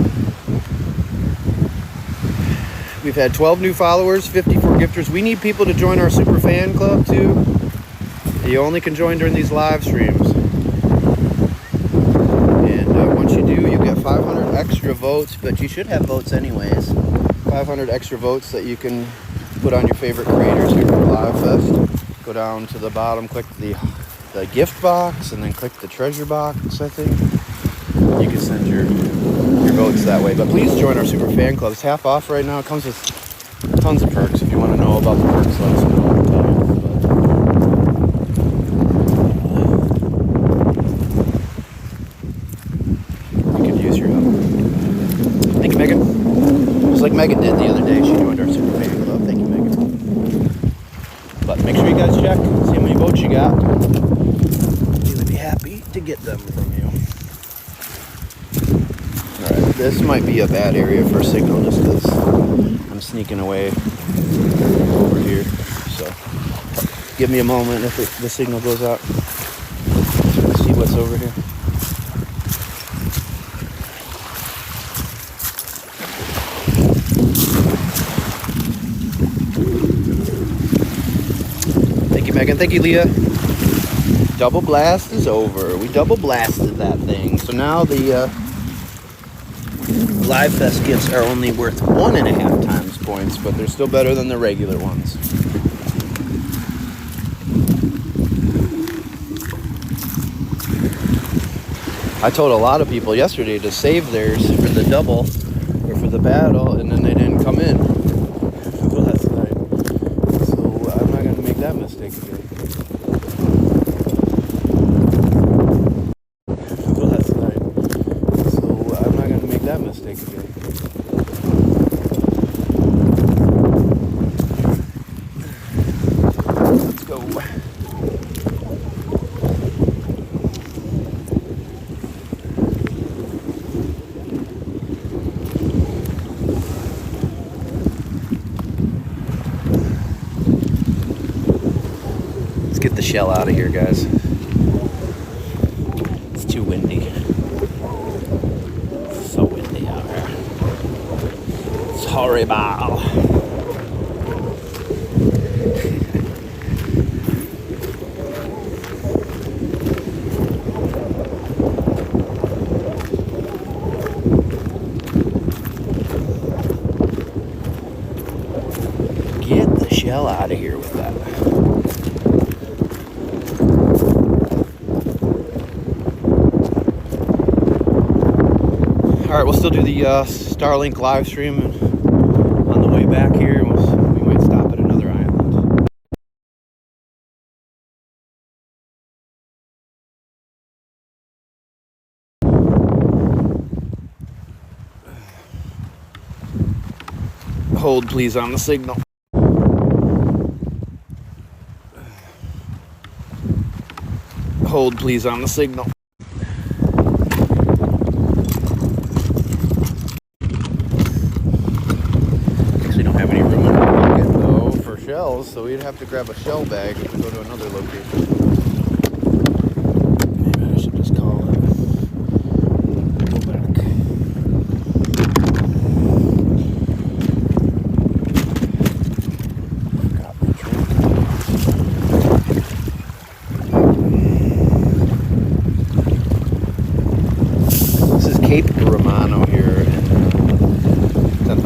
We've had 12 new followers, 54 gifters. We need people to join our super fan club too. You only can join during these live streams. Once you do, you get 500 extra votes, but you should have votes anyways. 500 extra votes that you can put on your favorite creators here for Live Fest. Go down to the bottom, click the gift box, and then click the treasure box, I think. You can send your votes that way. But please join our super fan club. It's half off right now. It comes with tons of perks. If you want to know about the perks, let us know. I'll tell you. Like Megan did the other day. She joined our super fan club. Thank you, Megan. But make sure you guys check, see how many votes you got. We would be happy to get them from you. Alright, this might be a bad area for a signal just because I'm sneaking away over here. So give me a moment if the signal goes out. Let's see what's over here. Megan, thank you, Leah. Double blast is over. We double blasted that thing. So now the Live Fest gifts are only worth 1.5 times points, but they're still better than the regular ones. I told a lot of people yesterday to save theirs for the double or for the battle, and then they didn't come in last night. So I'm not going to make that mistake again. Last night. So I'm not going to make that mistake again. Let's go. Let's get the shell out of here, guys. It's too windy. It's so windy out here. It's horrible. Get the shell out of here with that. Alright, we'll still do the Starlink live stream, and on the way back here, we might stop at another island. Hold, please, on the signal. Hold, please, on the signal. Shells, so we'd have to grab a shell bag if we go to another location. Maybe I should just call it. Go back.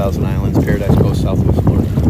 Thousand Islands, Paradise Coast, Southwest Florida.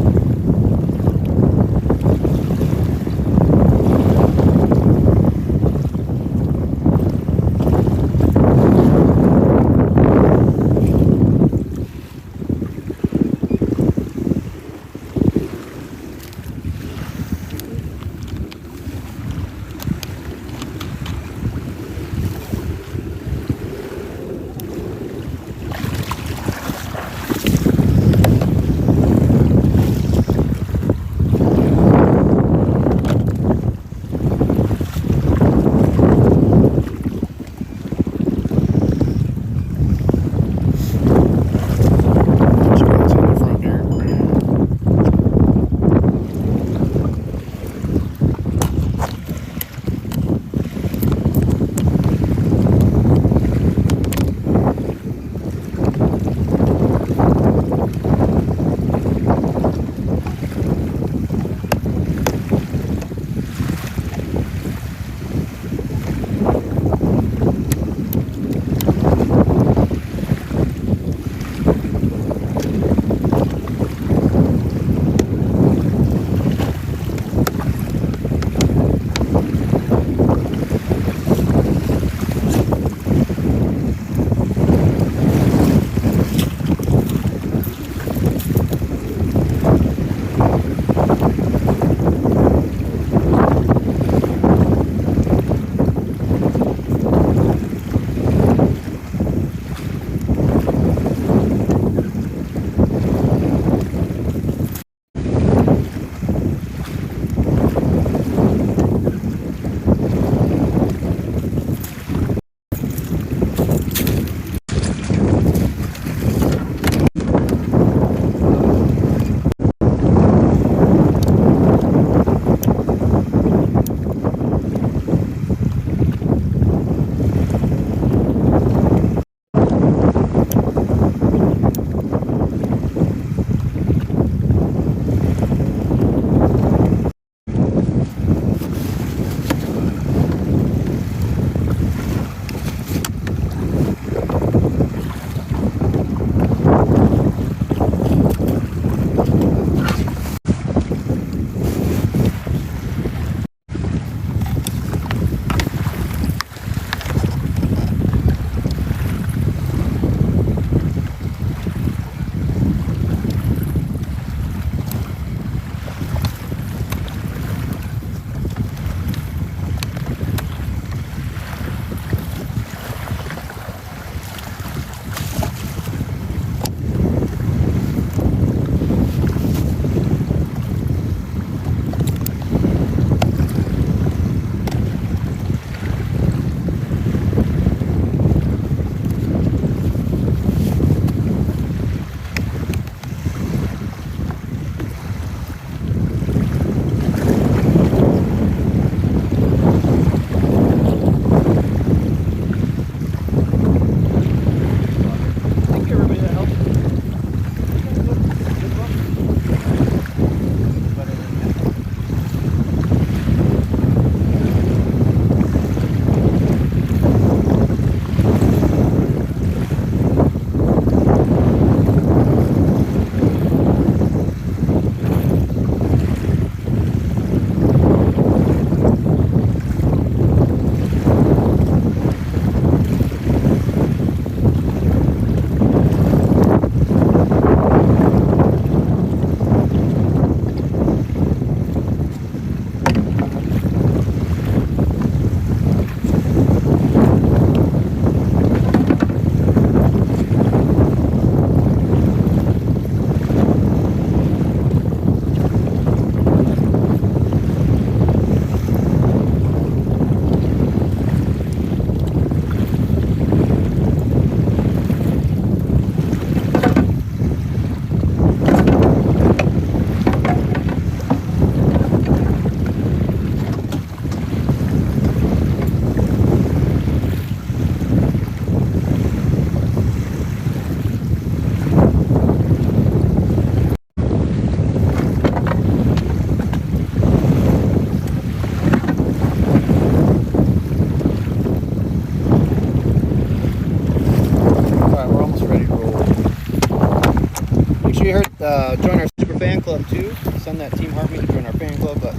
join our super fan club too. Send that Team Heart Me to join our fan club, but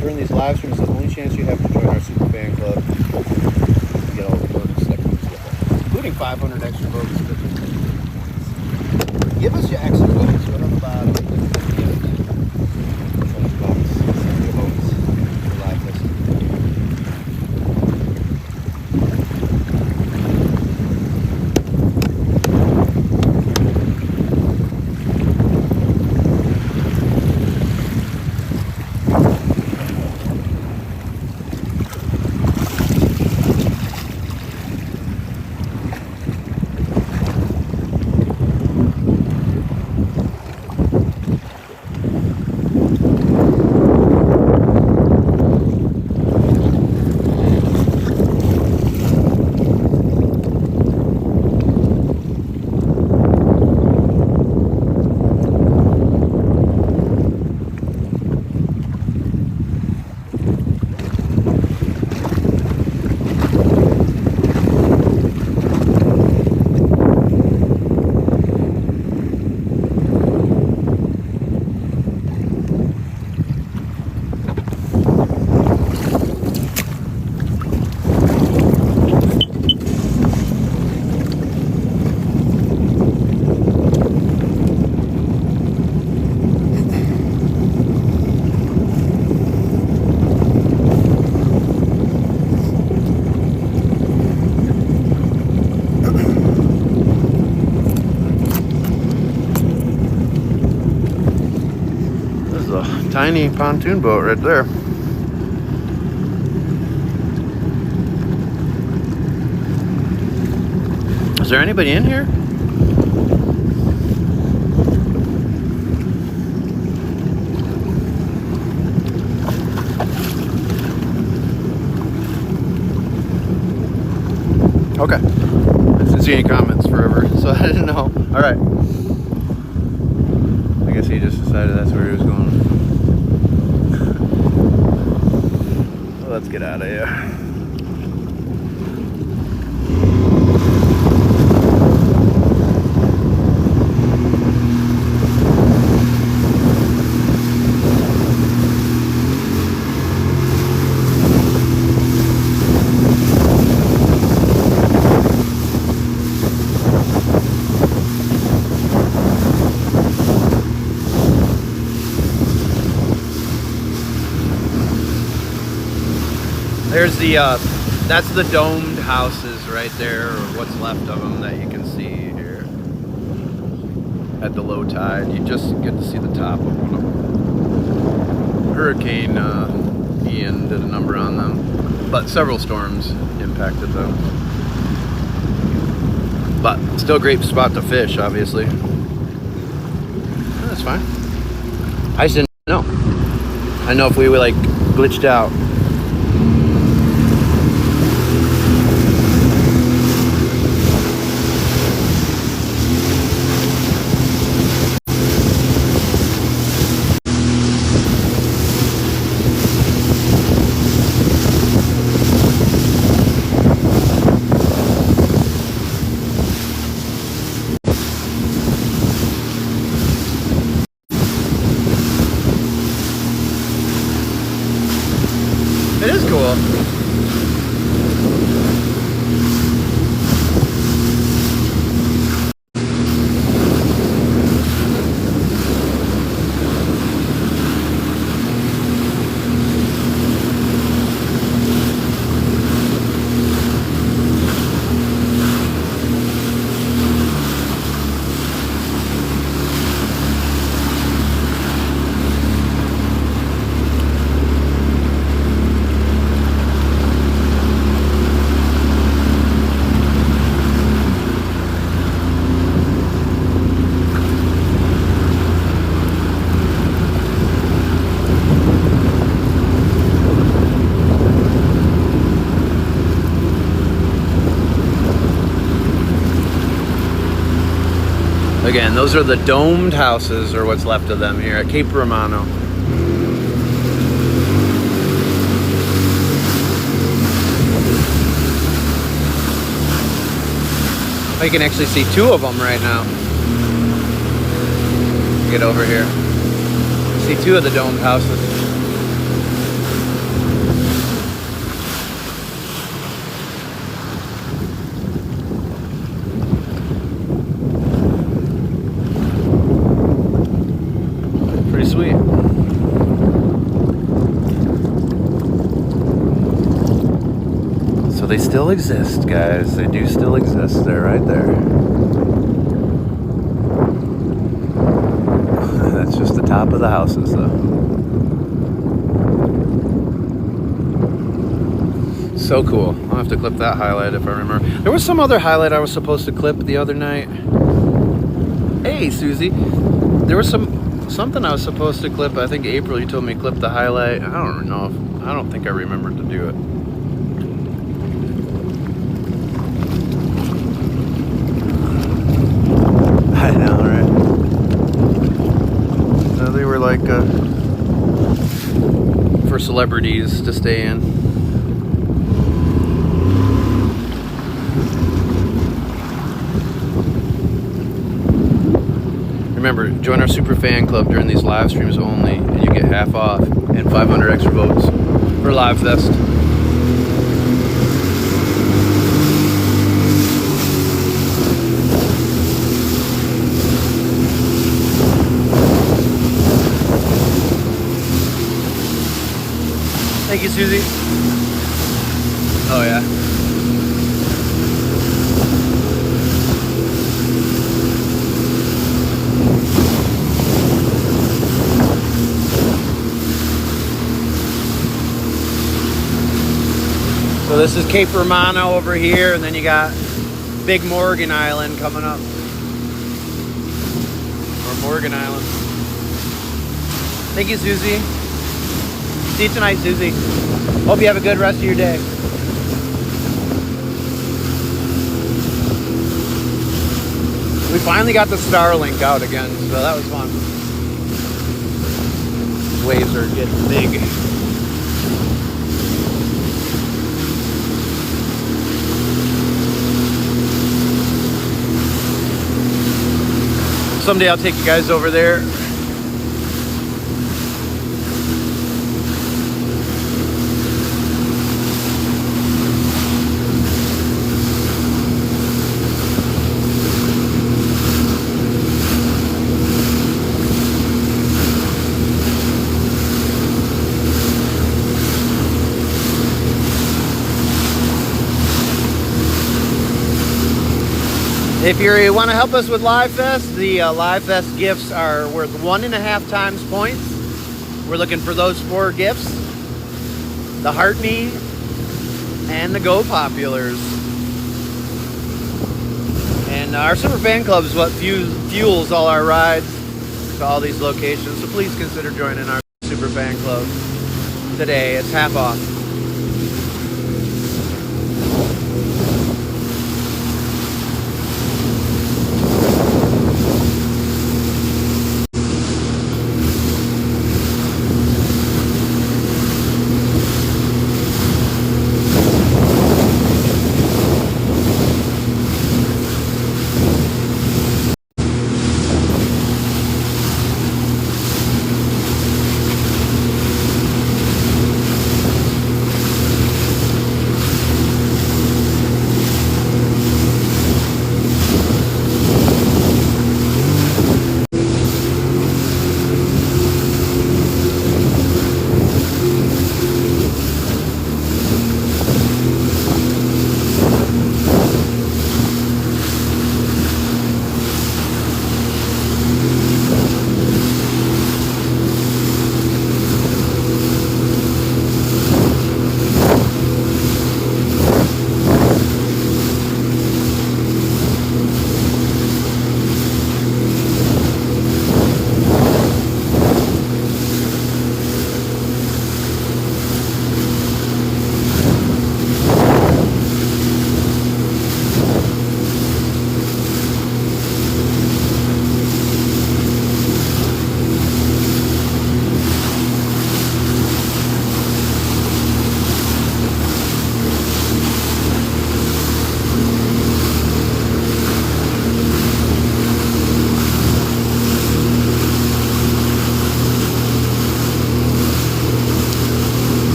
during these live streams, the only chance you have to join our super fan club to get all the perks that comes with it, including 500 extra bonus stickers. Give us your extra bonus right on the bottom. Tiny pontoon boat right there. Is there anybody in here? Okay. I didn't see any comments forever, so I didn't know. Alright. I guess he just decided that's where he was going. Let's get out of here. There's the, that's the domed houses right there, or what's left of them that you can see here. At the low tide, you just get to see the top of one of them. Hurricane Ian did a number on them, but several storms impacted them. But still a great spot to fish, obviously. That's fine. I just didn't know. I know if we were like glitched out. It is cool. Again, those are the domed houses, or what's left of them here at Cape Romano. You can actually see two of them right now. get over here. See two of the domed houses. Pretty sweet. So they still exist, guys. They do still exist. They're right there. That's just the top of the houses, though. So cool. I'll have to clip that highlight if I remember. There was some other highlight I was supposed to clip the other night. Hey, Susie. There was something I was supposed to clip. I think April, you told me clip the highlight. I don't know. I don't think I remembered to do it. I know, right? So they were like for celebrities to stay in. Remember, join our super fan club during these live streams only, and you get half off and 500 extra votes for Live Fest. Thank you, Susie. Oh, yeah. So this is Cape Romano over here, and then you got Big Morgan Island coming up. Or Morgan Island. Thank you, Susie. See you tonight, Susie. Hope you have a good rest of your day. We finally got the Starlink out again, so that was fun. Waves are getting big. Someday I'll take you guys over there. If you want to help us with Live Fest, the Live Fest gifts are worth 1.5 times points. We're looking for those 4 gifts. The Heart Me and the Go Populars. And our Super Fan Club is what fuels all our rides to all these locations. So please consider joining our Super Fan Club today. It's half off.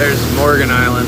There's Morgan Island.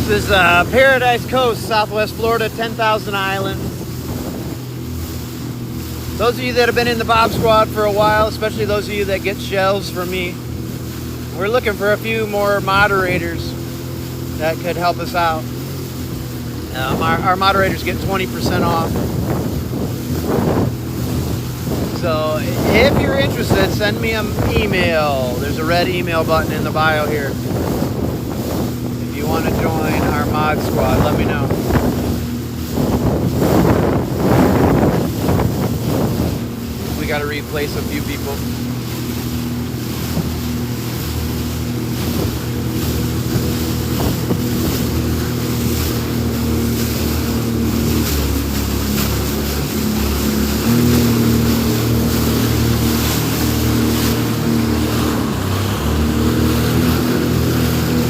This is Paradise Coast, Southwest Florida, 10,000 Island. Those of you that have been in the Bob Squad for a while, especially those of you that get shells from me, we're looking for a few more moderators that could help us out. Our moderators get 20% off. So if you're interested, send me an email. There's a red email button in the bio here. If you want to join our mod squad, let me know. We got to replace a few people.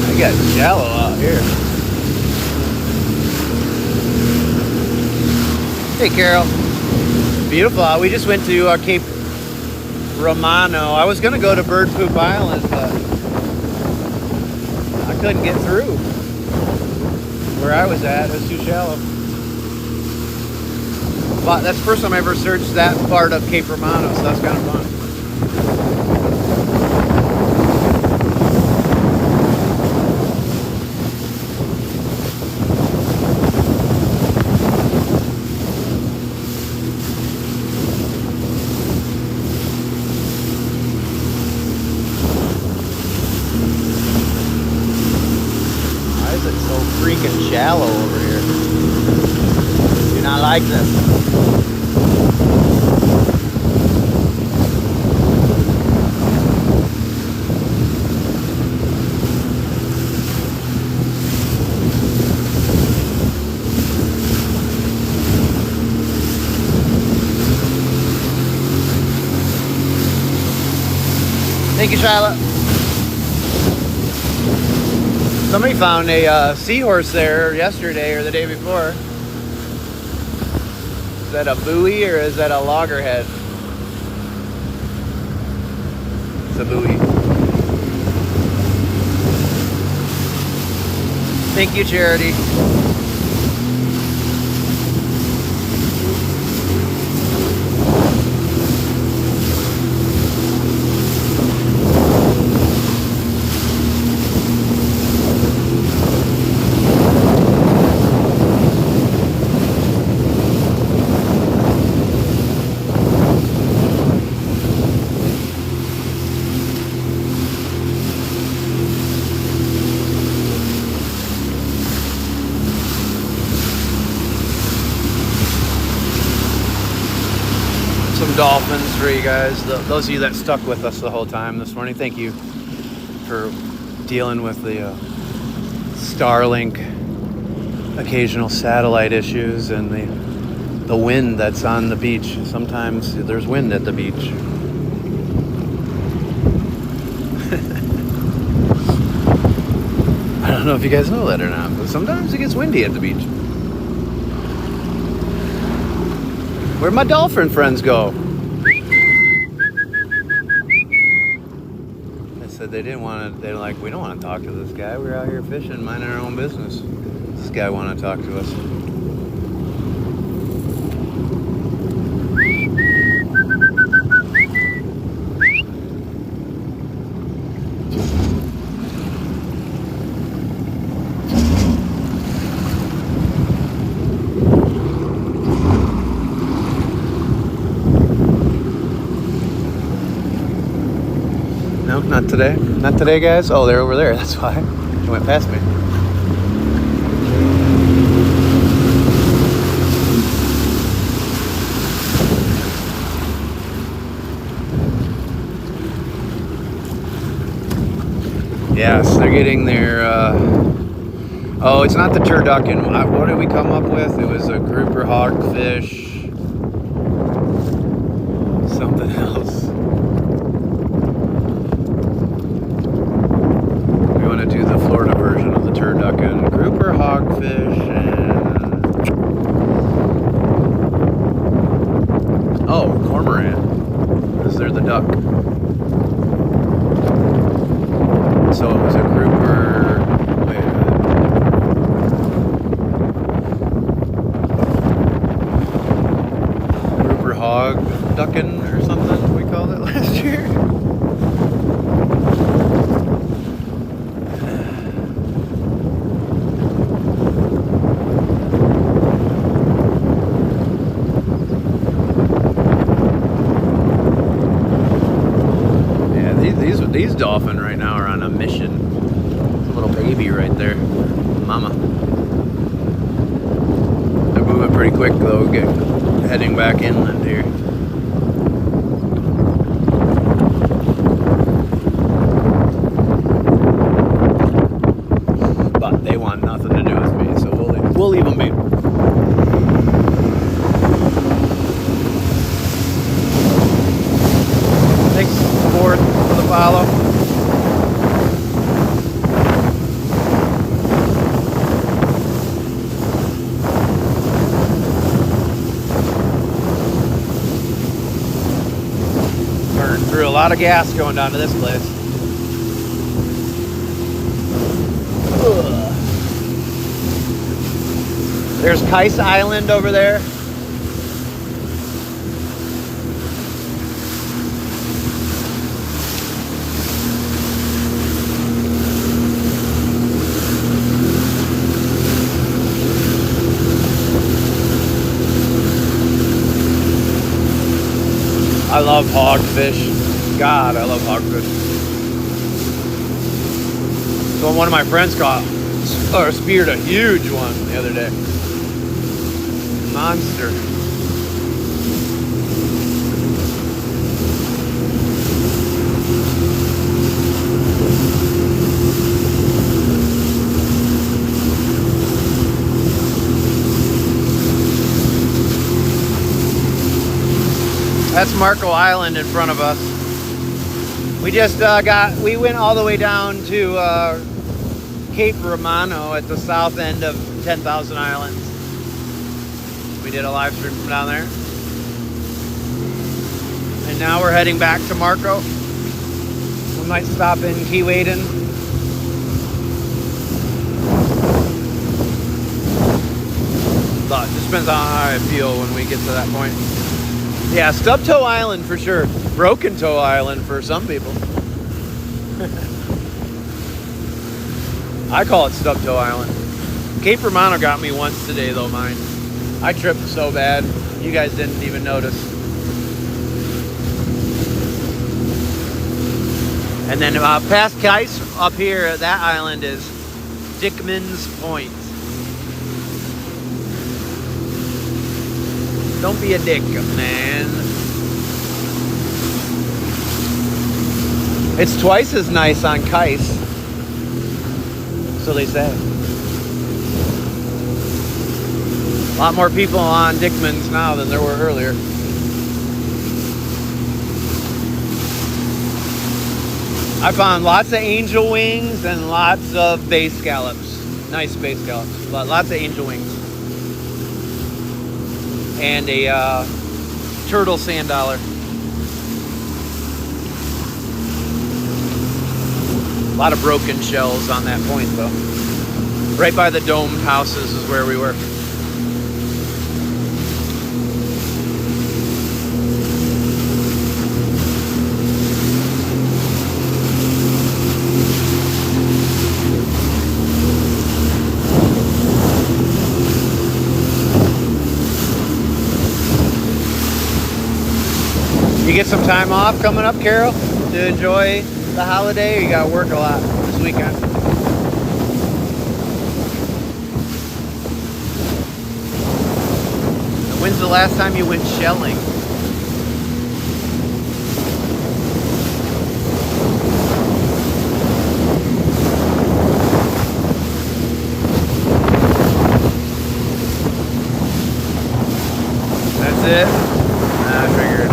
I got shallow out here. Hey, Carol. Beautiful. We just went to Cape Romano. I was going to go to Bird Poop Island, but I couldn't get through where I was at. It was too shallow. But that's the first time I ever searched that part of Cape Romano, so that's kind of fun. Freaking shallow over here. Do not like this. Thank you, Charlotte. Somebody found a seahorse there yesterday or the day before. Is that a buoy or is that a loggerhead? It's a buoy. Thank you, Charity. Dolphins for you guys, those of you that stuck with us the whole time this morning. Thank you for dealing with the Starlink occasional satellite issues and the wind that's on the beach. Sometimes there's wind at the beach. don't know if you guys know that or not, but sometimes it gets windy at the beach. Where'd my dolphin friends go? They said they didn't want to, they're like, we don't want to talk to this guy. We're out here fishing, minding our own business. This guy want to talk to us. No, not today. Not today, guys. Oh, they're over there. That's why. They went past me. Yes, they're getting their... Oh, it's not the turducken. What did we come up with? It was a grouper hogfish. Something else. We want to do the Florida version of the turducken. Grouper hogfish and... Oh, cormorant. Because they're the duck. So it was a grouper... Wait a minute. Grouper hog duckin' or something we called it last year. Yeah, these dolphin right now are on a mission. It's a little baby right there. Mama. They're moving pretty quick though, heading back inland here. But they want nothing to do with me, so we'll leave them be. Thanks, Ford, for the follow. Burned through a lot of gas going down to this place. Ugh. There's Kais Island over there. I love hogfish. God, I love hogfish. So one of my friends caught or speared a huge one the other day. Monster. That's Marco Island in front of us. We just we went all the way down to Cape Romano at the south end of 10,000 Islands. We did a live stream from down there. And now we're heading back to Marco. We might stop in Keewaydin. But it just depends on how I feel when we get to that point. Yeah, Stub Toe Island for sure. Broken Toe Island for some people. I call it Stub Toe Island. Cape Romano got me once today though, mine. I tripped so bad, you guys didn't even notice. And then past Kais up here, that island is Dickman's Point. Don't be a dick, man. It's twice as nice on Kais. So they say. A lot more people on Dickman's now than there were earlier. I found lots of angel wings and lots of bay scallops. Nice bay scallops. Lots of angel wings. And a turtle sand dollar. A lot of broken shells on that point though. Right by the domed houses is where we were. You get some time off coming up, Carol, to enjoy the holiday, or you gotta work a lot this weekend? And when's the last time you went shelling? That's it? I figured.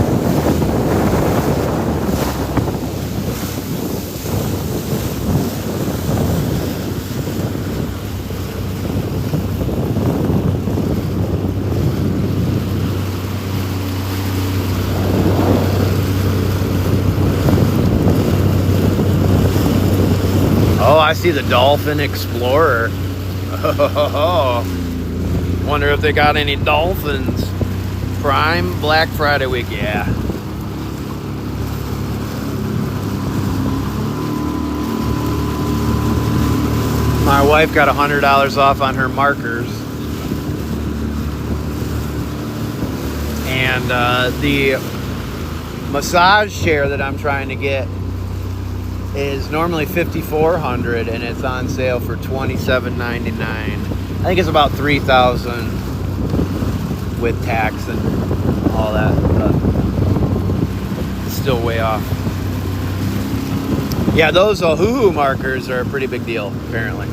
Oh, I see the Dolphin Explorer. Oh, wonder if they got any dolphins. Prime Black Friday week, yeah. My wife got $100 off on her markers. And the massage chair that I'm trying to get is normally $5,400 and it's on sale for $27.99. I think it's about $3,000 with tax and all that, but it's still way off. Yeah, those Ohuhu markers are a pretty big deal, apparently.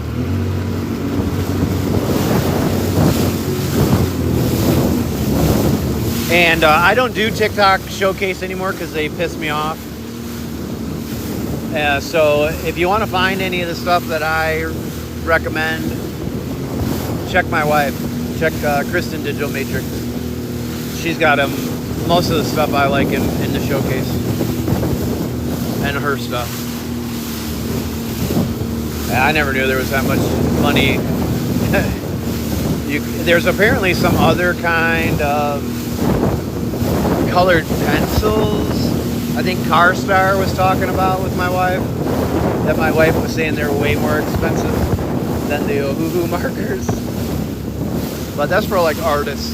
And I don't do TikTok Showcase anymore because they piss me off. So if you want to find any of the stuff that I recommend, check my wife. Check Kristen Digital Matrix. She's got most of the stuff I like in the Showcase. And her stuff. I never knew there was that much money. There's apparently some other kind of colored pencils. I think CarStar was talking about with my wife. That my wife was saying they're way more expensive than the Ohuhu markers. But that's for like artists,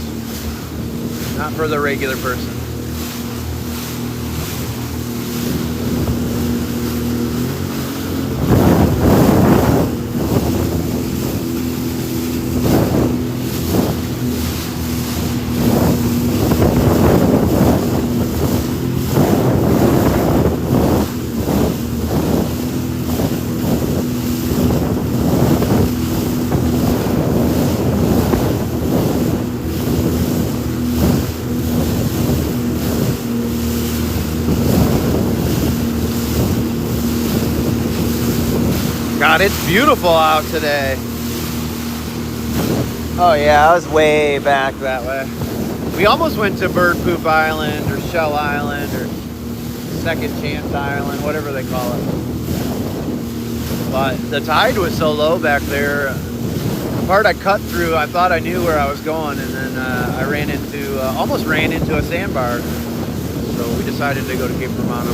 not for the regular person. God, it's beautiful out today. Oh yeah, I was way back that way. We almost went to Bird Poop Island or Shell Island or Second Chance Island, whatever they call it. But the tide was so low back there. The part I cut through, I thought I knew where I was going, and then I almost ran into a sandbar. So we decided to go to Cape Romano.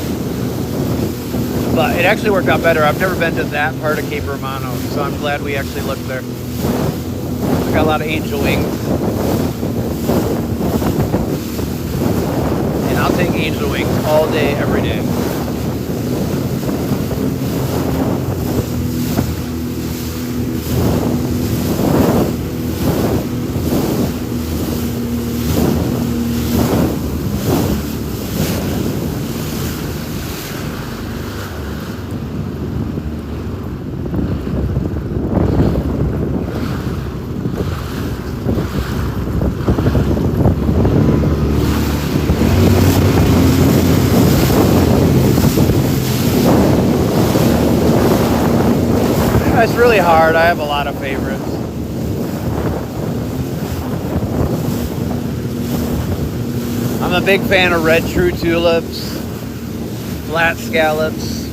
But it actually worked out better. I've never been to that part of Cape Romano, so I'm glad we actually looked there. I got a lot of angel wings. And I'll take angel wings all day, every day. It's really hard. I have a lot of favorites. I'm a big fan of red true tulips, flat scallops,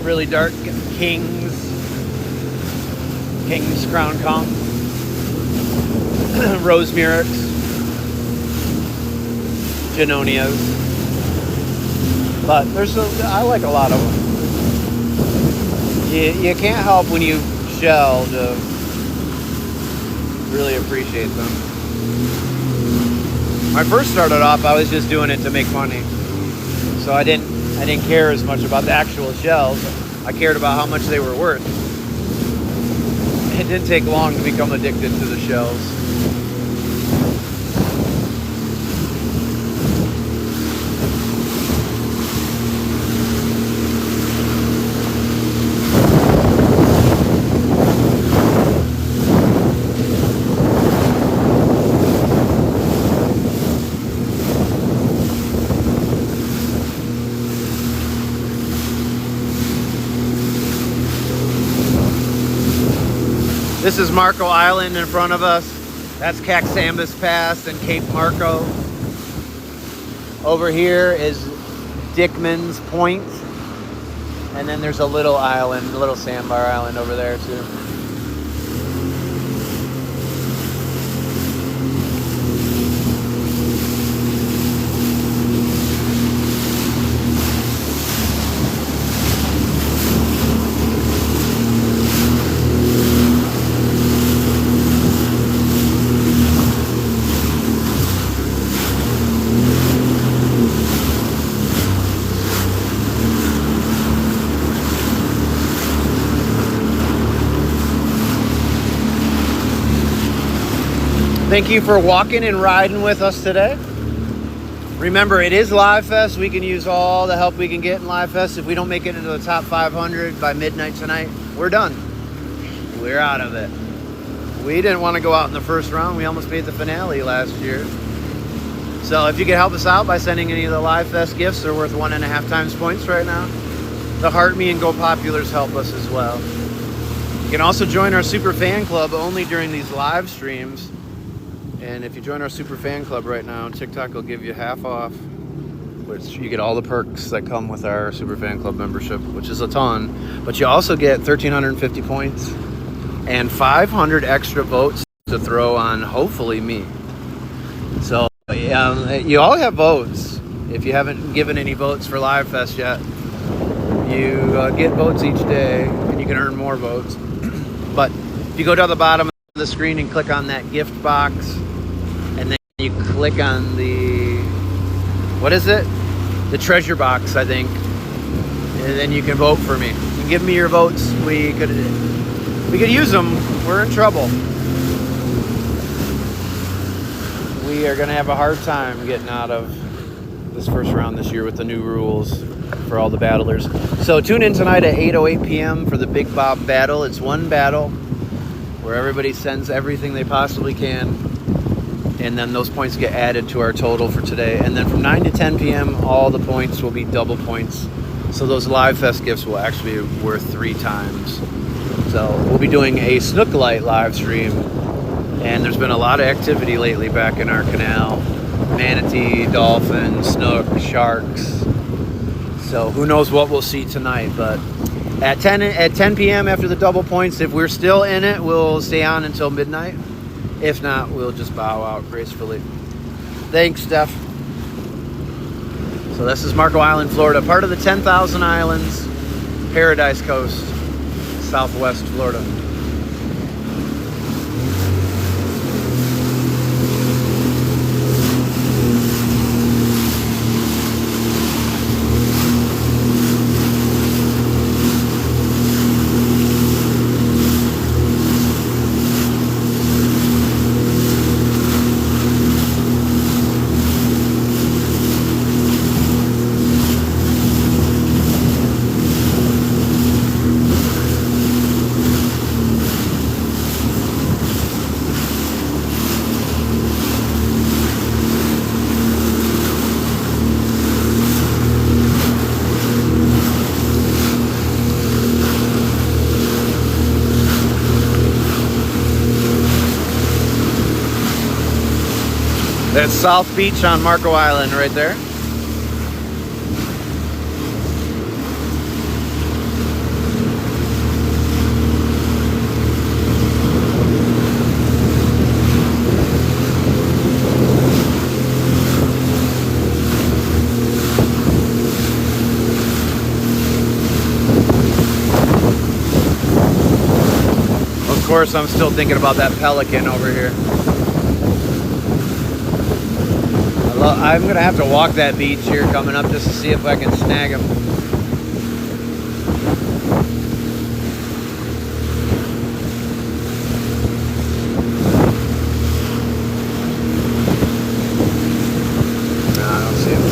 really dark kings crown conch, rose murex, Janonias. But I like a lot of them. You can't help when you shell to really appreciate them. When I first started off, I was just doing it to make money. So I didn't care as much about the actual shells. I cared about how much they were worth. It didn't take long to become addicted to the shells. This is Marco Island in front of us. That's Caxambas Pass and Cape Marco. Over here is Dickman's Point. And then there's a little island, a little sandbar island over there too. Thank you for walking and riding with us today. Remember, it is Live Fest. We can use all the help we can get in Live Fest. If we don't make it into the top 500 by midnight tonight, we're done. We're out of it. We didn't want to go out in the first round. We almost made the finale last year. So if you could help us out by sending any of the Live Fest gifts, they're worth 1.5 times points right now. The Heart Me and Go Populars help us as well. You can also join our Super Fan Club only during these live streams. And if you join our Super Fan Club right now, TikTok will give you half off, which you get all the perks that come with our Super Fan Club membership, which is a ton. But you also get 1,350 points and 500 extra votes to throw on, hopefully, me. So you all have votes. If you haven't given any votes for Live Fest yet, you get votes each day, and you can earn more votes. But if you go down the bottom of the screen and click on that gift box, and then you click on the, what is it? The treasure box, I think. And then you can vote for me. You can give me your votes. We could use them. We're in trouble. We are going to have a hard time getting out of this first round this year with the new rules for all the battlers. So tune in tonight at 8:08 p.m. for the Big Bob battle. It's one battle where everybody sends everything they possibly can, and then those points get added to our total for today. And then from 9 to 10 p.m., all the points will be double points. So those Live Fest gifts will actually be worth 3 times. So we'll be doing a Snook Light live stream, and there's been a lot of activity lately back in our canal. Manatee, dolphin, snook, sharks. So who knows what we'll see tonight, but at 10 p.m. after the double points, if we're still in it, we'll stay on until midnight. If not, we'll just bow out gracefully. Thanks, Steph. So this is Marco Island, Florida, part of the 10,000 Islands, Paradise Coast, Southwest Florida. That's South Beach on Marco Island right there. Of course, I'm still thinking about that pelican over here. I'm going to have to walk that beach here coming up just to see if I can snag him. No, I don't see him.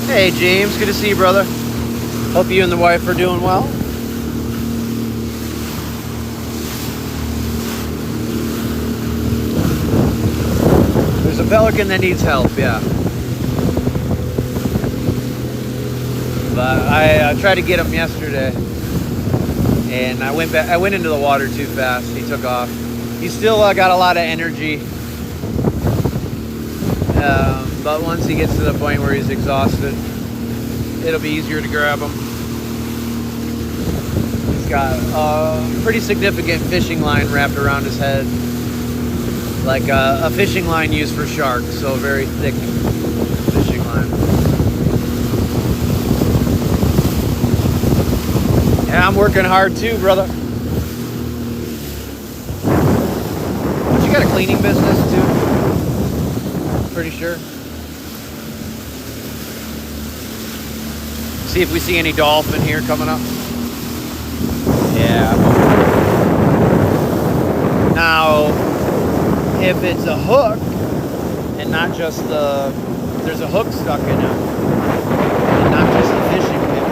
Hey James, good to see you, brother. Hope you and the wife are doing well. There's a pelican that needs help, yeah. But I tried to get him yesterday, and I went into the water too fast. He took off. He's still got a lot of energy. But once he gets to the point where he's exhausted, it'll be easier to grab him. He's got a pretty significant fishing line wrapped around his head, like a fishing line used for sharks, so a very thick fishing line. Yeah, I'm working hard too, brother. But you got a cleaning business too? Pretty sure. See if we see any dolphin here coming up. Yeah. Now, if it's a hook and not just there's a hook stuck in it, and not just a fishing pin,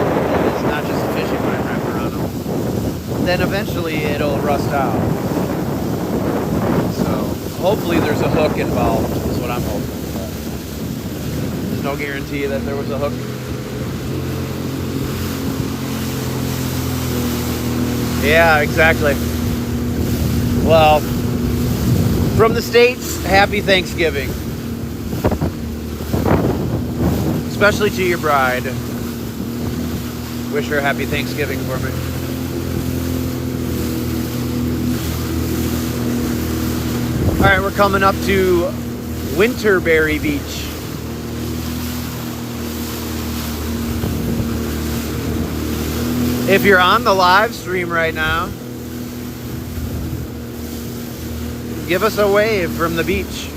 it's not just a fishing line wrapped around them, then eventually it'll rust out. So hopefully there's a hook involved, is what I'm hoping. But there's no guarantee that there was a hook. Yeah, exactly. Well, from the States, happy Thanksgiving. Especially to your bride. Wish her happy Thanksgiving for me. Alright, we're coming up to Winterberry Beach. If you're on the live stream right now, give us a wave from the beach.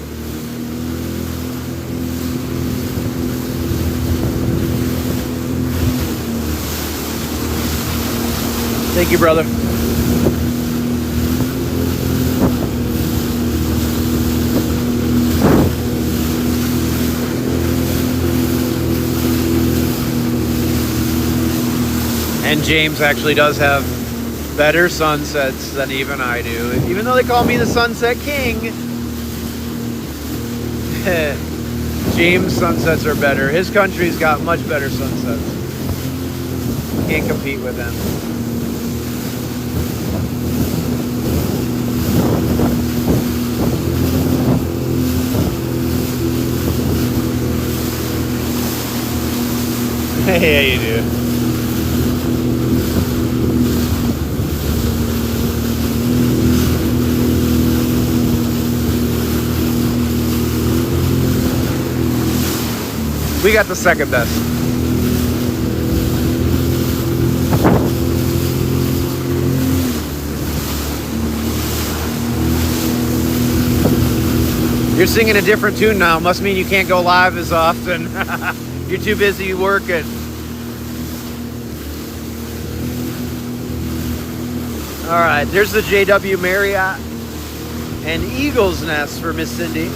Thank you, brother. And James actually does have better sunsets than even I do. Even though they call me the Sunset King, James' sunsets are better. His country's got much better sunsets. Can't compete with them. Yeah, you do. We got the second best. You're singing a different tune now. Must mean you can't go live as often. You're too busy working. All right, there's the JW Marriott and Eagle's Nest for Miss Cindy.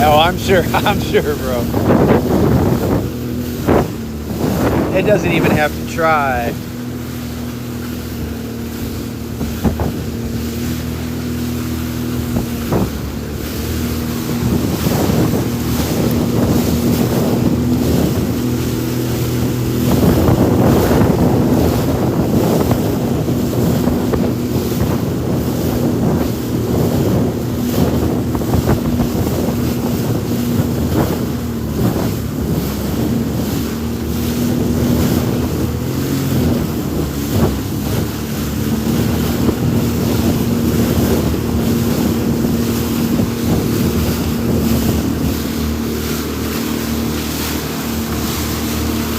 Oh, I'm sure, bro. It doesn't even have to try.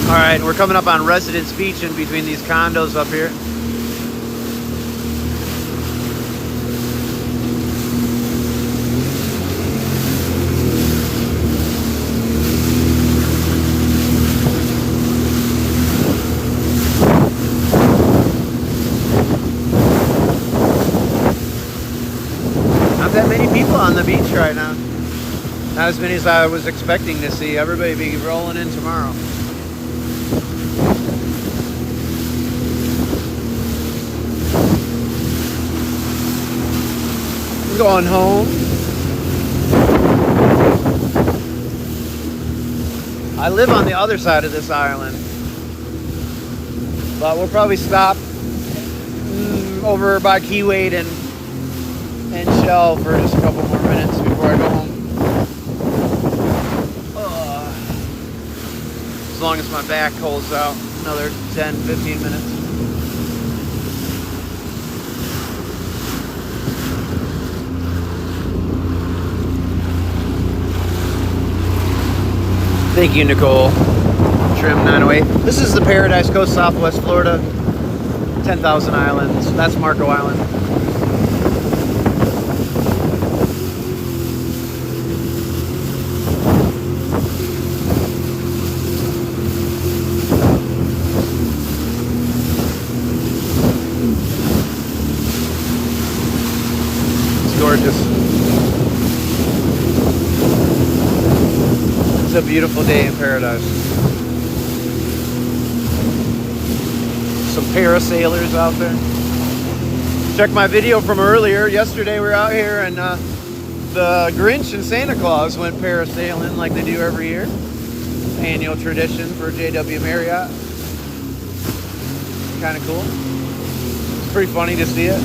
Alright, we're coming up on Residence Beach in between these condos up here. Not that many people on the beach right now. Not as many as I was expecting to see. Everybody be rolling in tomorrow. Going home. I live on the other side of this island, but we'll probably stop over by Keywade and Shell for just a couple more minutes before I go home. As long as my back holds out another 10-15 minutes. Thank you, Nicole. Trim 908. This is the Paradise Coast, Southwest Florida. 10,000 islands. That's Marco Island. It's gorgeous. It's a beautiful day in paradise. Some parasailers out there. Check my video from earlier. Yesterday we were out here and the Grinch and Santa Claus went parasailing like they do every year. Annual tradition for JW Marriott. Kind of cool. It's pretty funny to see it.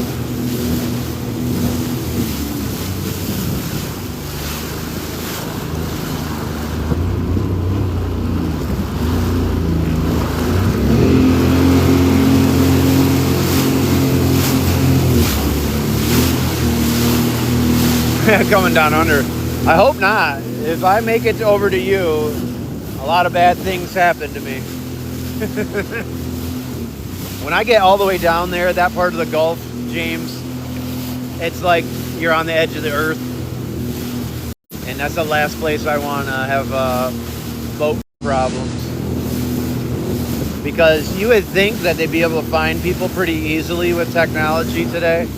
Coming down under. I hope not. If I make it over to you, a lot of bad things happen to me. When I get all the way down there, that part of the Gulf, James, it's like you're on the edge of the earth. And that's the last place I want to have boat problems. Because you would think that they'd be able to find people pretty easily with technology today.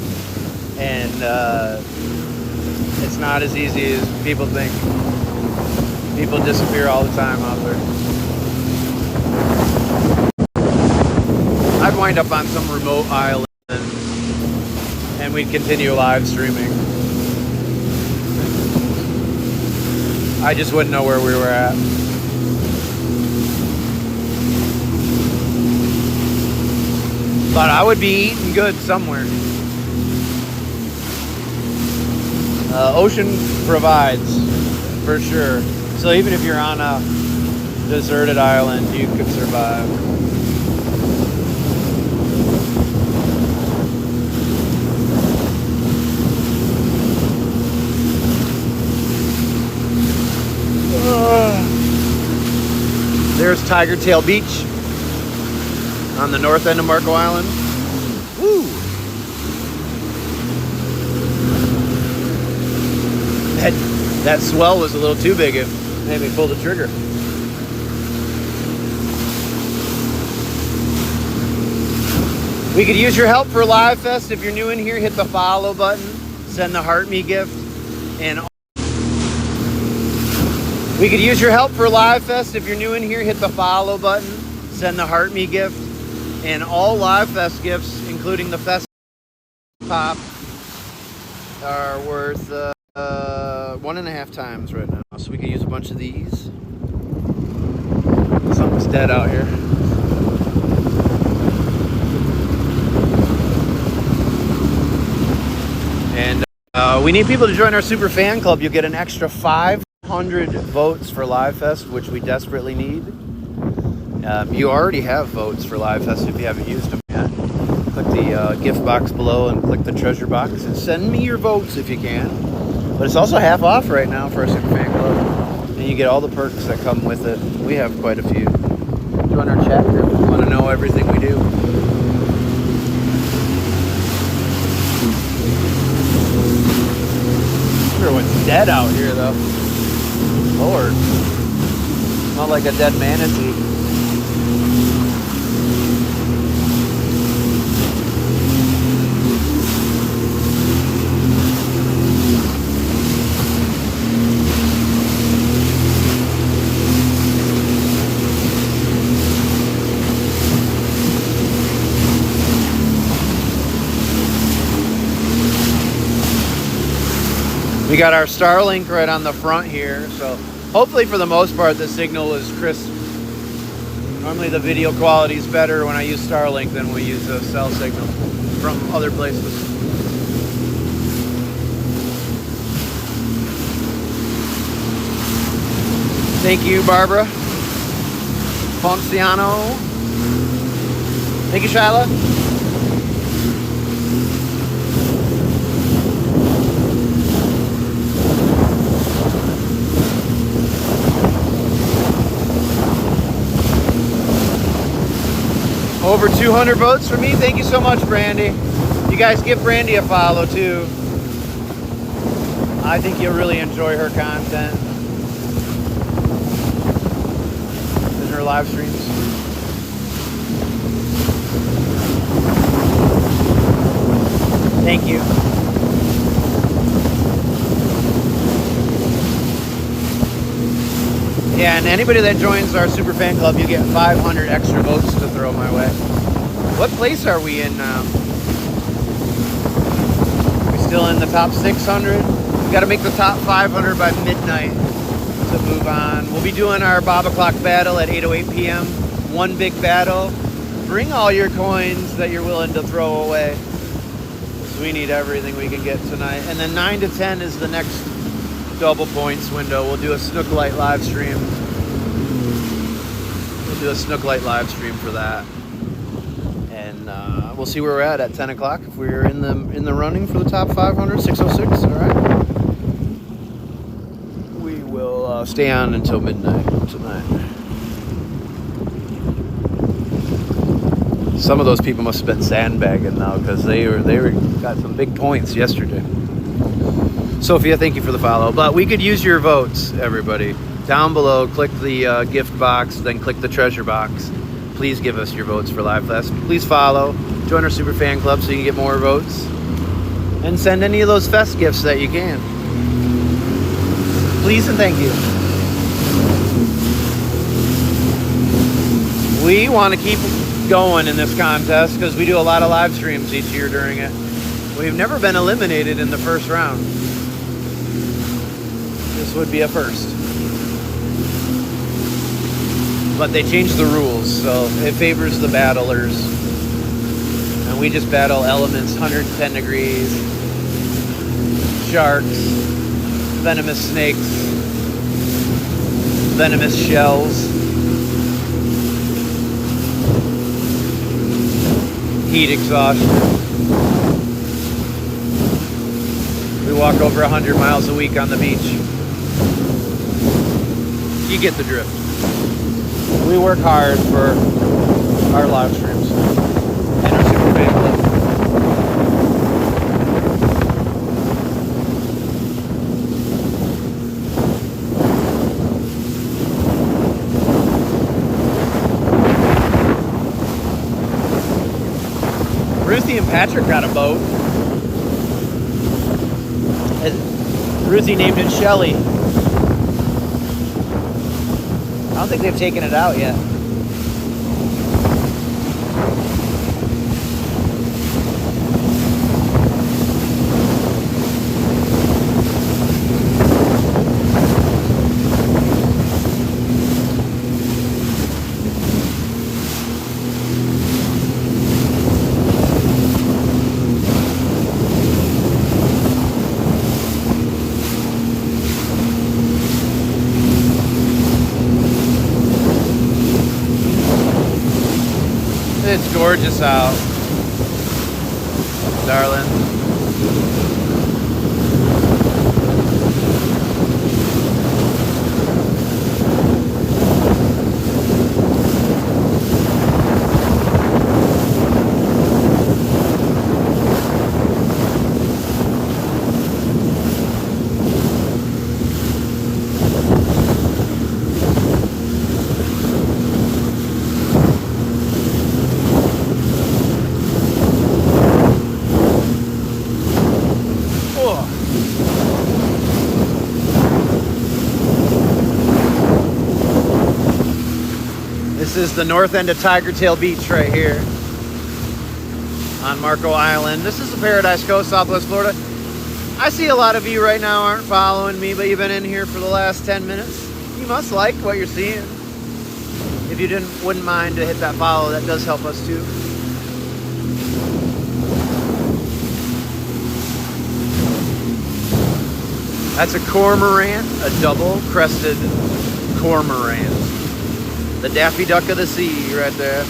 And it's not as easy as people think. People disappear all the time out there. I'd wind up on some remote island and we'd continue live streaming. I just wouldn't know where we were at. But I would be eating good somewhere. Ocean provides, for sure. So even if you're on a deserted island, you could survive. There's Tiger Tail Beach on the north end of Marco Island. Woo! That swell was a little too big. It made me pull the trigger. We could use your help for Live Fest. If you're new in here, hit the follow button. Send the heart me gift. And We could use your help for Live Fest. If you're new in here, hit the follow button. Send the Heart Me gift. And all Live Fest gifts, including the Fest Pop, are worth 1.5 times right now. So we could use a bunch of these. Something's dead out here. And we need people to join our super fan club. You'll get an extra 500 votes for Live Fest, which we desperately need. You already have votes for Live Fest if you haven't used them yet. Click the gift box below and click the treasure box and send me your votes if you can. But it's also half off right now for our super fan club. And you get all the perks that come with it. We have quite a few. Join our chat group if you want to know everything we do. Everyone's dead out here though. Lord. Not like a dead manatee. We got our Starlink right on the front here, so hopefully for the most part the signal is crisp. Normally the video quality is better when I use Starlink than we use a cell signal from other places. Thank you, Barbara Ponciano. Thank you, Shyla. Over 200 votes for me. Thank you so much, Brandy. You guys give Brandy a follow too. I think you'll really enjoy her content and her live streams. Thank you. Yeah, and anybody that joins our super fan club, you get 500 extra votes to throw my way. What place are we in now? We still in the top 600? We got to make the top 500 by midnight to move on. We'll be doing our Bob o'clock battle at 8:08 p.m. One big battle. Bring all your coins that you're willing to throw away. So we need everything we can get tonight. And then 9 to 10 is the next double points window. We'll do a Snook Light live stream. We'll do a Snook Light live stream for that, and we'll see where we're at 10 o'clock. If we're in the running for the top 500, 606. All right. We will stay on until midnight tonight. Some of those people must have been sandbagging now because they got some big points yesterday. Sophia, thank you for the follow. But we could use your votes, everybody. Down below, click the gift box, then click the treasure box. Please give us your votes for Live Fest. Please follow. Join our super fan club so you can get more votes. And send any of those Fest gifts that you can. Please and thank you. We want to keep going in this contest because we do a lot of live streams each year during it. We've never been eliminated in the first round. This would be a first. But they changed the rules, so it favors the battlers. And we just battle elements 110 degrees, sharks, venomous snakes, venomous shells, heat exhaustion. We walk over 100 miles a week on the beach. You get the drift. We work hard for our live streams and our super fan club. Ruthie and Patrick got a boat. Ruthie named it Shelly. don't think they've taken it out yet. It's gorgeous out, darling. This is the north end of Tiger Tail Beach right here on Marco Island. This is the Paradise Coast, Southwest Florida. I see a lot of you right now aren't following me, but you've been in here for the last 10 minutes. You must like what you're seeing. If you wouldn't mind to hit that follow, that does help us too. That's a cormorant, a double-crested cormorant. The Daffy Duck of the sea right there.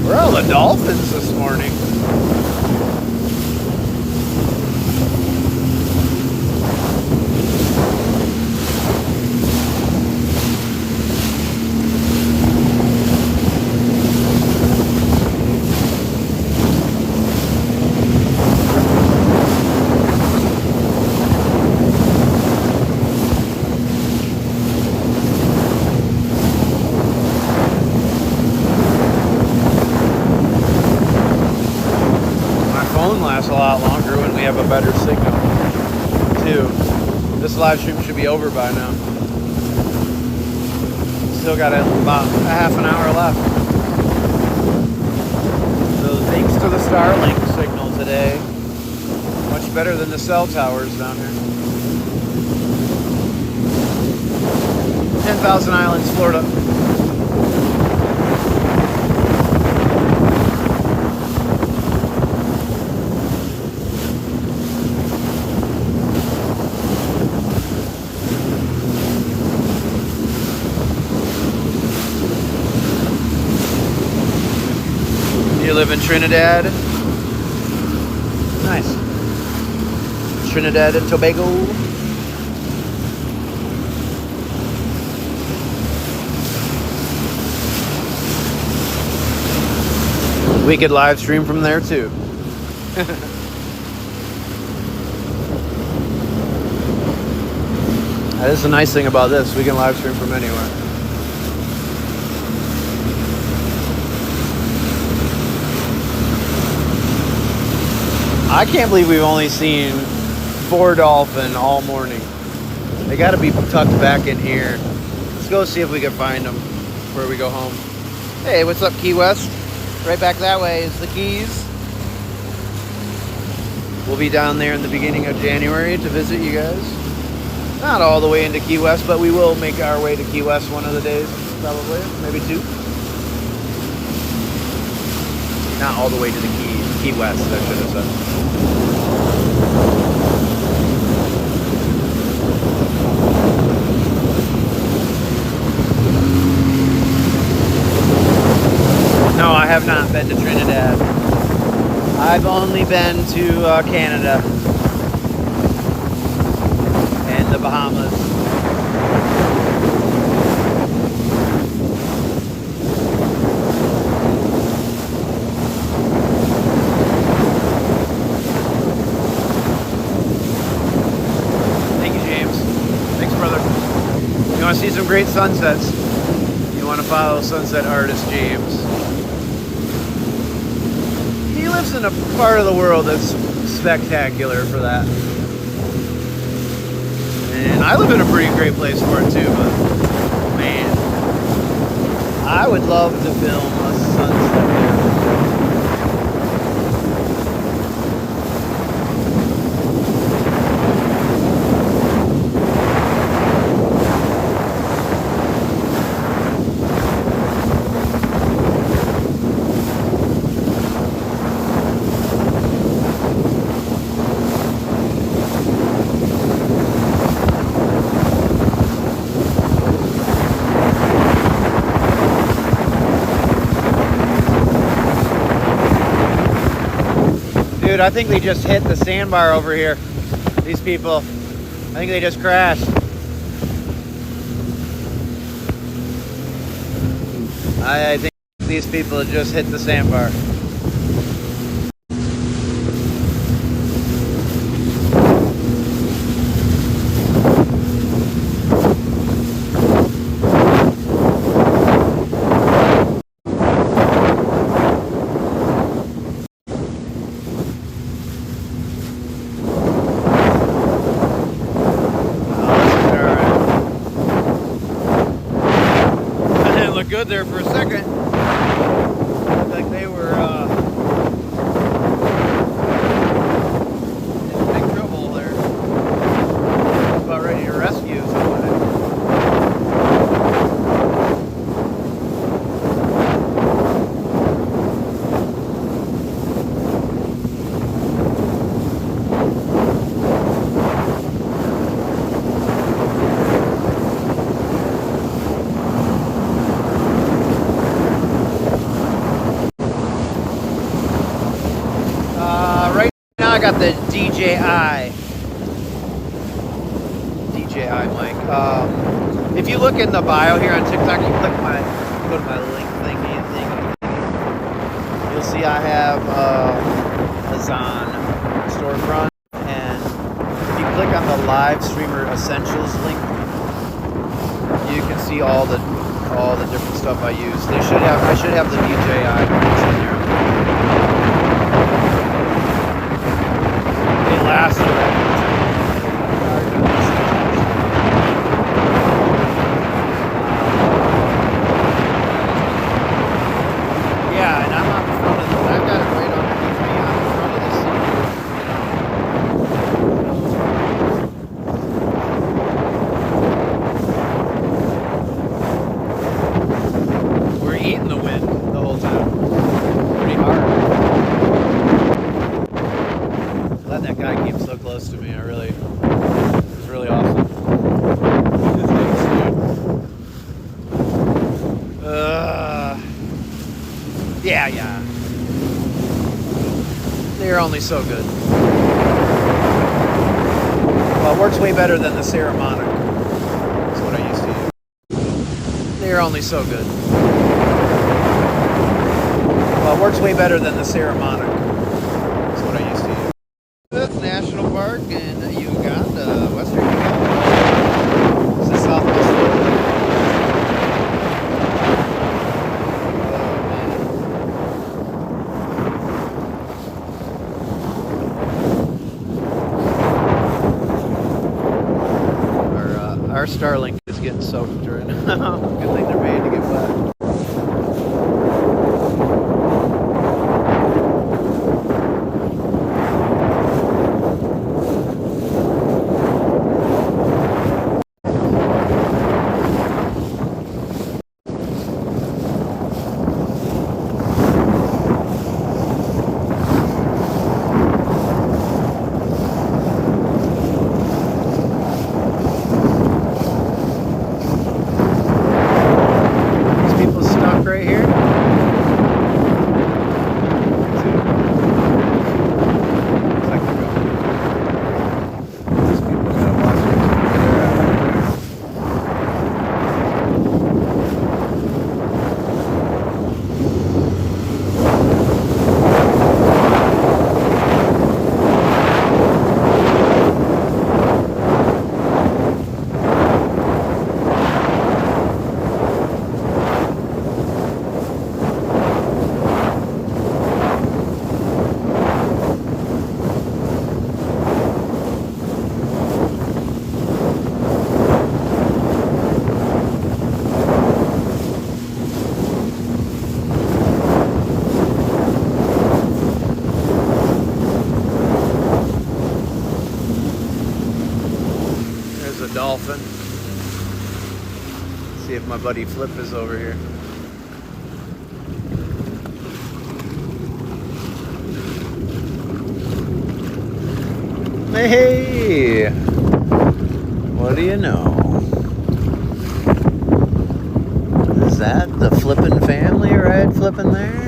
Where are all the dolphins this morning? A lot longer when we have a better signal too. This live stream should be over by now. Still got about a half an hour left. So thanks to the Starlink signal today. Much better than the cell towers down here. 10,000 Islands, Florida. You live in Trinidad? Nice. Trinidad and Tobago. We could live stream from there too. That is the nice thing about this. We can live stream from anywhere. I can't believe we've only seen 4 dolphin all morning. They got to be tucked back in here. Let's go see if we can find them before we go home. Hey, what's up, Key West? Right back that way is the Keys. We'll be down there in the beginning of January to visit you guys. Not all the way into Key West, but we will make our way to Key West one of the days, probably, maybe 2. Not all the way to the Key West, I should have said. No, I have not been to Trinidad. I've only been to Canada and the Bahamas. Thank you, James. Thanks, brother. You want to see some great sunsets? You want to follow sunset artist James. He lives in a part of the world that's spectacular for that. And I live in a pretty great place for it too, but man, I would love to film a sunset there. Dude, I think they just hit the sandbar over here. These people. I think they just crashed. I think these people just hit the sandbar. Good there for a second. Looked like they were in big trouble there. About ready to rescue somebody. I got the DJI mic. If you look in the bio here on TikTok, you go to my link thingy, you'll see I have a Zon storefront, and if you click on the Livestreamer Essentials link, you can see all the different stuff I use. I should have the DJI mics in there. Last yeah, and I'm on the front of this. I've got it right underneath me on the front of the seat. We're eating the wind the whole time. Pretty hard. Glad that guy came so close to me. It was really awesome. Yeah. They're only so good. Well, it works way better than the Saramonic. That's what I used to use. They're only so good. Well, it works way better than the Saramonic. That's what I used to use. That's National Park in Uganda, Western Uganda. Is this Southwest Florida? Our Starlink is getting soaked right now. Good thing they're made to get wet. my buddy Flip is over here. Hey, what do you know? Is that the Flippin' family right flipping there?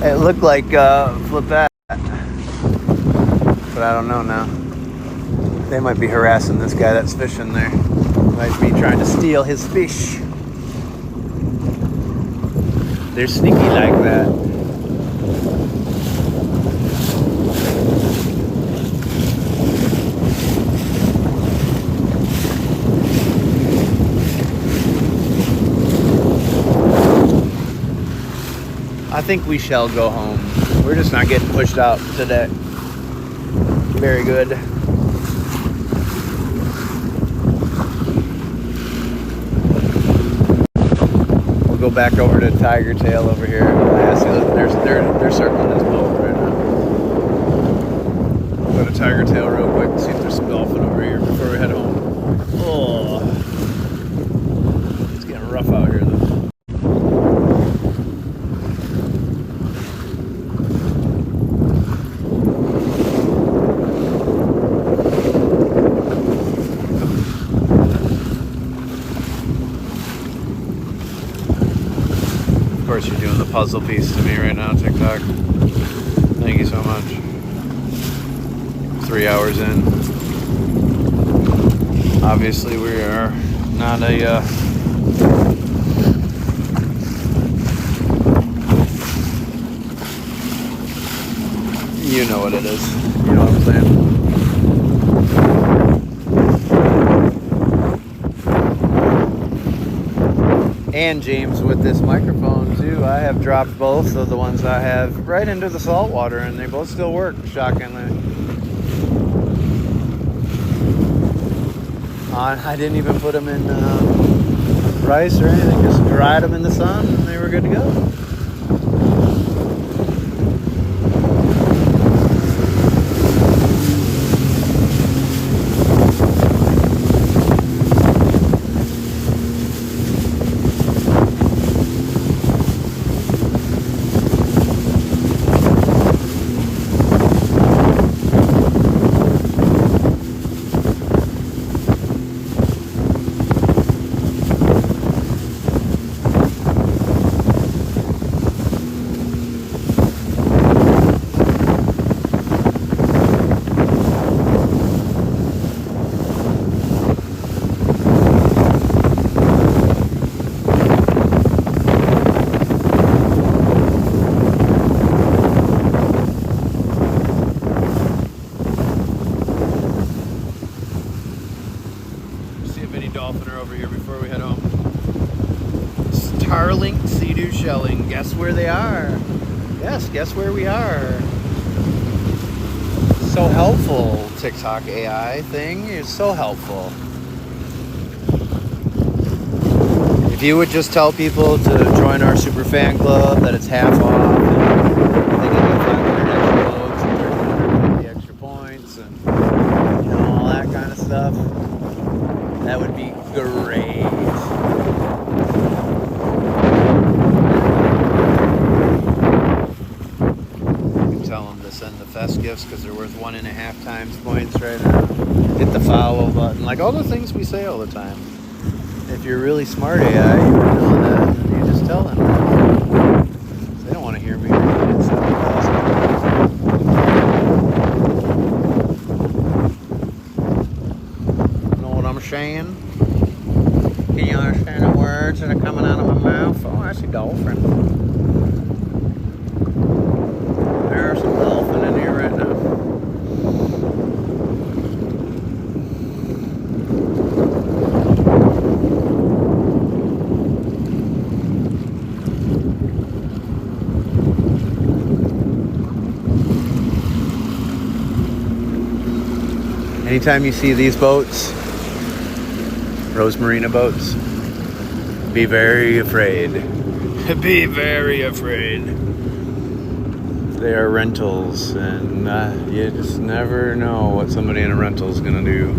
It looked like Flipette, but I don't know now. They might be harassing this guy that's fishing there. Might be trying to steal his fish. They're sneaky like that. I think we shall go home. We're just not getting pushed out today. Very good. We'll go back over to Tiger Tail over here. Yeah, see, they're circling this boat right now. We'll go to Tiger Tail real quick and see if there's some dolphin over here before we head home. Oh, it's getting rough out here though. Of course, you're doing the puzzle piece to me right now, TikTok. Thank you so much. 3 hours in. Obviously, we are not a you know what it is. You know what I'm saying? And James, with this microphone too, I have dropped both of the ones I have right into the salt water, and they both still work, shockingly. I didn't even put them in rice or anything, just dried them in the sun, and they were good to go. Starlink sea-doo shelling. Guess where they are? Yes, guess where we are? So helpful, TikTok AI thing. It's so helpful. If you would just tell people to join our super fan club, that it's half off, and they get 500 extra loads and 1,350 extra points, and you know, all that kind of stuff, that would be great. Tell them to send the fest gifts because they're worth 1.5 times points right now. Hit the follow button, like all the things we say all the time. If you're really smart AI, you would know that, and you just tell them. They don't want to hear me repeat it. So know what I'm saying? Can you understand the words that are coming out of my mouth? Oh, I see dolphin. There's some dolphin in here right now. Anytime you see these boats, Rose Marina boats, be very afraid. Be very afraid. They are rentals, and you just never know what somebody in a rental is going to do.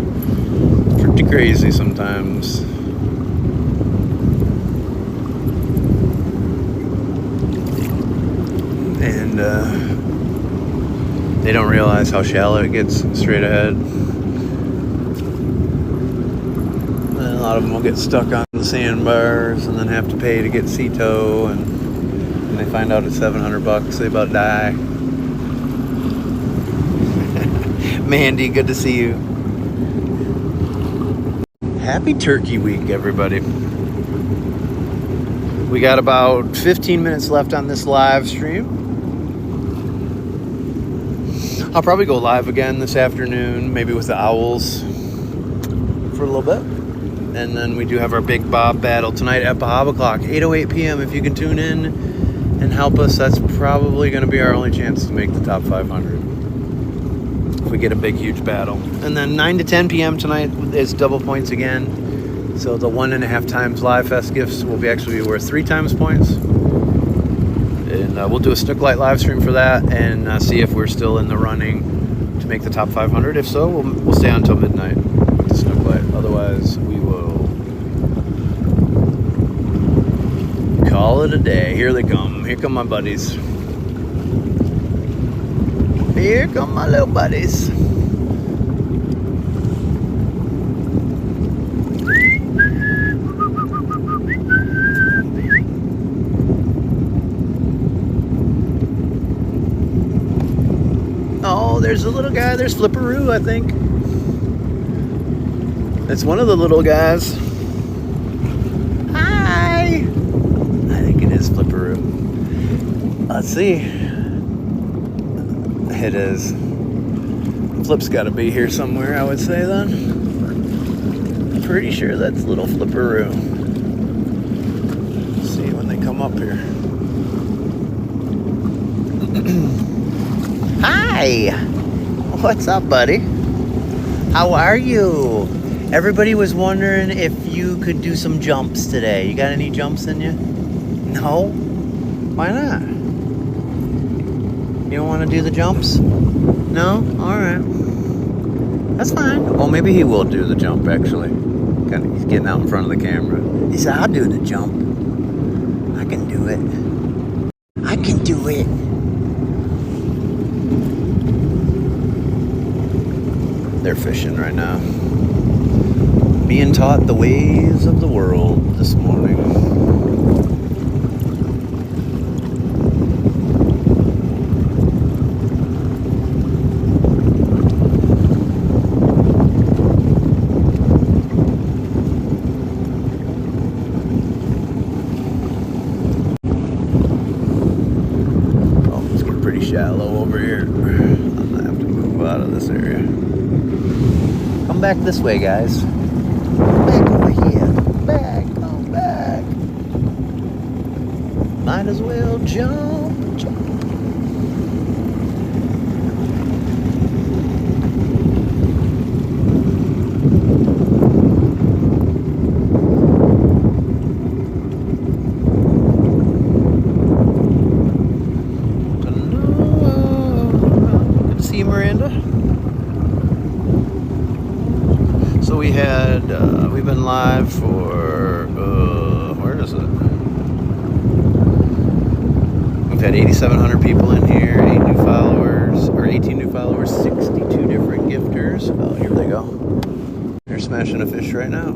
Pretty crazy sometimes. And they don't realize how shallow it gets straight ahead. And a lot of them will get stuck on the sandbars and then have to pay to get sea tow, and when they find out it's $700, they about die. Mandy, good to see you. Happy Turkey Week, everybody. We got about 15 minutes left on this live stream. I'll probably go live again this afternoon, maybe with the Owls for a little bit. And then we do have our Big Bob battle tonight at Bahaba Clock, 8:08 p.m. If you can tune in and help us, that's probably going to be our only chance to make the top 500. If we get a big, huge battle. And then 9 to 10 p.m. tonight is double points again. So the 1.5 times Live Fest gifts will be actually worth 3 times points. And we'll do a Snook Light live stream for that and see if we're still in the running to make the top 500. If so, we'll stay on until midnight with the Snook Light. Otherwise, we will call it a day. Here they come. Here come my buddies. Here come my little buddies. Oh, there's a little guy. There's Flipperoo, I think. It's one of the little guys. Hi! I think it is Flipperoo. Let's see. It is. Flip's got to be here somewhere, I would say then. Pretty sure that's little Flipperoo. Let's see when they come up here. Hi! What's up, buddy? How are you? Everybody was wondering if you could do some jumps today. You got any jumps in you? No? Why not? You don't want to do the jumps? No? Alright. That's fine. Well, maybe he will do the jump, actually. He's getting out in front of the camera. He said, I'll do the jump. I can do it. I can do it. They're fishing right now. Being taught the ways of the world this morning. Oh, it's getting pretty shallow over here. I'm gonna have to move out of this area. Come back this way, guys. Back over here. Back, come back. Might as well jump, jump. Good to see you, Miranda. So we had, we've been live for, where is it? We've had 8,700 people in here, 8 new followers, or 18 new followers, 62 different gifters. Oh, here they go. They're smashing a fish right now.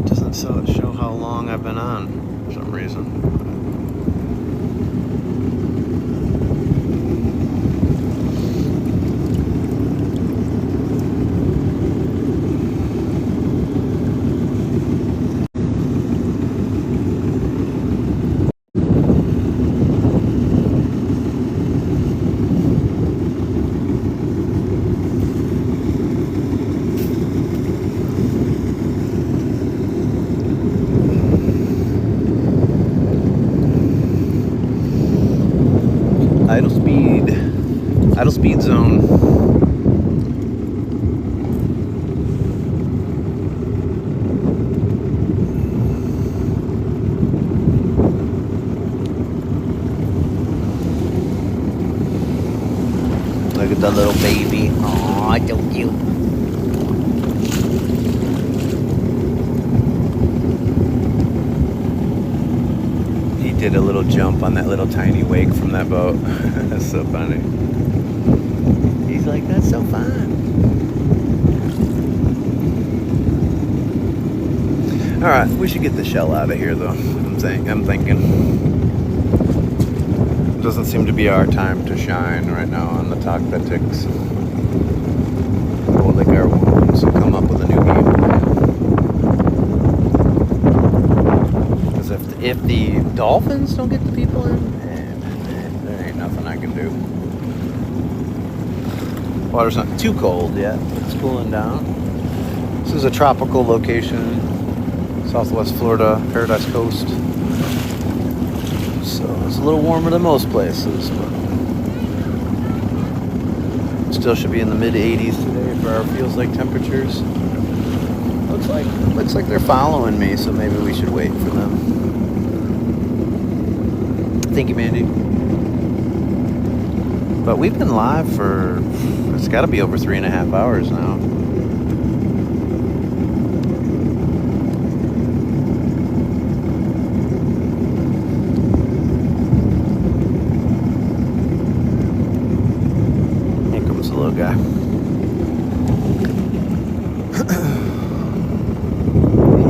It doesn't show how long I've been on for some reason. Idle speed zone. cute, the little baby. Aw, so cute. He did a little jump on that little tiny wake from that boat. That's so funny. He's like, that's so fun. All right, we should get the shell out of here, though. I'm thinking. It doesn't seem to be our time to shine right now on the talk that ticks. We'll lick our wounds and come up with a new game plan. Because if the dolphins don't get the people in, there ain't nothing I can do. Water's not too cold yet. It's cooling down. This is a tropical location. Southwest Florida, Paradise Coast. So it's a little warmer than most places, but still should be in the mid 80s today for our feels like temperatures. Looks like they're following me, so maybe we should wait for them. Thank you, Mandy. But we've been live for, it's got to be over 3.5 hours now. Guy.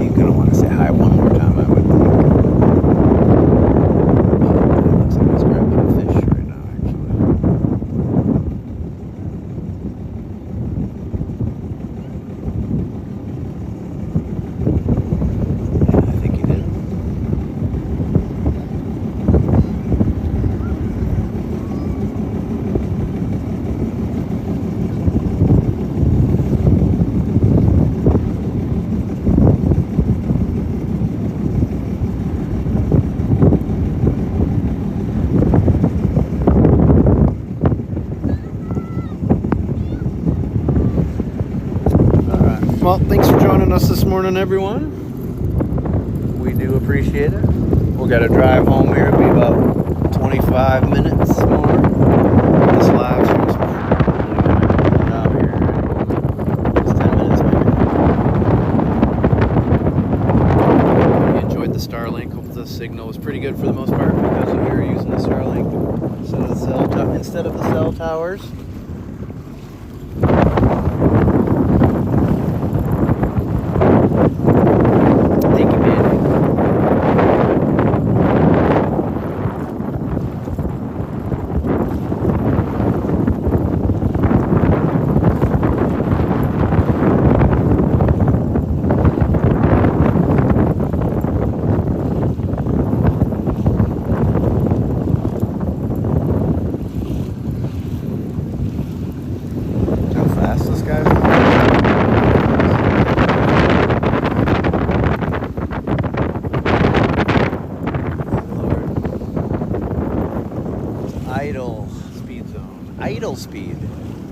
You're gonna want to say hi one more time, I would think. It looks like he's grabbing a fish right now, actually. Yeah, I think he did. Well, thanks for joining us this morning, everyone. We do appreciate it. We've got to drive home here. It'll be about 25 minutes more. This live stream's probably out here. It's 10 minutes maybe. We enjoyed the Starlink. Hope the signal was pretty good for the most part because we were using the Starlink instead of the cell towers.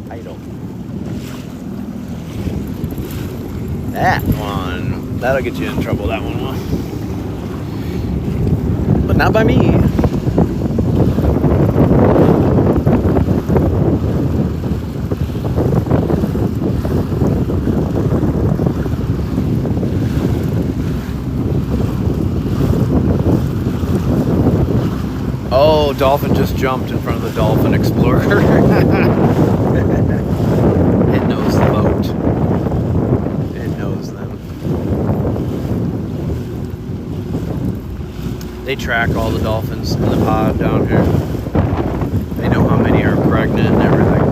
Idle. That one, that'll get you in trouble, that one will. But not by me. Oh, dolphin just jumped in front of the Dolphin Explorer. It knows the boat. It knows them. They track all the dolphins in the pod down here. They know how many are pregnant and everything.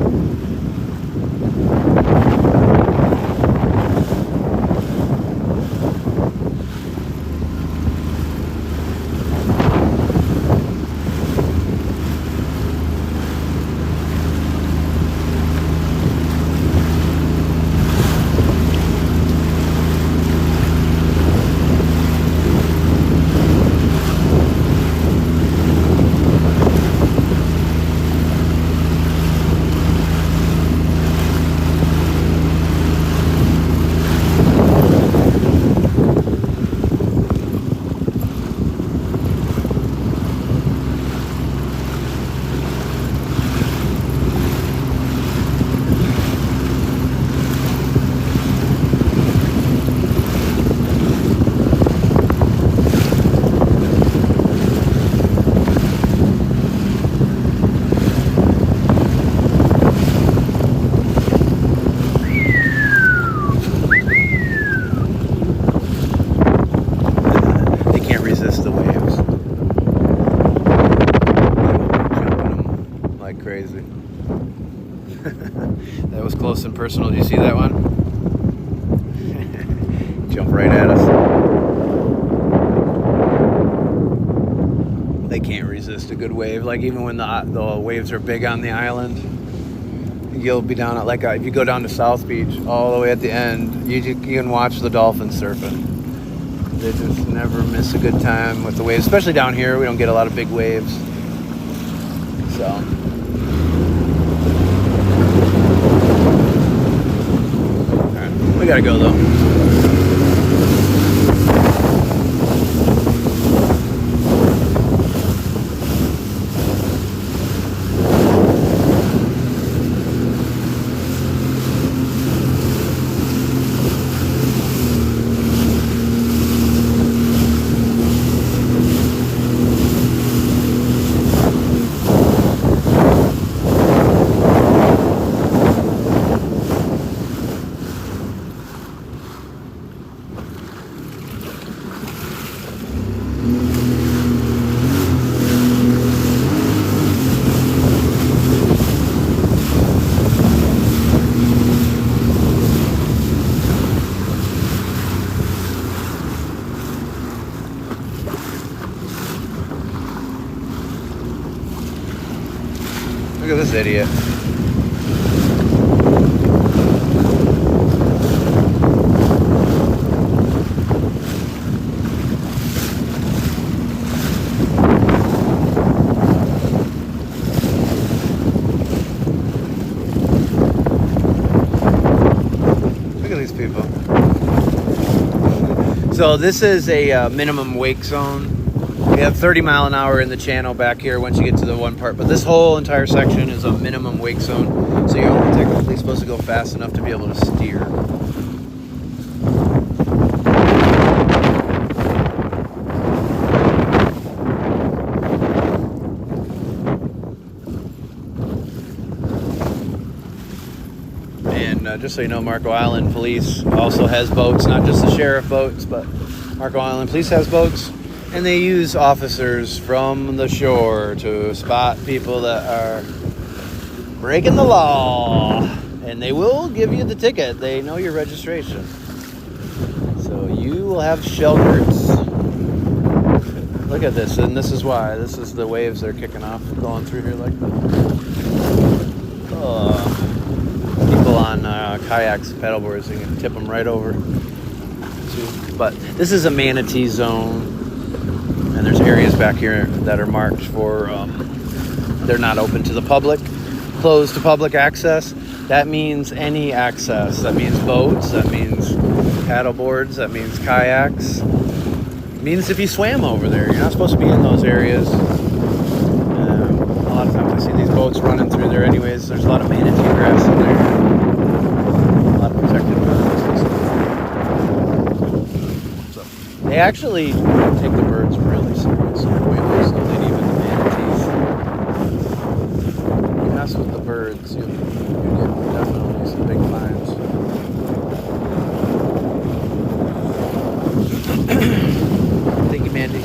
close and personal. Do you see that one? Jump right at us. They can't resist a good wave. Like even when the waves are big on the island, you'll be down at if you go down to South Beach, all the way at the end, you can watch the dolphins surfing. They just never miss a good time with the waves, especially down here. We don't get a lot of big waves, so. All right, we gotta go though. Look at this idiot. Look at these people. So this is a minimum wake zone. We have 30 mile an hour in the channel back here once you get to the one part, but this whole entire section is a minimum wake zone, so you're only technically supposed to go fast enough to be able to steer. And just so you know, Marco Island Police also has boats, not just the sheriff boats, but Marco Island Police has boats. And they use officers from the shore to spot people that are breaking the law. And they will give you the ticket. They know your registration. So you will have shelters. Look at this. And this is why. This is the waves they're kicking off going through here like that. People on kayaks, paddleboards, you can tip them right over. But this is a manatee zone. And there's areas back here that are marked for, they're not open to the public, closed to public access. That means any access. That means boats, that means paddleboards, that means kayaks. It means if you swam over there, you're not supposed to be in those areas. A lot of times I see these boats running through there anyways. There's a lot of manatee grass in there. A lot of protected birds and stuff. So they actually take the birds really serious, way more so than even the manatees. You mess with the birds, you get definitely some big fines. Thank you, Mandy.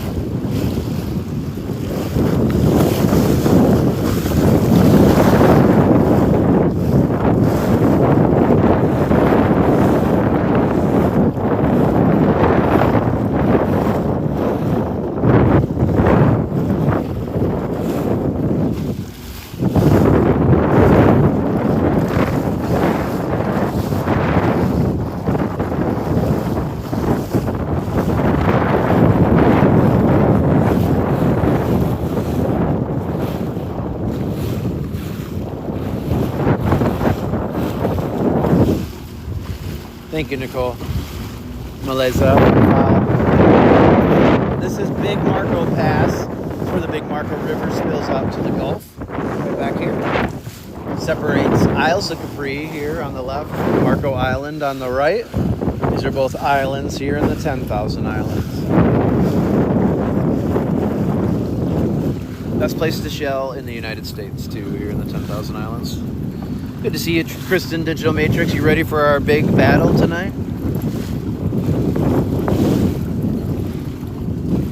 Thank you, Nicole. Meleza. This is Big Marco Pass. It's where the Big Marco River spills out to the Gulf. Right back here. Separates Isles of Capri here on the left, Marco Island on the right. These are both islands here in the 10,000 Islands. Best place to shell in the United States, too, here in the 10,000 Islands. Good to see you, Kristen Digital Matrix. You ready for our big battle tonight?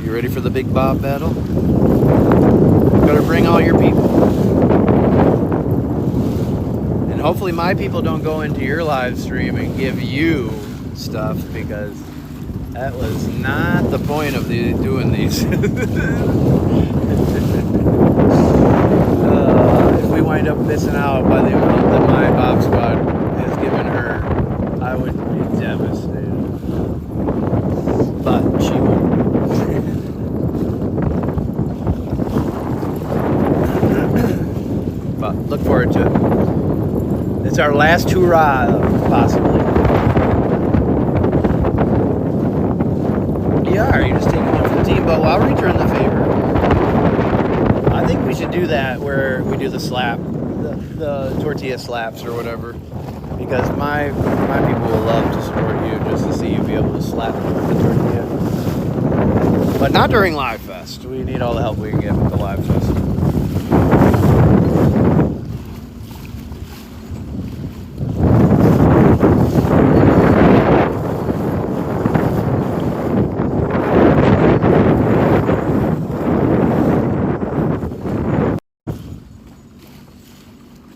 You ready for the Big Bob battle? Better bring all your people. And hopefully my people don't go into your live stream and give you stuff, because that was not the point of doing these. If we wind up missing out by the amount that my Bob Squad has given her, I would be devastated. But she won't. But look forward to it. It's our last hurrah, possibly. Yeah, you're just taking one for the team, but I'll return the favor. I think we should do that where we do the slap, the tortilla slaps or whatever, because my people will love to support you just to see you be able to slap the tortilla. But not during Live Fest. We need all the help we can get with the Live Fest.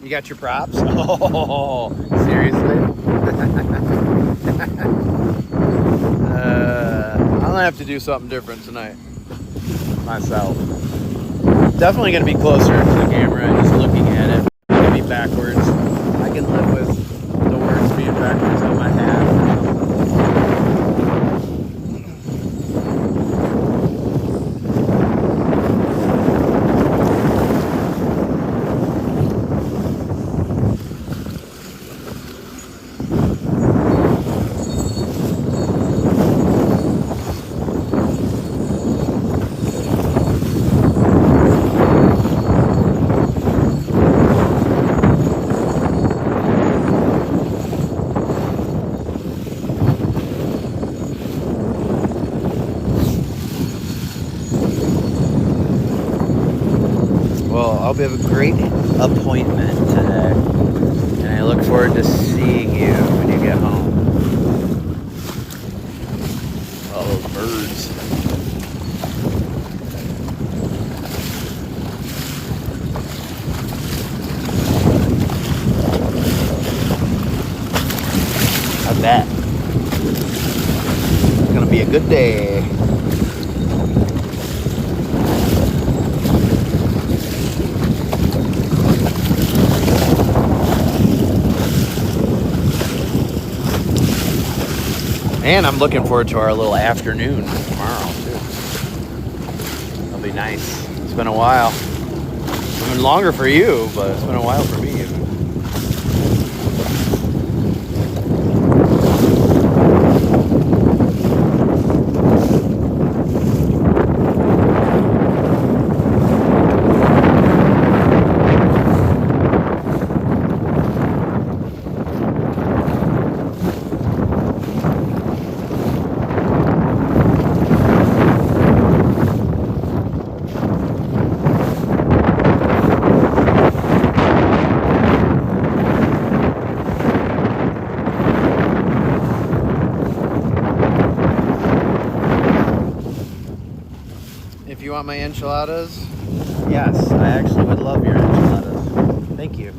You got your props? Oh, seriously? I'm gonna have to do something different tonight myself. Definitely gonna be closer to the camera and just looking at it. Maybe backwards. I can live with the words being backwards on my hat. hope you have a great appointment today. And I look forward to seeing you when you get home. All those birds. I bet. It's gonna be a good day. And I'm looking forward to our little afternoon tomorrow, too. It'll be nice. It's been a while. It's been longer for you, but it's been a while for me. If you want my enchiladas, yes, I actually would love your enchiladas. Thank you.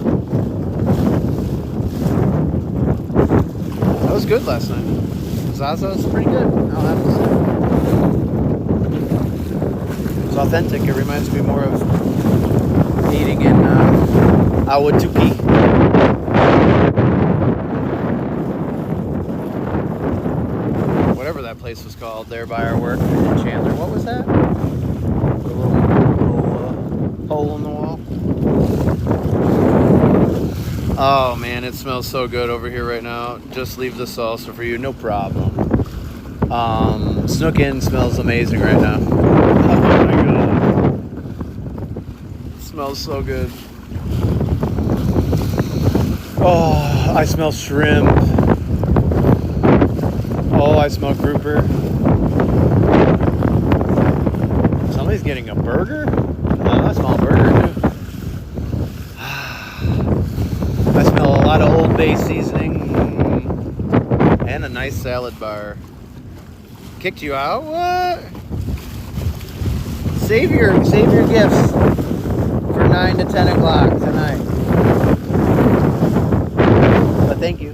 That was good last night. Zaza was pretty good, I'll have to say. It's authentic. It reminds me more of eating in Awatuki. Whatever that place was called there by our work in Chandler. What was that? Hole in the wall. Oh man, it smells so good over here right now. Just leave the salsa for you, no problem. Snookin smells amazing right now. Oh my god, it smells so good. Oh, I smell shrimp. Oh, I smell grouper. Somebody's getting a burger? Oh, I smell a burger too. I smell a lot of Old Bay seasoning and a nice salad bar. Kicked you out? What? Save your gifts for 9 to 10 o'clock tonight. thank you.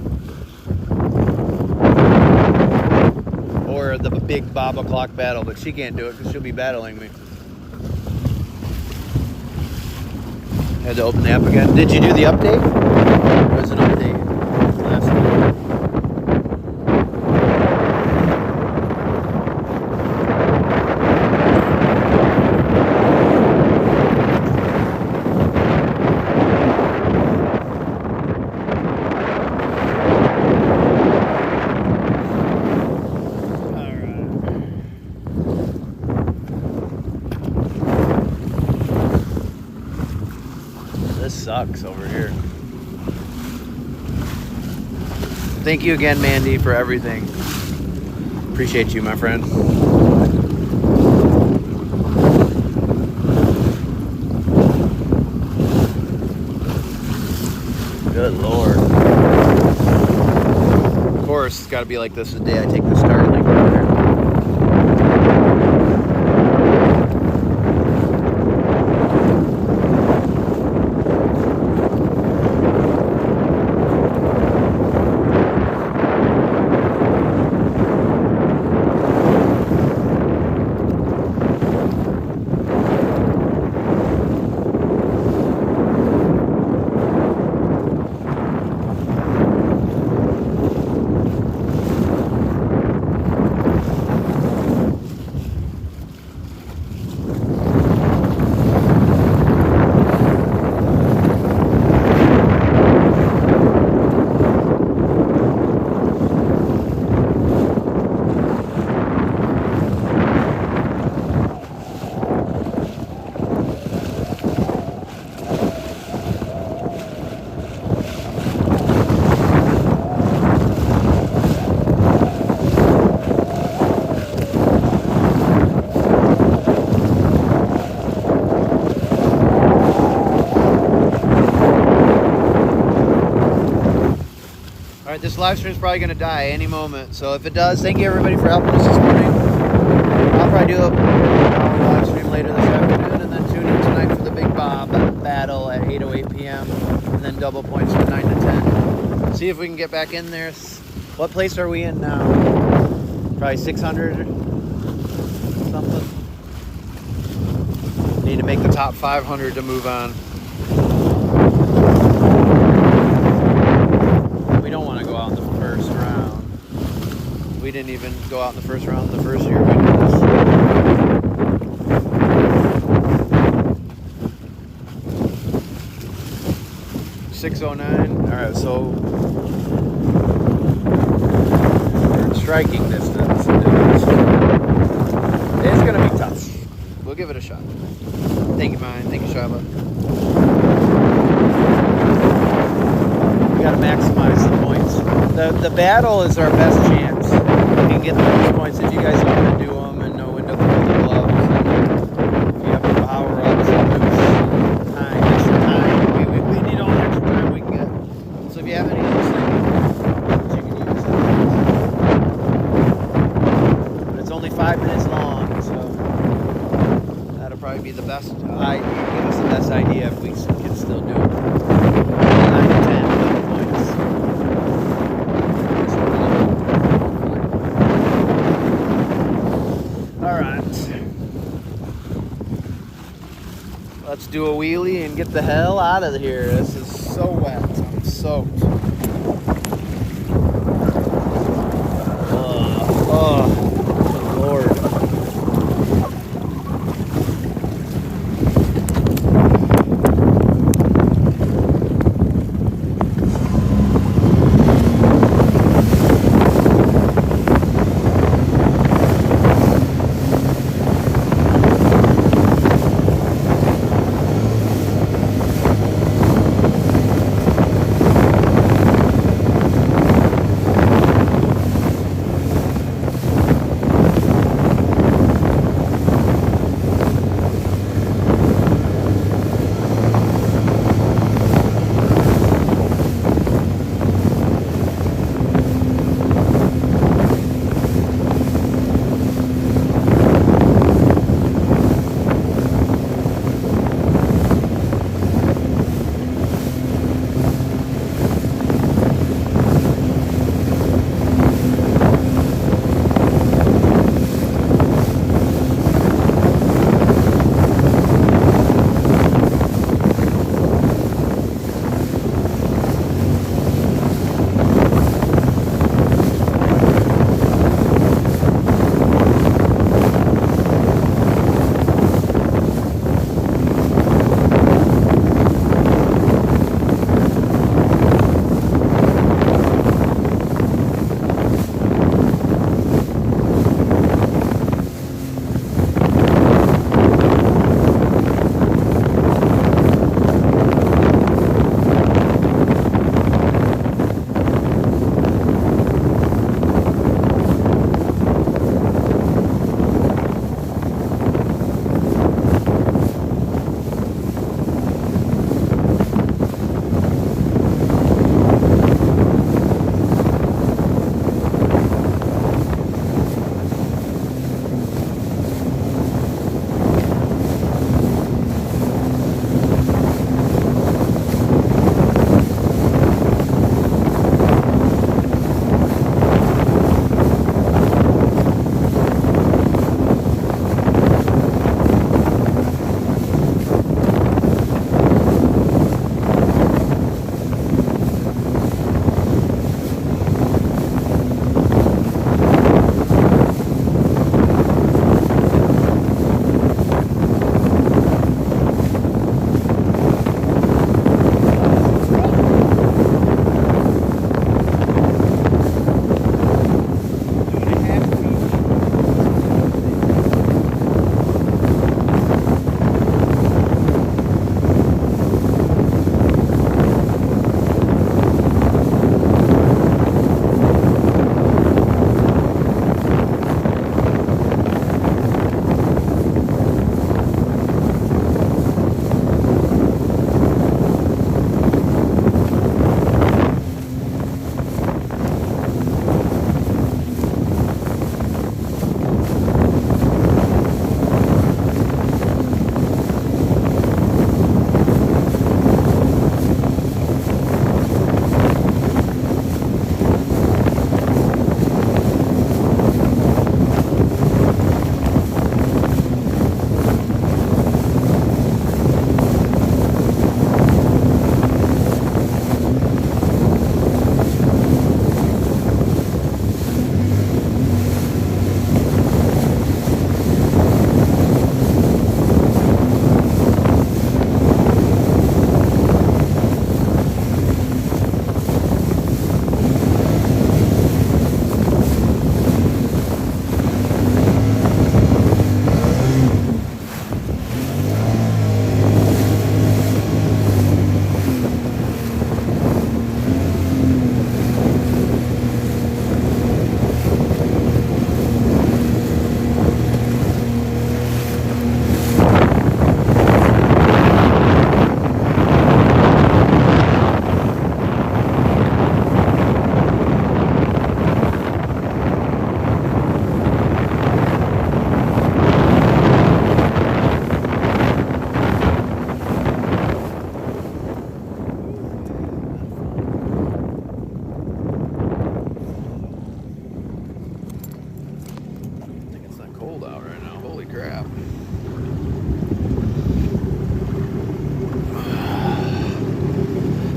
Or the big Bob o'clock battle, but she can't do it because she'll be battling me. Had to open the app again. Did you do the update? There was an update last week. Sucks over here. Thank you again, Mandy, for everything. Appreciate you, my friend. Good Lord. Of course, it's got to be like this the day I take the Starlink over there. Alright, this live stream is probably going to die any moment. So if it does, thank you everybody for helping us this morning. I'll probably do a live stream later this afternoon and then tune in tonight for the Big Bob battle at 8:08 p.m. and then double points from 9 to 10. See if we can get back in there. What place are we in now? Probably 600 or something. Need to make the top 500 to move on. We didn't even go out in the first round the first year we did this. 609. Alright, so we're in striking distance. It's gonna be tough. We'll give it a shot. Thank you, Mine. Thank you, Shaba. We gotta maximize the points. The battle is our best chance. We can get the most points if you guys know when to do them and know when to throw the gloves. And if you have the power ups and lose time, extra time. We need all the extra time we can get. So if you have any loose things, you can use it. But it's only 5 minutes long, so that'll probably be the best. Give us the best idea if we can still do it. 9 to 10 points. Let's do a wheelie and get the hell out of here. This is so wet. I'm soaked. Oh, Lord.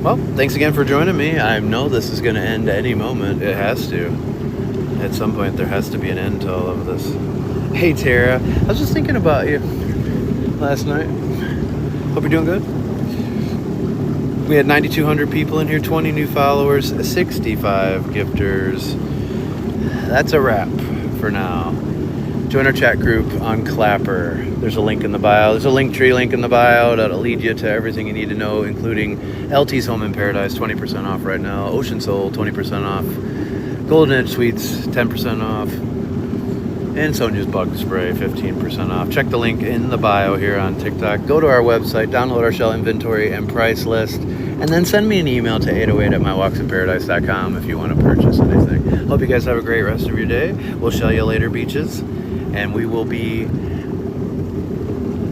Well, thanks again for joining me. I know this is going to end any moment. It has to. At some point, there has to be an end to all of this. Hey, Tara. I was just thinking about you last night. Hope you're doing good. We had 9,200 people in here, 20 new followers, 65 gifters. That's a wrap for now. Join our chat group on Clapper. There's a link in the bio. There's a Linktree link in the bio that'll lead you to everything you need to know, including LT's Home in Paradise, 20% off right now. Ocean Soul, 20% off. Golden Edge Sweets, 10% off. And Sonia's Bug Spray, 15% off. Check the link in the bio here on TikTok. Go to our website, download our shell inventory and price list, and then send me an email to 808@mywalksinparadise.com if you want to purchase anything. Hope you guys have a great rest of your day. We'll shell you later, beaches. And we will be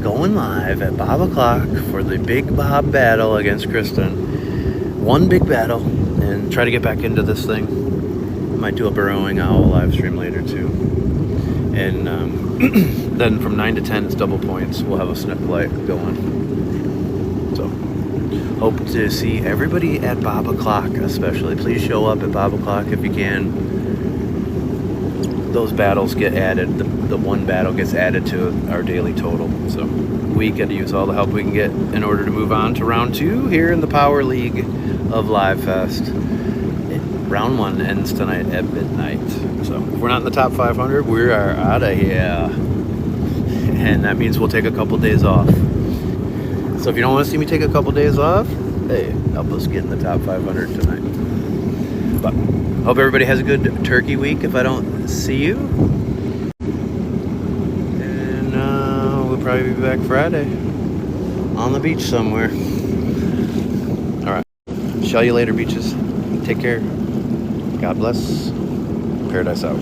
going live at Bob o'clock for the Big Bob battle against Kristen. One big battle, and try to get back into this thing. Might do a burrowing owl live stream later too. And then from 9 to 10 it's double points. We'll have a snip light going. So hope to see everybody at Bob o'clock, especially. Please show up at Bob o'clock if you can. Those battles get added. The one battle gets added to our daily total. So we get to use all the help we can get in order to move on to round 2 here in the Power League of Live Fest. Round 1 ends tonight at midnight. So if we're not in the top 500, we are out of here. And that means we'll take a couple days off. So if you don't want to see me take a couple days off, hey, help us get in the top 500 tonight. But hope everybody has a good turkey week if I don't see you. And we'll probably be back Friday on the beach somewhere. All right. Shell you later, beaches. Take care. God bless. Paradise out.